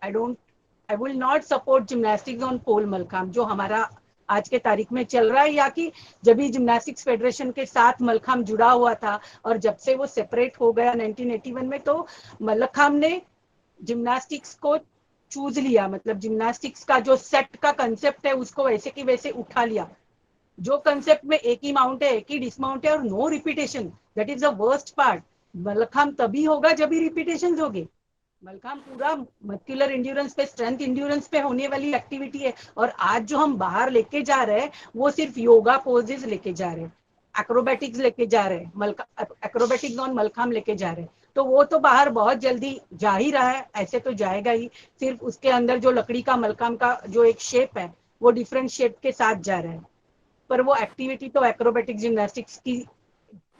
I will not support gymnastics on pole malkham जो हमारा आज के तारीख में चल रहा है, या कि जब भी जिम्नास्टिक्स फेडरेशन के साथ मलखाम जुड़ा हुआ था और जब से वो सेपरेट हो गया 1981 में, तो मलखाम ने जिम्नास्टिक्स को चूज लिया। मतलब जिम्नास्टिक्स का जो सेट का कंसेप्ट है उसको वैसे की वैसे उठा लिया। जो कंसेप्ट में एक ही माउंट है, एक ही डिसमाउंट है और no repetition, that is the worst part. Mallakhamb तभी होगा जब भी रिपीटेशन होंगे। मलखाम पूरा मस्कुलर एंड्योरेंस पे, स्ट्रेंथ एंड्योरेंस पे होने वाली एक्टिविटी है, और आज जो हम बाहर लेके जा रहे हैं वो सिर्फ योगा पोजेस लेके जा रहे हैं, एक्रोबैटिक्स लेके जा रहे हैं, एक्रोबैटिक्स ऑन मलखाम लेके जा रहे हैं। तो वो तो बाहर बहुत जल्दी जा ही रहा है, ऐसे तो जाएगा ही। सिर्फ उसके अंदर जो लकड़ी का मलखाम का जो एक शेप है वो डिफरेंट शेप के साथ जा रहा है, पर वो एक्टिविटी तो एक्रोबैटिक जिम्नास्टिक्स की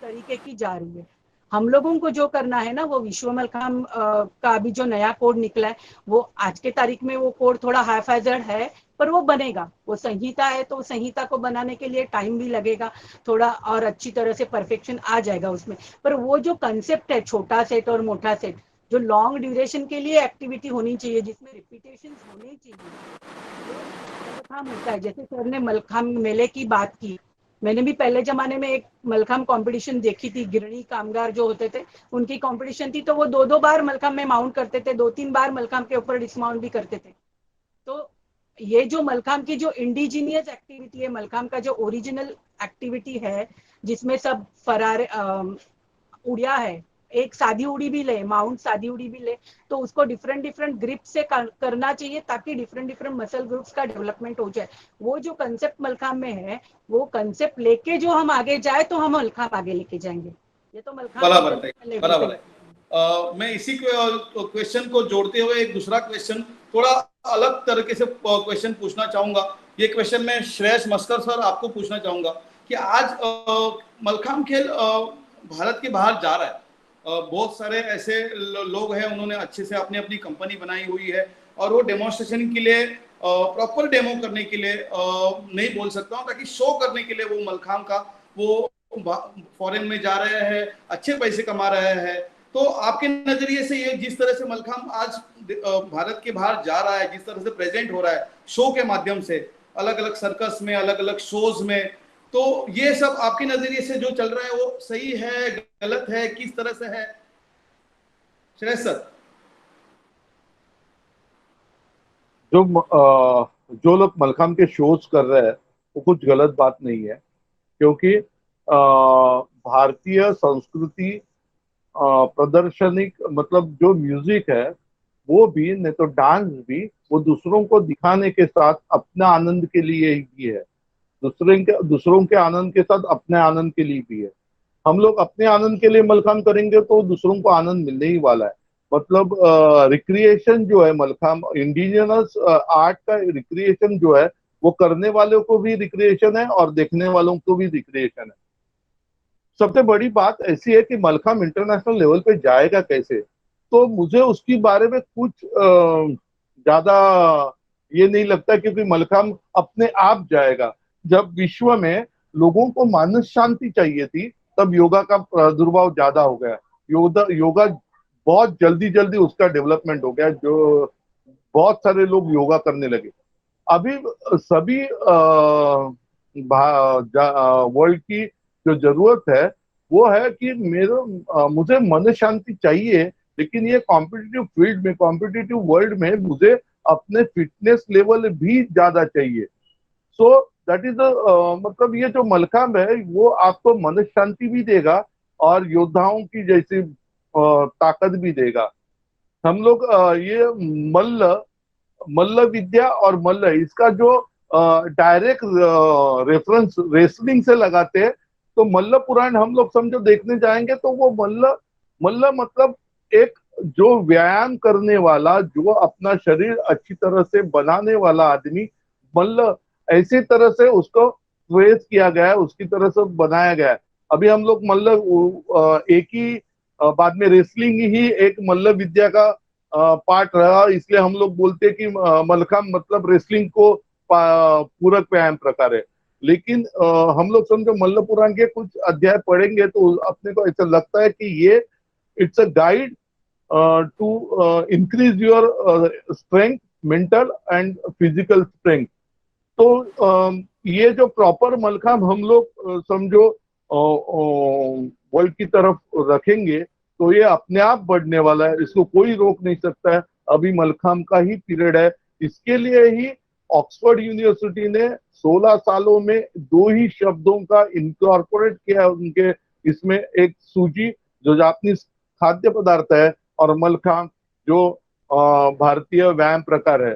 तरीके की जा रही है। हम लोगों को जो करना है ना, वो विश्व मलखाम का अभी जो नया कोड निकला है, वो आज के तारीख में वो कोड थोड़ा हैफेजर्ड है, पर वो बनेगा। वो संहिता है तो संहिता को बनाने के लिए टाइम भी लगेगा थोड़ा, और अच्छी तरह से परफेक्शन आ जाएगा उसमें। पर वो जो कंसेप्ट है, छोटा सेट और मोटा सेट, जो लॉन्ग ड्यूरेशन के लिए एक्टिविटी होनी चाहिए, जिसमें रिपीटेशन होने चाहिए, मलखाम होता है। जैसे सर ने मलखाम मेले की बात की, मैंने भी पहले जमाने में एक मलखाम कंपटीशन देखी थी। गिरणी कामगार जो होते थे उनकी कंपटीशन थी, तो वो 2-2 बार मलखाम में माउंट करते थे, 2-3 बार मलखाम के ऊपर डिसमाउंट भी करते थे। तो ये जो मलखाम की जो इंडिजिनियस एक्टिविटी है, मलखाम का जो ओरिजिनल एक्टिविटी है, जिसमें सब फरार उड़िया है, एक सादी उड़ी भी ले, माउंट सादी उड़ी भी ले, तो उसको डिफरेंट ग्रिप से करना चाहिए, ताकि डिफरेंट मसल ग्रुप्स का डेवलपमेंट हो जाए। वो जो कंसेप्ट मलखाम में है, वो कंसेप्ट लेके जो हम आगे जाए तो हम मलखाम आगे लेके जाएंगे। ये तो मलखाम बराबर है। मैं इसी क्वेश्चन को जोड़ते हुए एक दूसरा क्वेश्चन, थोड़ा अलग तरीके से क्वेश्चन पूछना चाहूंगा। ये क्वेश्चन मैं श्रेयस मस्कर सर आपको पूछना चाहूंगा कि आज मलखाम खेल भारत के बाहर जा रहा है। बहुत सारे ऐसे लोग हैं, उन्होंने अच्छे से अपनी अपनी कंपनी बनाई हुई है और वो डेमोन्स्ट्रेशन के लिए, प्रॉपर डेमो करने के लिए नहीं बोल सकता हूँ, ताकि शो करने के लिए वो मलखाम का वो फॉरेन में जा रहे हैं, अच्छे पैसे कमा रहे हैं। तो आपके नजरिए से ये जिस तरह से मलखाम आज भारत के बाहर जा रहा है, जिस तरह से प्रेजेंट हो रहा है शो के माध्यम से, अलग अलग सर्कस में, अलग अलग शोज में, तो ये सब आपके नजरिए से जो चल रहा है वो सही है, गलत है, किस तरह से है श्रेयस सर? जो लोग मलखाम के शोज कर रहे हैं वो कुछ गलत बात नहीं है, क्योंकि भारतीय संस्कृति प्रदर्शनी मतलब जो म्यूजिक है वो भी, नहीं तो डांस भी, वो दूसरों को दिखाने के साथ अपने आनंद के लिए ही है, दूसरों के आनंद के साथ अपने आनंद के लिए भी है। हम लोग अपने आनंद के लिए मलखाम करेंगे तो दूसरों को आनंद मिलने ही वाला है। मतलब रिक्रिएशन जो है, मलखाम इंडिजिनस आर्ट का रिक्रिएशन जो है, वो करने वालों को भी रिक्रिएशन है और देखने वालों को भी रिक्रिएशन है। सबसे बड़ी बात ऐसी है कि मलखाम इंटरनेशनल लेवल पे जाएगा कैसे, तो मुझे उसके बारे में कुछ ज्यादा ये नहीं लगता, क्योंकि मलखाम अपने आप जाएगा। जब विश्व में लोगों को मानस शांति चाहिए थी, तब योगा का प्रादुर्भाव ज्यादा हो गया। योगा बहुत जल्दी जल्दी उसका डेवलपमेंट हो गया, जो बहुत सारे लोग योगा करने लगे। अभी सभी वर्ल्ड की जो जरूरत है वो है कि मुझे मन शांति चाहिए, लेकिन ये कॉम्पिटिटिव फील्ड में, कॉम्पिटिटिव वर्ल्ड में मुझे अपने फिटनेस लेवल भी ज्यादा चाहिए। सो दैट इज मतलब ये जो मलखाम है वो आपको मन शांति भी देगा और योद्धाओं की जैसी ताकत भी देगा। हम लोग ये मल्ल विद्या और मल्ल, इसका जो डायरेक्ट रेफरेंस रेसलिंग से लगाते हैं, तो मल्ल पुराण हम लोग समझो देखने जाएंगे तो वो मल्ल मतलब एक जो व्यायाम करने वाला, जो अपना शरीर अच्छी तरह से बनाने वाला आदमी, मल्ल ऐसी तरह से उसको ट्रेस किया गया है, उसकी तरह से बनाया गया है। अभी हम लोग मल्ल एक ही बाद में रेसलिंग ही एक मल्ल विद्या का पार्ट रहा, इसलिए हम लोग बोलते हैं कि मलखाम मतलब रेसलिंग को पूरक व्यायाम प्रकार है। लेकिन हम लोग समझो मल्ल पुराण के कुछ अध्याय पढ़ेंगे तो अपने को ऐसा लगता है कि ये it's a guide to increase your strength, mental and physical strength. तो ये जो प्रॉपर मलखाम हम लोग समझो वर्ल्ड की तरफ रखेंगे तो ये अपने आप बढ़ने वाला है, इसको कोई रोक नहीं सकता है। अभी मलखाम का ही पीरियड है। इसके लिए ही ऑक्सफोर्ड यूनिवर्सिटी ने 16 सालों में 2 ही शब्दों का इनकॉर्पोरेट किया उनके इसमें, एक सूजी जो जापानीज खाद्य पदार्थ है और मलखाम जो भारतीय व्यायाम प्रकार है।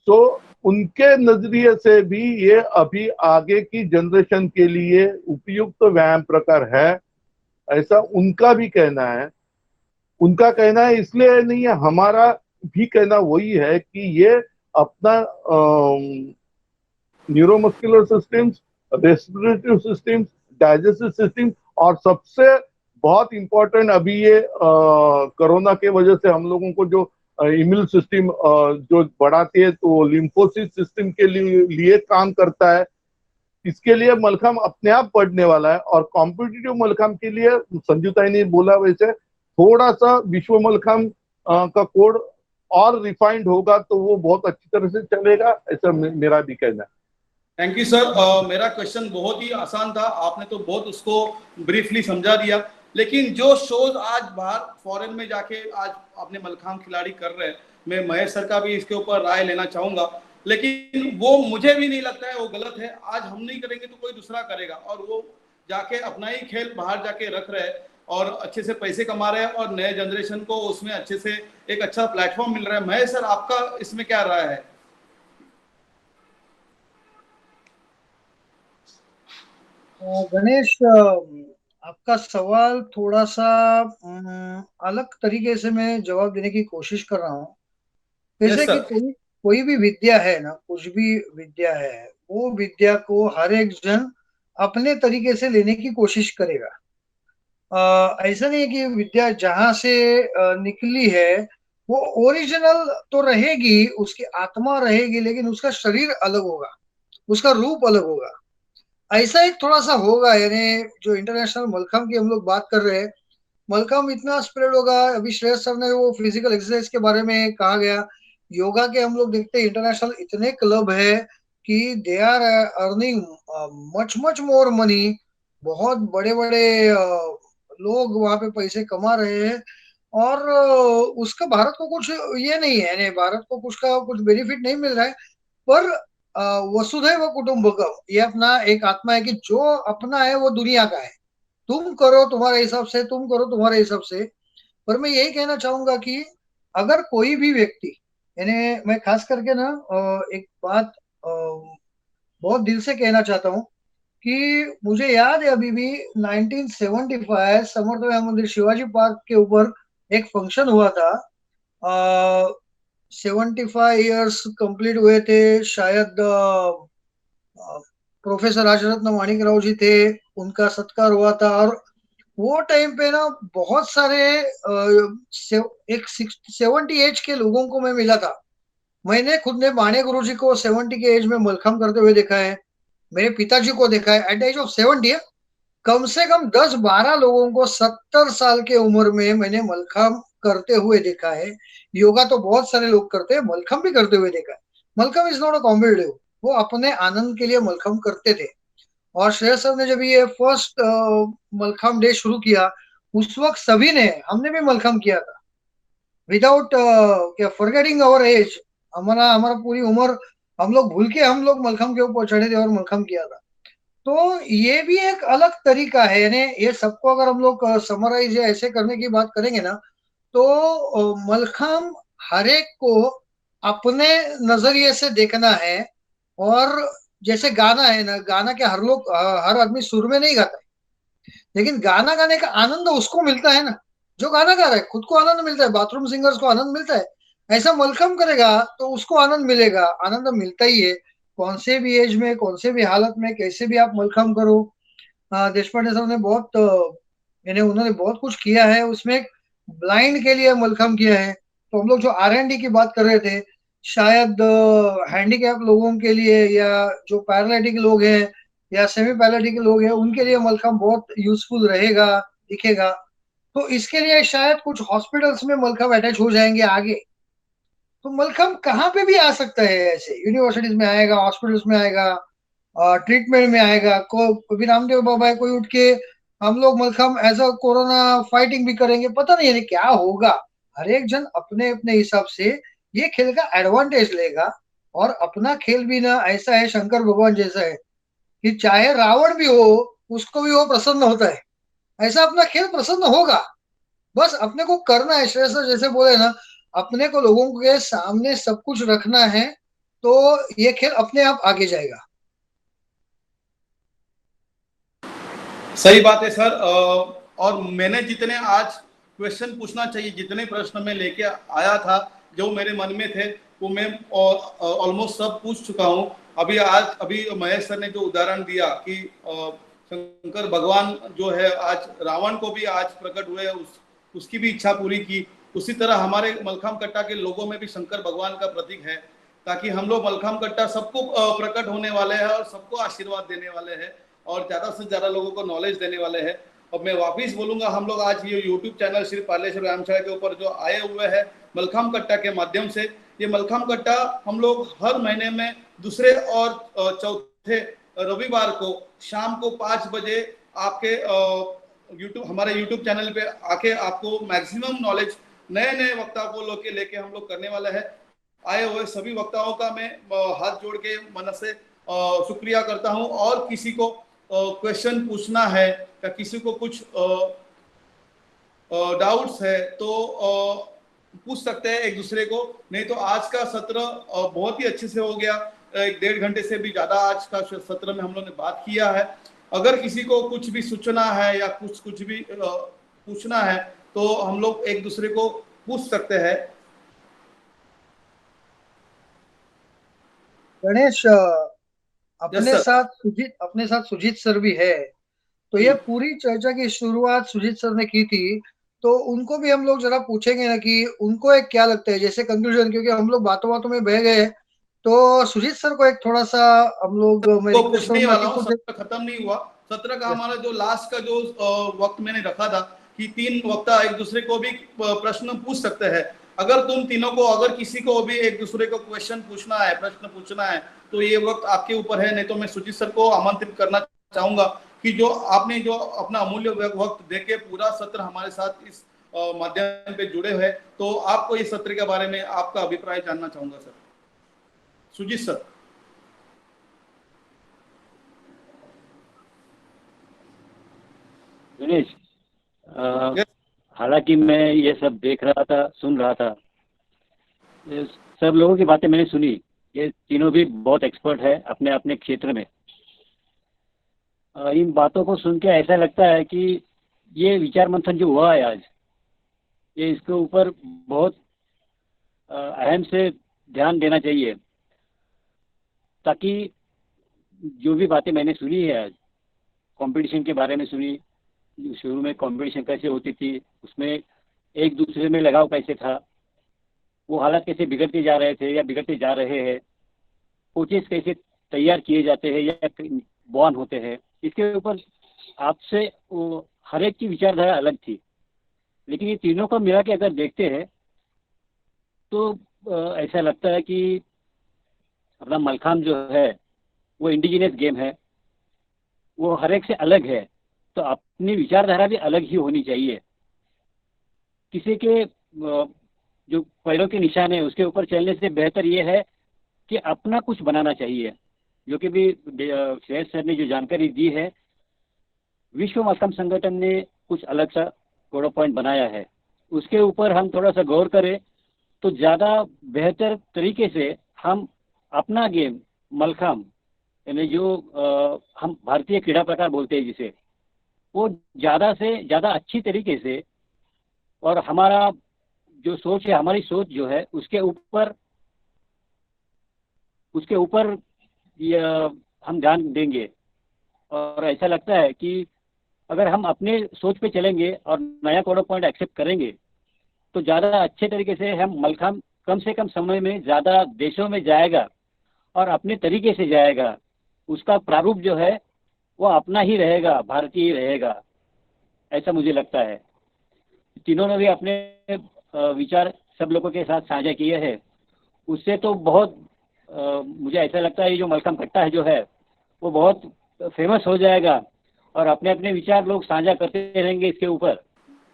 तो उनके नजरिए से भी ये अभी आगे की जनरेशन के लिए उपयुक्त व्यायाम प्रकार है, ऐसा उनका भी कहना है। उनका कहना है इसलिए नहीं है, हमारा भी कहना वही है कि ये अपना neuromuscular systems, respiratory systems, digestive system, और सबसे बहुत इंपॉर्टेंट अभी ये कोरोना के वजह से हम लोगों को जो इम्यून सिस्टम जो बढ़ाती है, तो लिम्फोसिस सिस्टम के लिए काम करता है। इसके लिए मलखाम अपने आप बढ़ने वाला है। और कॉम्पिटिटिव मलखाम के लिए संजू ताई ने बोला वैसे थोड़ा सा विश्व मलखाम का कोड और रिफाइंड होगा तो वो बहुत अच्छी तरह से चलेगा, ऐसा मेरा भी कहना है। Thank you sir. मेरा क्वेश्चन बहुत ही आसान था, आपने तो बहुत उसको ब्रीफली समझा दिया। लेकिन जो शोज आज बाहर फॉरेन में जाके आज अपने मलखाम खिलाड़ी कर रहे हैं, मैं महेश सर का भी इसके ऊपर राय लेना चाहूंगा, लेकिन वो मुझे भी नहीं लगता है वो गलत है। आज हम नहीं करेंगे तो कोई दूसरा करेगा, और वो जाके अपना ही खेल बाहर जाके रख रहे हैं और अच्छे से पैसे कमा रहे हैं और नए जनरेशन को उसमें अच्छे से एक अच्छा प्लेटफॉर्म मिल रहा है। महेश सर, आपका इसमें क्या राय है? गणेश, आपका सवाल थोड़ा सा अलग तरीके से मैं जवाब देने की कोशिश कर रहा हूँ। जैसे यस कि सर। कोई भी विद्या है ना, कुछ भी विद्या है, वो विद्या को हर एक जन अपने तरीके से लेने की कोशिश करेगा। ऐसा नहीं है कि विद्या जहां से निकली है वो ओरिजिनल तो रहेगी, उसकी आत्मा रहेगी, लेकिन उसका शरीर अलग होगा, उसका रूप अलग होगा। ऐसा एक थोड़ा सा होगा, यानी जो इंटरनेशनल मलखम की हम लोग बात कर रहे हैं, मलखम इतना स्प्रेड होगा। अभी श्रेयस सर ने वो फिजिकल एक्सरसाइज के बारे में कहा गया, योगा के हम लोग देखते हैं इंटरनेशनल इतने क्लब है कि they are earning much much more money. बहुत बड़े बड़े लोग वहां पे पैसे कमा रहे हैं, और उसका भारत को कुछ ये नहीं है, यानी भारत को कुछ का कुछ बेनिफिट नहीं मिल रहा है। पर वसुधैव कुटुंबकम, ये अपना एक आत्मा है कि जो अपना है वो दुनिया का है। तुम करो तुम्हारे हिसाब से, तुम करो तुम्हारे हिसाब से। पर मैं यही कहना चाहूंगा कि अगर कोई भी व्यक्ति, यानी मैं खास करके ना एक बात बहुत दिल से कहना चाहता हूँ कि मुझे याद है अभी भी 1975 समर्थ मंदिर शिवाजी पार्क के ऊपर एक फंक्शन हुआ था। 75 ईयर्स कंप्लीट हुए थे शायद। प्रोफेसर राजरत्न माणिक राव जी थे, उनका सत्कार हुआ था। और वो टाइम पे ना बहुत सारे एक 70 एज के लोगों को मैं मिला था। मैंने खुद ने बाणे गुरु जी को 70 के एज में मलखम करते हुए देखा है, मेरे पिताजी को देखा है एट द एज ऑफ 70। कम से कम 10-12 लोगों को 70 साल के उम्र में मैंने मलखम करते हुए देखा है। योगा तो बहुत सारे लोग करते हैं, मलखम भी करते हुए देखा है। Mallakhamb is not a competitive, वो अपने आनंद के लिए मलखम करते थे। और श्रेयस सर ने जब ये फर्स्ट मलखम डे शुरू किया, उस वक्त सभी ने, हमने भी मलखम किया था विदाउट क्या फॉरगेटिंग अवर एज। हमारा हमारा पूरी उम्र हम लोग भूल के हम लोग मलखम के ऊपर चढ़े थे और मलखम किया था। तो ये भी एक अलग तरीका है, यानी ये सबको अगर हम लोग समराइज या ऐसे करने की बात करेंगे ना, तो मलखम हर एक को अपने नजरिए से देखना है। और जैसे गाना है ना, गाना के हर लोग हर आदमी सुर में नहीं गाता है, लेकिन गाना गाने का आनंद उसको मिलता है ना, जो गाना गा रहा है खुद को आनंद मिलता है, बाथरूम सिंगर्स को आनंद मिलता है। ऐसा मलखम करेगा तो उसको आनंद मिलेगा, आनंद मिलता ही है। कौन से भी एज में, कौन से भी हालत में, कैसे भी आप मलखम करो। देशपांडे साहब ने बहुत यानी उन्होंने बहुत कुछ किया है उसमें। ब्लाइंड के लिए मलखम किया है, तो हम लोग जो R&D की बात कर रहे थे, शायद हैंडीकैप लोगों के लिए या जो पैरालिटिक लोग हैं या सेमी पैरालिटिक लोग हैं, उनके लिए मलखम बहुत यूजफुल रहेगा, दिखेगा। तो इसके लिए शायद कुछ हॉस्पिटल्स में मलखम अटैच हो जाएंगे आगे। तो मलखम कहाँ पे भी आ सकता है, ऐसे यूनिवर्सिटीज में आएगा, हॉस्पिटल्स में आएगा, ट्रीटमेंट में आएगा। को अभी रामदेव बाबा है, कोई उठ के हम लोग mallakhamb as a corona fighting भी करेंगे, पता नहीं है क्या होगा। हर एक जन अपने अपने हिसाब से ये खेल का एडवांटेज लेगा। और अपना खेल भी ना ऐसा है, शंकर भगवान जैसा है कि चाहे रावण भी हो उसको भी वो प्रसन्न होता है। ऐसा अपना खेल प्रसन्न होगा, बस अपने को करना है। श्रेयस सर जैसे बोले ना, अपने को लोगों के सामने सब कुछ रखना है, तो ये खेल अपने आप आगे जाएगा। सही बात है सर। और मैंने जितने आज क्वेश्चन पूछना चाहिए, जितने प्रश्न मैं लेके आया था, जो मेरे मन में थे, वो मैं ऑलमोस्ट सब पूछ चुका हूँ। अभी महेश सर ने जो उदाहरण दिया कि शंकर भगवान जो है आज रावण को भी आज प्रकट हुए, उसकी भी इच्छा पूरी की। उसी तरह हमारे मलखाम कट्टा के लोगों में भी शंकर भगवान का प्रतीक है, ताकि हम लोग मलखाम कट्टा सबको प्रकट होने वाले हैं और सबको आशीर्वाद देने वाले हैं और ज्यादा से ज्यादा लोगों को नॉलेज देने वाले हैं। और मैं वापिस बोलूंगा, हम लोग आज ये यूट्यूब चैनल श्री पार्लेश्वर व्यायामशाला के ऊपर जो आए हुए हैं मलखाम कट्टा के माध्यम से, ये मलखाम कट्टा हम लोग हर महीने में दूसरे और चौथे रविवार को शाम को 5 बजे आपके हमारे यूट्यूब चैनल पे आके आपको मैक्सिमम नॉलेज नए नए वक्ताओं को लेके हम लोग करने वाले हैं। आए हुए सभी वक्ताओं का मैं हाथ जोड़ के मन से शुक्रिया करता हूं। और किसी को क्वेश्चन पूछना है या किसी को कुछ डाउट्स है तो पूछ सकते हैं एक दूसरे को। नहीं तो आज का सत्र बहुत ही अच्छे से हो गया, 1-1.5 घंटे से भी ज्यादा आज का सत्र में हम लोगों ने बात किया है। अगर किसी को कुछ भी सूचना है या कुछ भी पूछना है तो हम लोग एक दूसरे को पूछ सकते हैं। गणेश, अपने साथ सुजीत सर भी है। तो ये पूरी चर्चा की शुरुआत सुजीत सर ने की थी, तो उनको भी हम लोग जरा पूछेंगे ना कि उनको एक क्या लगता है जैसे कंक्लूजन, क्योंकि हम लोग बातों बातों में बह गए। तो सुजीत सर को एक थोड़ा सा हम लोग, मैं तो रिक्वेस्ट पूछने ही करूंगा वाला कि हूँ, कुछ। सत्र खत्म नहीं हुआ। सत्र का हमारा जो लास्ट का जो वक्त मैंने रखा था कि 3 वक्ता एक दूसरे को भी प्रश्न पूछ सकते हैं। अगर तुम तीनों को, अगर किसी को भी एक दूसरे को क्वेश्चन पूछना है, प्रश्न पूछना है, तो ये वक्त आपके ऊपर है। नहीं तो मैं सुजीत सर को आमंत्रित करना चाहूंगा कि जो आपने जो अपना अमूल्य वक्त देके पूरा सत्र हमारे साथ इस माध्यम पे जुड़े हुए, तो आपको इस सत्र के बारे में आपका अभिप्राय जानना चाहूंगा सर। सुजीत सर। दिनेश, हालांकि मैं ये सब देख रहा था, सुन रहा था, ये सब लोगों की बातें मैंने सुनी। ये तीनों भी बहुत एक्सपर्ट है अपने अपने क्षेत्र में। इन बातों को सुन के ऐसा लगता है कि ये विचार मंथन जो हुआ है आज, ये इसके ऊपर बहुत अहम से ध्यान देना चाहिए, ताकि जो भी बातें मैंने सुनी है आज, कंपटीशन के बारे में सुनी, शुरू में कंपटीशन कैसे होती थी, उसमें एक दूसरे में लगाव कैसे था, वो हालात कैसे बिगड़ते जा रहे थे या बिगड़ते जा रहे हैं, कोचेस कैसे तैयार किए जाते हैं या बॉर्न होते हैं, इसके ऊपर आपसे वो हर एक की विचारधारा अलग थी। लेकिन ये तीनों को मिला के अगर देखते हैं तो ऐसा लगता है कि अपना मलखाम जो है वो इंडिजिनियस गेम है, वो हर एक से अलग है, तो अपनी विचारधारा भी अलग ही होनी चाहिए। किसी के जो पैरों के निशान है उसके ऊपर चलने से बेहतर ये है कि अपना कुछ बनाना चाहिए। जो कि भी श्रेयस सर ने जो जानकारी दी है, विश्व मलखम्ब संगठन ने कुछ अलग सा कोड ऑफ पॉइंट बनाया है, उसके ऊपर हम थोड़ा सा गौर करें तो ज़्यादा बेहतर तरीके से हम अपना गेम मलखाम, यानी जो हम भारतीय क्रीड़ा प्रकार बोलते हैं जिसे, वो ज़्यादा से ज़्यादा अच्छी तरीके से, और हमारा जो सोच है, हमारी सोच जो है उसके ऊपर ये हम ध्यान देंगे। और ऐसा लगता है कि अगर हम अपने सोच पे चलेंगे और नया कोड ऑफ पॉइंट एक्सेप्ट करेंगे तो ज़्यादा अच्छे तरीके से हम मलखाम कम से कम समय में ज़्यादा देशों में जाएगा और अपने तरीके से जाएगा। उसका प्रारूप जो है वो अपना ही रहेगा, भारतीय ही रहेगा, ऐसा मुझे लगता है। तीनों ने भी अपने विचार सब लोगों के साथ साझा किए हैं। उससे तो बहुत मुझे ऐसा लगता है ये जो मलखम्ब कट्टा है जो है वो बहुत फेमस हो जाएगा और अपने अपने विचार लोग साझा करते रहेंगे इसके ऊपर।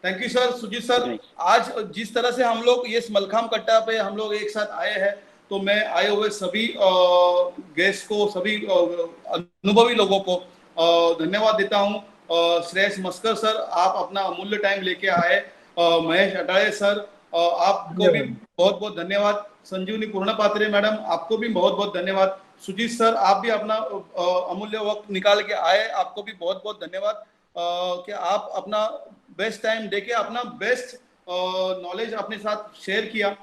Thank you sir, Sujit sir. आज जिस तरह से हम लोग ये मलखाम कट्टा पे हम लोग एक साथ आए हैं, तो मैं आए हुए सभी गेस्ट को, सभी अनुभवी लोगों को धन्यवाद देता हूँ। श्रेयस मस्कर सर, आप अपना अमूल्य टाइम लेके आए। महेश अटाये सर, आपको भी बहुत बहुत धन्यवाद। संजीवनी पूर्णपात्रे मैडम, आपको भी बहुत बहुत धन्यवाद। सुजीत सर, आप भी अपना अमूल्य वक्त निकाल के आए, आपको भी बहुत बहुत धन्यवाद कि आप अपना बेस्ट टाइम देके अपना बेस्ट नॉलेज अपने साथ शेयर किया।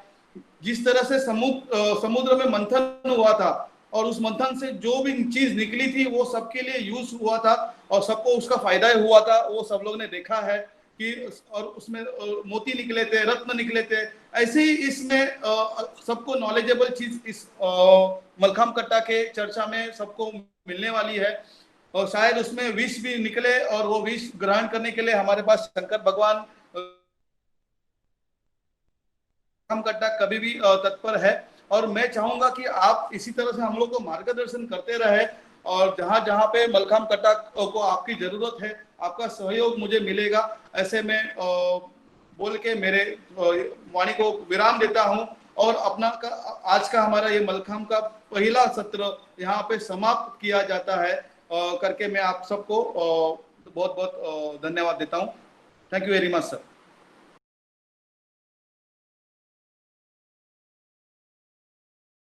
जिस तरह से समुद्र में मंथन हुआ था और उस मंथन से जो भी चीज निकली थी वो सबके लिए यूज हुआ था और सबको उसका फायदा ही हुआ था, वो सब लोग ने देखा है कि, और उसमें मोती निकले थे, रत्न निकले थे। ऐसे ही इसमें सबको नॉलेजेबल चीज इस मलखाम कट्टा के चर्चा में सबको मिलने वाली है और शायद उसमें विष भी निकले और वो विष ग्रहण करने के लिए हमारे पास शंकर भगवान मलखाम कट्टा कभी भी तत्पर है। और मैं चाहूंगा कि आप इसी तरह से हम लोग को मार्गदर्शन करते रहे और जहां जहां पे मलखाम कट्टा को आपकी जरूरत है, आपका सहयोग मुझे मिलेगा। ऐसे में बोल के मेरे वाणी को विराम देता हूं और अपना आज का हमारा ये मलखाम का पहला सत्र यहाँ पे समाप्त किया जाता है करके मैं आप सबको बहुत बहुत धन्यवाद देता हूँ। Thank you very much sir.